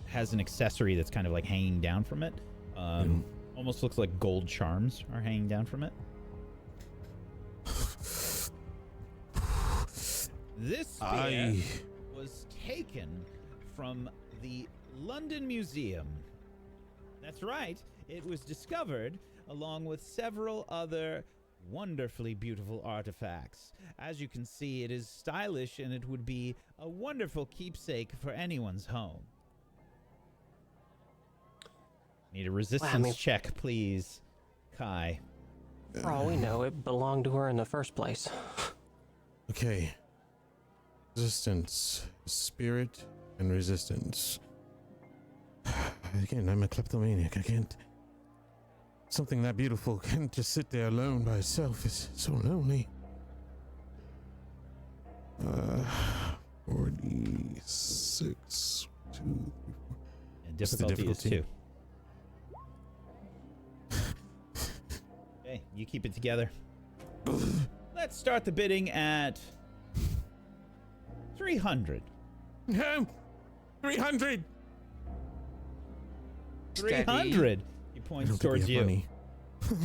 has an accessory that's kind of like hanging down from it. Almost looks like gold charms are hanging down from it. This spear was taken from the London Museum. That's right. It was discovered along with several other wonderfully beautiful artifacts. As you can see, it is stylish and it would be a wonderful keepsake for anyone's home. Need a resistance check, please, Kai. For all we know, it belonged to her in the first place. Okay. Resistance. Spirit and resistance. Again, I'm a kleptomaniac. I can't... Something that beautiful can't just sit there alone by itself. It's so lonely. 46, 2, 3, 4. And What's the difficulty is difficulty? 2. Okay, you keep it together. Let's start the bidding at 300. No! 300! 300. He I points don't think we towards have you. money.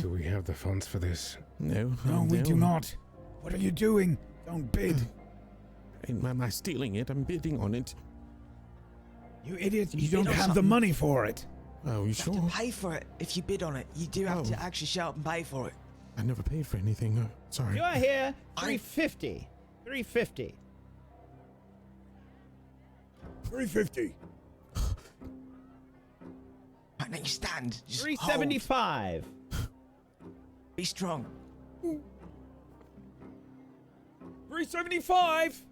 Do we have the funds for this? No, No, we do not. What are you doing? Don't bid. Am I stealing it? I'm bidding on it. You idiot. You bid don't on have the something. money for it. Oh, you You have sure? to pay for it if you bid on it. You do have Oh. to actually show up and pay for it. I never paid for anything. Sorry. You are here. I- 350. 350. 350. Right, now you stand. Just 375. hold. Be strong. 375.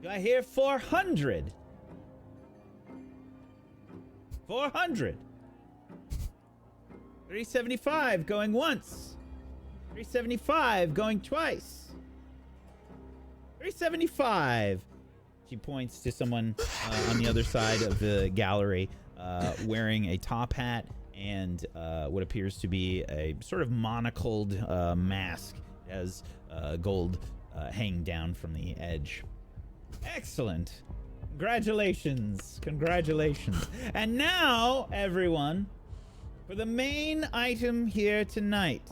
You are here 400. 400. 375 going once. 375 going twice. 375. She points to someone on the other side of the gallery wearing a top hat and what appears to be a sort of monocled mask. It has gold hanging down from the edge. Excellent. Congratulations. Congratulations. And now, everyone, for the main item here tonight.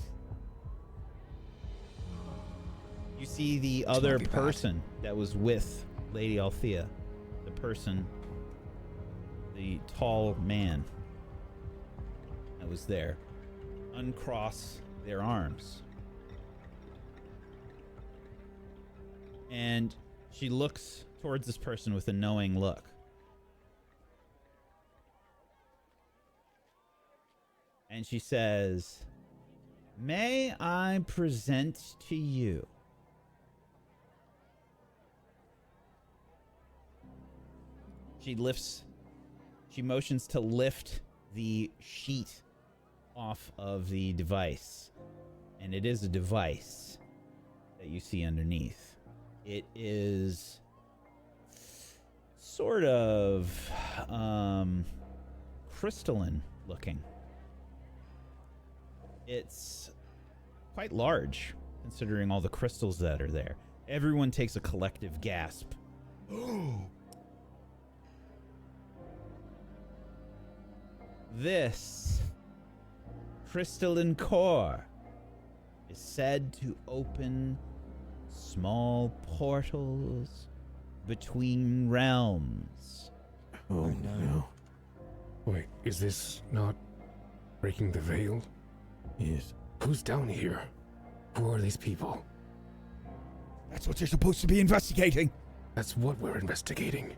You see the other might be bad. person that was with Lady Althea. The person, the tall man that was there. Uncross their arms. And she looks towards this person with a knowing look. And she says, "May I present to you She motions to lift the sheet off of the device. And it is a device that you see underneath. It is sort of crystalline looking. It's quite large considering all the crystals that are there. Everyone takes a collective gasp. This crystalline core is said to open small portals between realms. Oh, no. Wait, is this not breaking the veil? Yes. Who's down here? Who are these people? That's what you're supposed to be investigating. That's what we're investigating.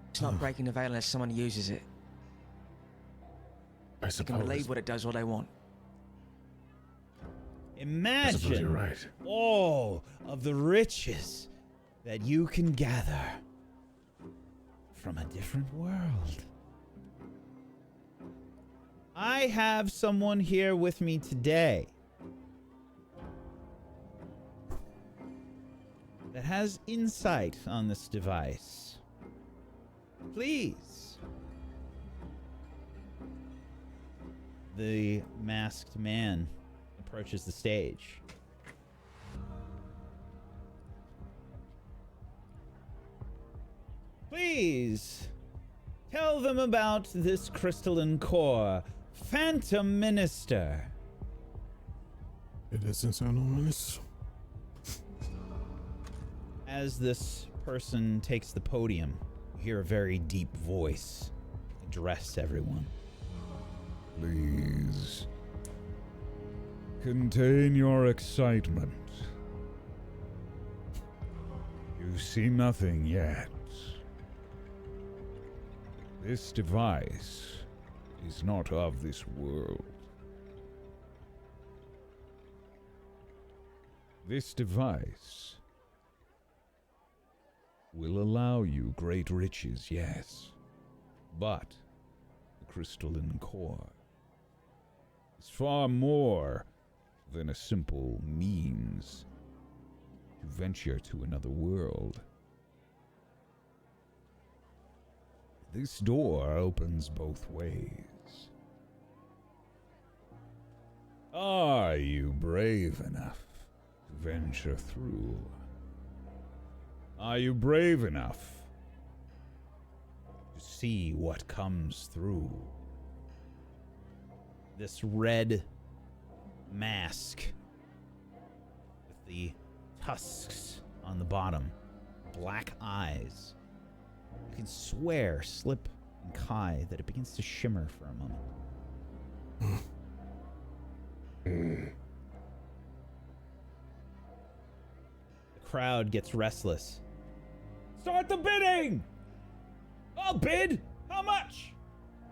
It's not breaking the veil unless someone uses it. I You can suppose. believe what it does, what they want. I suppose Imagine you're right. all of the riches that you can gather from a different world. I have someone here with me today that has insight on this device. Please. The masked man approaches the stage. Please tell them about this crystalline core, Phantom Minister. It doesn't sound ominous. As this person takes the podium, you hear a very deep voice address everyone. Please. Contain your excitement. You see nothing yet. This device is not of this world. This device will allow you great riches, yes, but the crystalline core is far more than a simple means to venture to another world. This door opens both ways. Are you brave enough to venture through? Are you brave enough to see what comes through? This red mask with the tusks on the bottom, black eyes. You can swear, Slip and Kai, that it begins to shimmer for a moment. The crowd gets restless. Start the bidding! I'll bid! How much?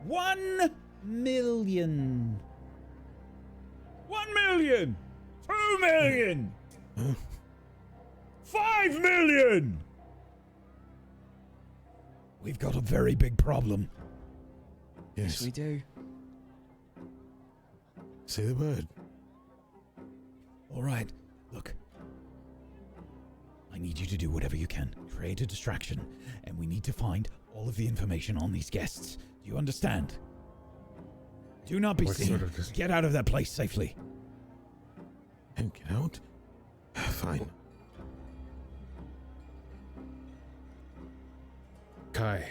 1 million. 1 million! 2 million! 5 million! We've got a very big problem. Yes, we do. Say the word. All right, look. I need you to do whatever you can. Create a distraction, and we need to find all of the information on these guests. Do you understand? Do not be What seen. sort of Get out of that place safely. And get out? Fine. Kai.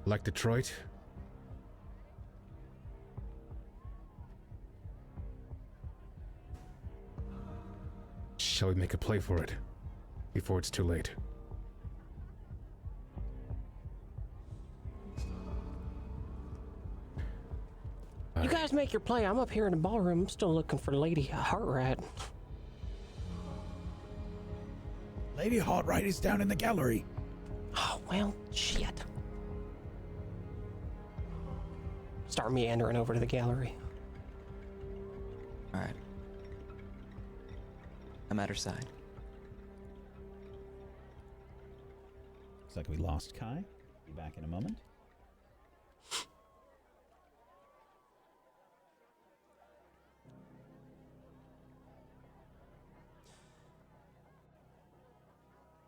Like Detroit? Shall we make a play for it before it's too late? You guys make your play. I'm up here in the ballroom. I'm still looking for Lady Hartwright. Lady Hartwright is down in the gallery. Oh, well, shit. Start meandering over to the gallery. All right. I'm at her side. Looks like we lost Kai. Be back in a moment.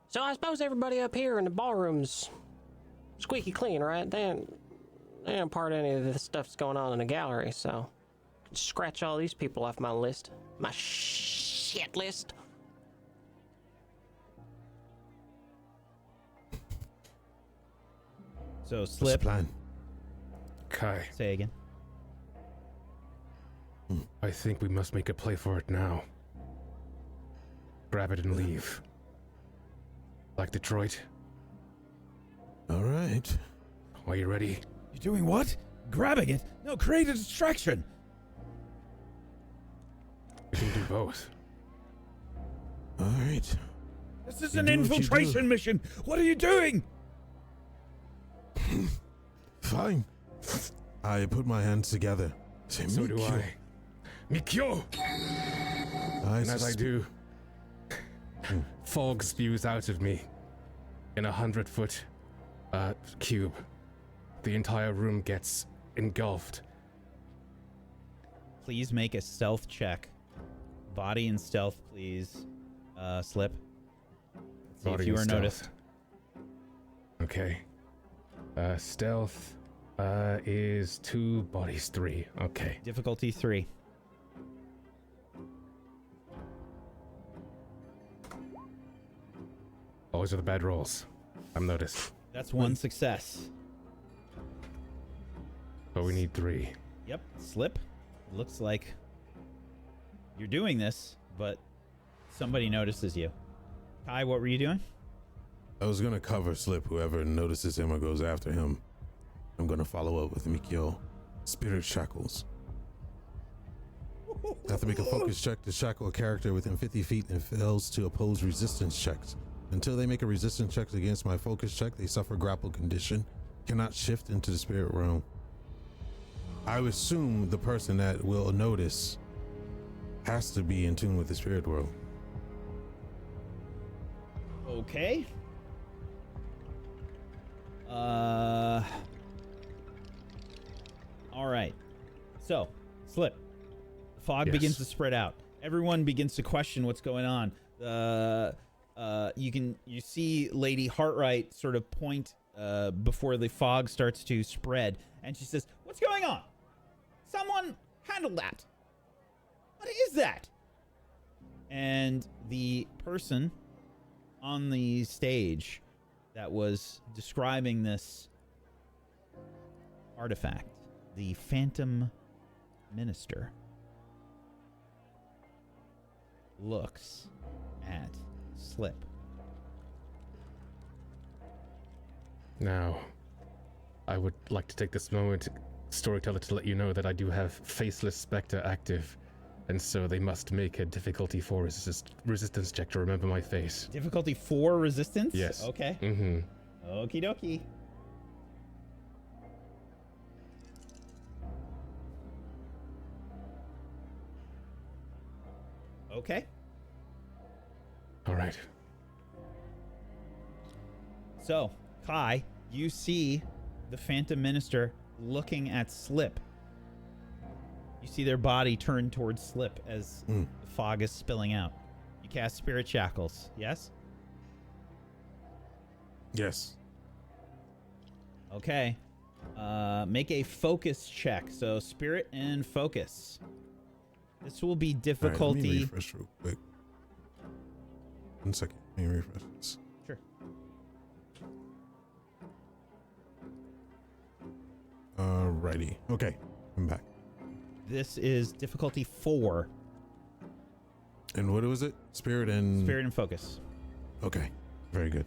So I suppose everybody up here in the ballroom's squeaky clean, right? They ain't part of any of this stuff that's going on in the gallery, so scratch all these people off my list. My shit list. So What's the Slip, plan? Kai, say again. I think we must make a play for it now. Grab it and leave. Like Detroit. All right. Are you ready? You're doing what? Grabbing it? No, create a distraction. We can do both. All right. This is You an do what you infiltration do. mission. What are you doing? Fine. I put my hands together. Say, So do Mikyo. I. Mikyo! And as I do, fog spews out of me in 100-foot cube. The entire room gets engulfed. Please make a stealth check. Body and stealth, please. Slip. See if Body you and are stealth. noticed. Okay. Stealth is 2, bodies 3. Okay. Difficulty 3. Always are the bad rolls. I've noticed. That's one success. But we need 3. Yep. Slip. Looks like you're doing this, but somebody notices you. Kai, what were you doing? I was gonna cover Slip. Whoever notices him or goes after him, I'm gonna follow up with Mikyo. Spirit shackles. I have to make a focus check to shackle a character within 50 feet and fails to oppose resistance checks. Until they make a resistance check against my focus check, they suffer grapple condition. Cannot shift into the spirit realm. I would assume the person that will notice has to be in tune with the spirit world. Okay. All right. So, Slip. The fog Yes. begins to spread out. Everyone begins to question what's going on. You see Lady Hartwright sort of point before the fog starts to spread, and she says, "What's going on? Someone handle that. What is that?" And the person on the stage that was describing this artifact, the Phantom Minister, looks at Slip. Now, I would like to take this moment, storyteller, to let you know that I do have Faceless Spectre active, and so they must make a difficulty 4 resistance check to remember my face. Difficulty 4 resistance? Yes. Okay. Mm-hmm. Okie dokie. Okay. All right. So, Kai, you see the Phantom Minister looking at Slip. You see their body turn towards Slip as the fog is spilling out. You cast Spirit Shackles, yes? Yes. Okay. Make a focus check. So, Spirit and Focus. This will be All right, difficulty. let me refresh real quick. 1 second. Let me refresh this. Sure. Alrighty. Okay. I'm back. This is difficulty 4. And what was it? Spirit and... Spirit and Focus. Okay. Very good.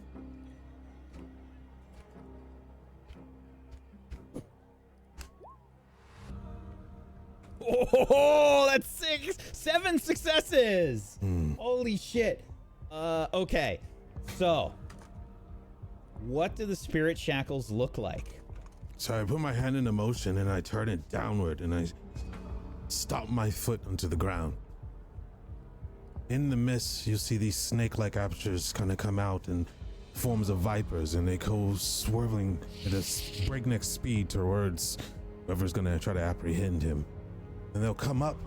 Oh, that's 7 successes. Hmm. Holy shit. Okay. So, what do the Spirit Shackles look like? So I put my hand into motion and I turn it downward and I stomp my foot onto the ground. In the mist, you see these snake-like apertures kind of come out in forms of vipers, and they go swirling at a breakneck speed towards whoever's going to try to apprehend him. And they'll come up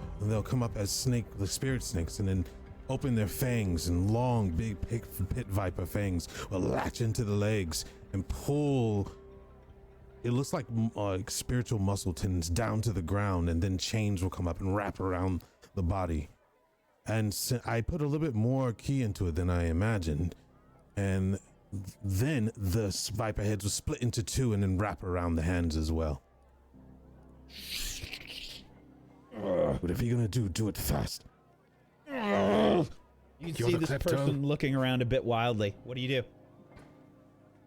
as the spirit snakes, and then open their fangs, and long, big pit viper fangs will latch into the legs and pull. It looks like spiritual muscle tendons down to the ground, and then chains will come up and wrap around the body. And I put a little bit more key into it than I imagined. And then the viper heads will split into 2 and then wrap around the hands as well. Whatever you're gonna do it fast. You can You're see the this klepto. person looking around a bit wildly. What do you do?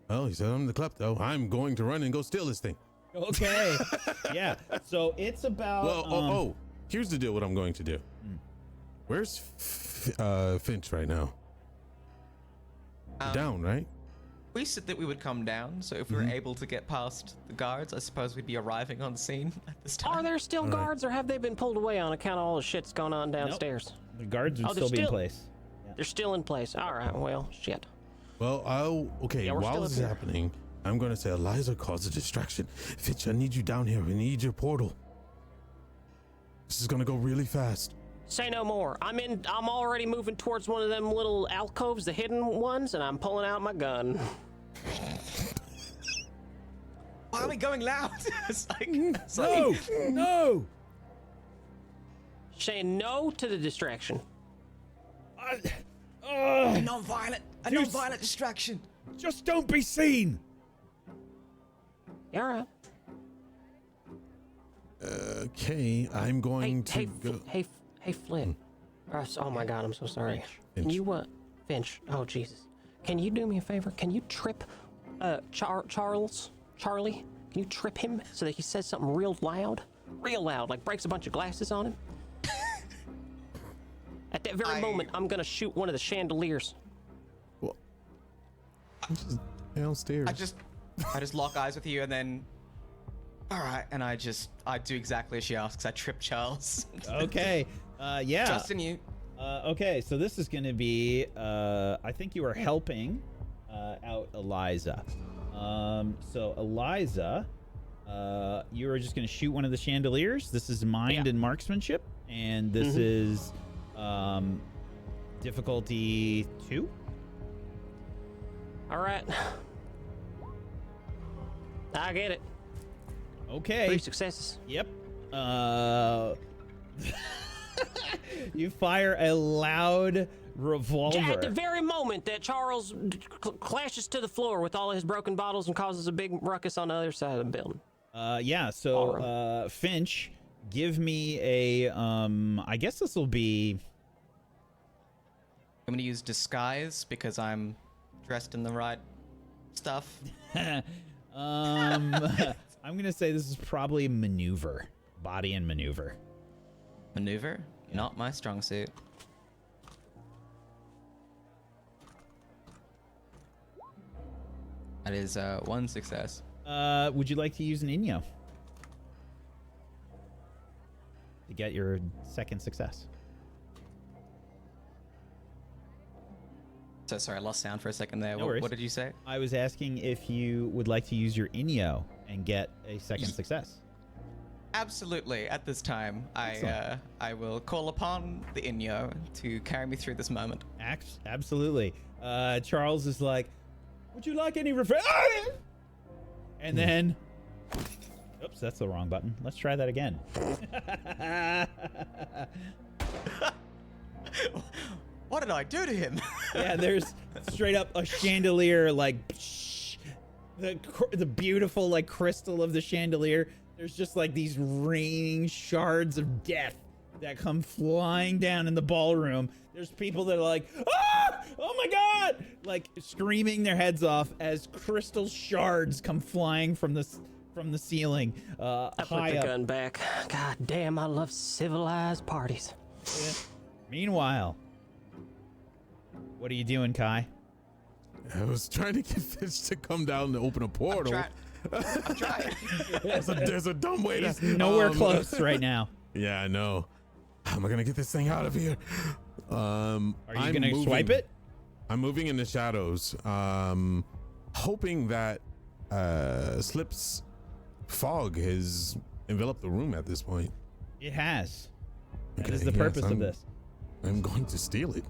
Oh, he said I'm the klepto. I'm going to run and go steal this thing. Okay. Yeah. So it's about. Well, here's the deal. What I'm going to do. Where's Finch right now? Down, right? We said that we would come down, so if we were able to get past the guards, I suppose we'd be arriving on scene at this time. Are there still guards, or have they been pulled away on account of all the shit's going on downstairs? The guards would Oh, they're still be in still- place. They're still in place. All right. Well, shit. Well, Yeah, we're while still this is up here. happening, I'm going to say Eliza caused a distraction. Finch, I need you down here. We need your portal. This is going to go really fast. Say no more. I'm already moving towards one of them little alcoves, the hidden ones, and I'm pulling out my gun. Why are we going loud? It's like, No! Saying no to the distraction. a non-violent distraction. Just don't be seen. All right. Okay, I'm going to go. Hey, Flynn. Oh my God, I'm so sorry. Can Finch. you Finch? Oh Jesus. Can you do me a favor? Can you trip, Charlie? Can you trip him so that he says something real loud, like breaks a bunch of glasses on him? At that very moment, I'm gonna shoot one of the chandeliers. Well, I'm just downstairs. I just lock eyes with you and then, all right, and I do exactly as she asks. I trip Charles. Okay. Yeah. Trusting you. Okay, so this is going to be, I think you are helping out Eliza. So Eliza, you are just going to shoot one of the chandeliers. This is mind and marksmanship, and this is difficulty 2. All right. I get it. Okay. 3 successes. Yep. You fire a loud revolver. At the very moment that Charles clashes to the floor with all his broken bottles and causes a big ruckus on the other side of the building. Yeah, so Finch, give me a I guess this will be I'm gonna use disguise because I'm dressed in the right stuff. I'm gonna say this is probably maneuver. Body and maneuver. Maneuver? Yeah. Not my strong suit. That is one success. Would you like to use an Inyo to get your second success? So sorry, I lost sound for a second there. No worries. What did you say? I was asking if you would like to use your Inyo and get a second success. Absolutely. At this time, Excellent. I will call upon the Inyo to carry me through this moment. Absolutely. Charles is like, would you like any refresh? And then, oops, that's the wrong button. Let's try that again. What did I do to him? Yeah, there's straight up a chandelier, like the beautiful like crystal of the chandelier. There's just like these raining shards of death that come flying down in the ballroom. There's people that are like, ah! Oh my god! Like screaming their heads off as crystal shards come flying from the ceiling. I put the gun back. God damn, I love civilized parties. Yeah. Meanwhile, what are you doing, Kai? I was trying to get Finch to come down and open a portal. I'm trying. There's a dumb way He's to... nowhere close right now. Yeah, I know. How am I going to get this thing out of here? Are you going to swipe it? I'm moving in the shadows, hoping that Slip's fog has enveloped the room at this point. It has. That Okay, is the yes, purpose of this. I'm going to steal it.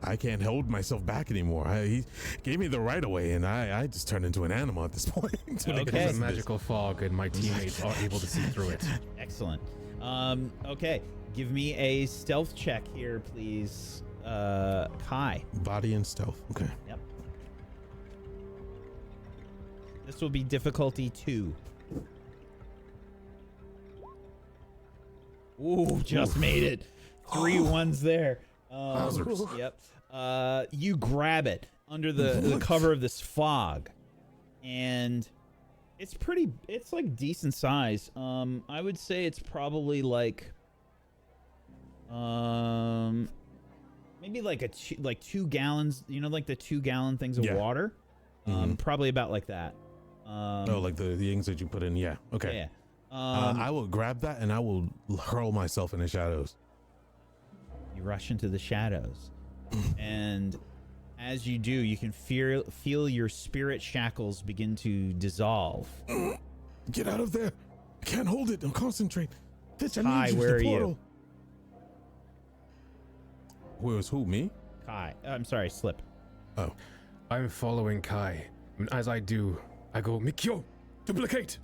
I can't hold myself back anymore. He gave me the right of way, and I just turned into an animal at this point. Okay. It's a magical fog, and my teammates are able to see through it. Excellent. Okay. Give me a stealth check here, please. Kai. Body and stealth. Okay. Yep. This will be difficulty 2. Ooh, just made it. 3 ones there. Yep. You grab it under the cover of this fog, and it's like decent size. I would say it's probably like maybe like 2 gallons, you know, like the 2-gallon things of water. Probably about like that. Like the things that you put in. Yeah. Okay. Yeah. I will grab that and I will hurl myself in the shadows. You rush into the shadows, and as you do, you can feel your spirit shackles begin to dissolve. Get out of there! I can't hold it. Don't concentrate. Bitch, I Kai, need you. where The are portal. you? Where's who? Me? Kai. I'm sorry, Slip. Oh. I'm following Kai, and as I do, I go, Mikyo, duplicate!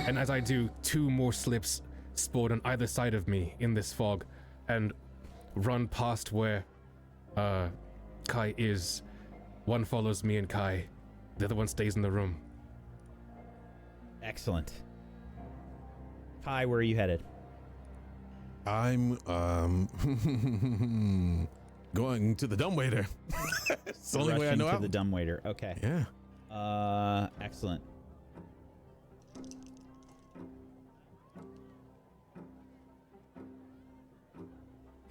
And as I do, 2 more Slips spawn on either side of me in this fog, and run past where Kai is. One follows me and Kai. The other one stays in the room. Excellent. Kai, where are you headed? I'm going to the dumbwaiter. It's the only way I know to out. the dumbwaiter. Okay. Yeah. Excellent.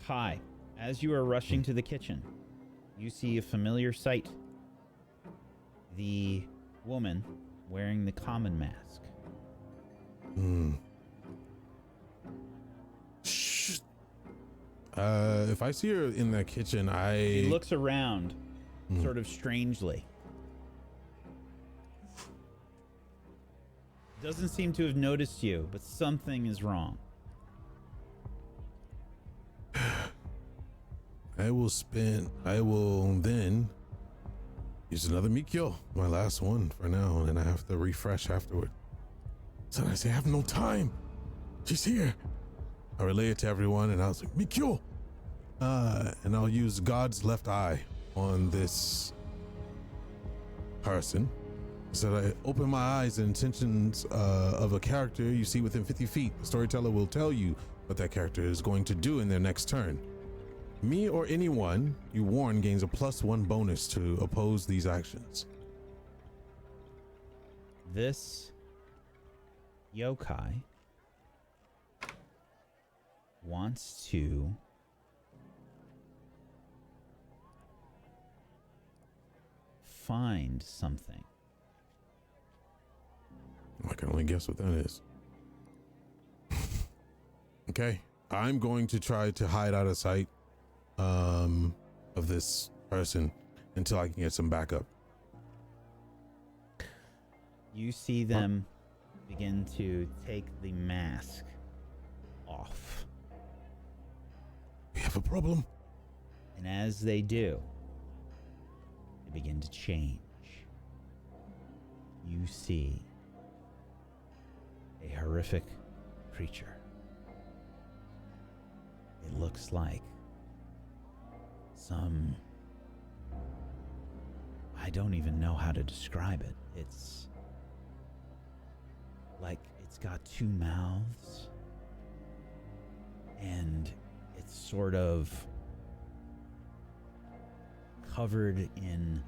Kai, as you are rushing to the kitchen, you see a familiar sight. The woman wearing the common mask. Shh. If I see her in the kitchen, She looks around, sort of strangely. Doesn't seem to have noticed you, but something is wrong. I will then use another Mikyo, my last one for now, and I have to refresh afterward. So I say, I have no time. She's here. I relay it to everyone, and I was like, Mikyo! And I'll use God's left eye on this person. So I open my eyes and intentions of a character you see within 50 feet. The storyteller will tell you what that character is going to do in their next turn. Me or anyone you warn gains a +1 bonus to oppose these actions. This yokai wants to find something. I can only guess what that is. Okay, I'm going to try to hide out of sight of this person until I can get some backup. You see them begin to take the mask off. We have a problem. And as they do, they begin to change. You see a horrific creature. It looks like some... I don't even know how to describe it. It's like it's got 2 mouths, and it's sort of covered in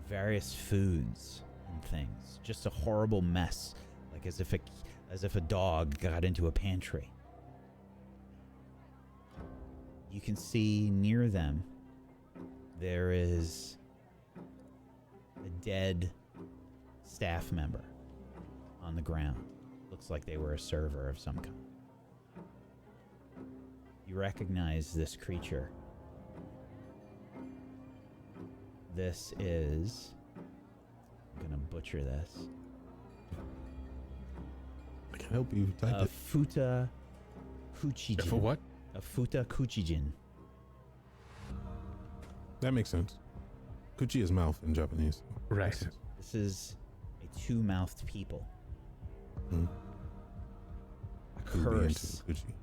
various foods and things. Just a horrible mess, like as if a dog got into a pantry. You can see near them there is a dead staff member on the ground. Looks like they were a server of some kind. You recognize this creature. This is... I'm gonna butcher this. I can help you type A it. Futa Kuchijin. For what? A Futa Kuchijin. That makes sense. Kuchi is mouth in Japanese. Right. This is a 2-mouthed people. Hmm. A Could be into curse Kuchi.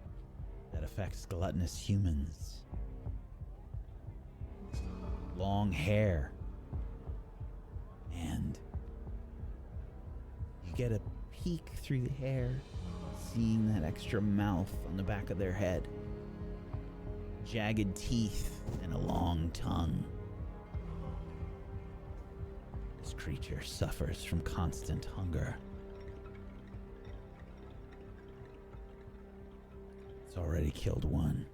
that affects gluttonous humans. Long hair. And you get a peek through the hair, seeing that extra mouth on the back of their head. Jagged teeth and a long tongue. This creature suffers from constant hunger. It's already killed one.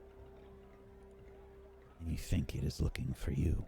And you think it is looking for you.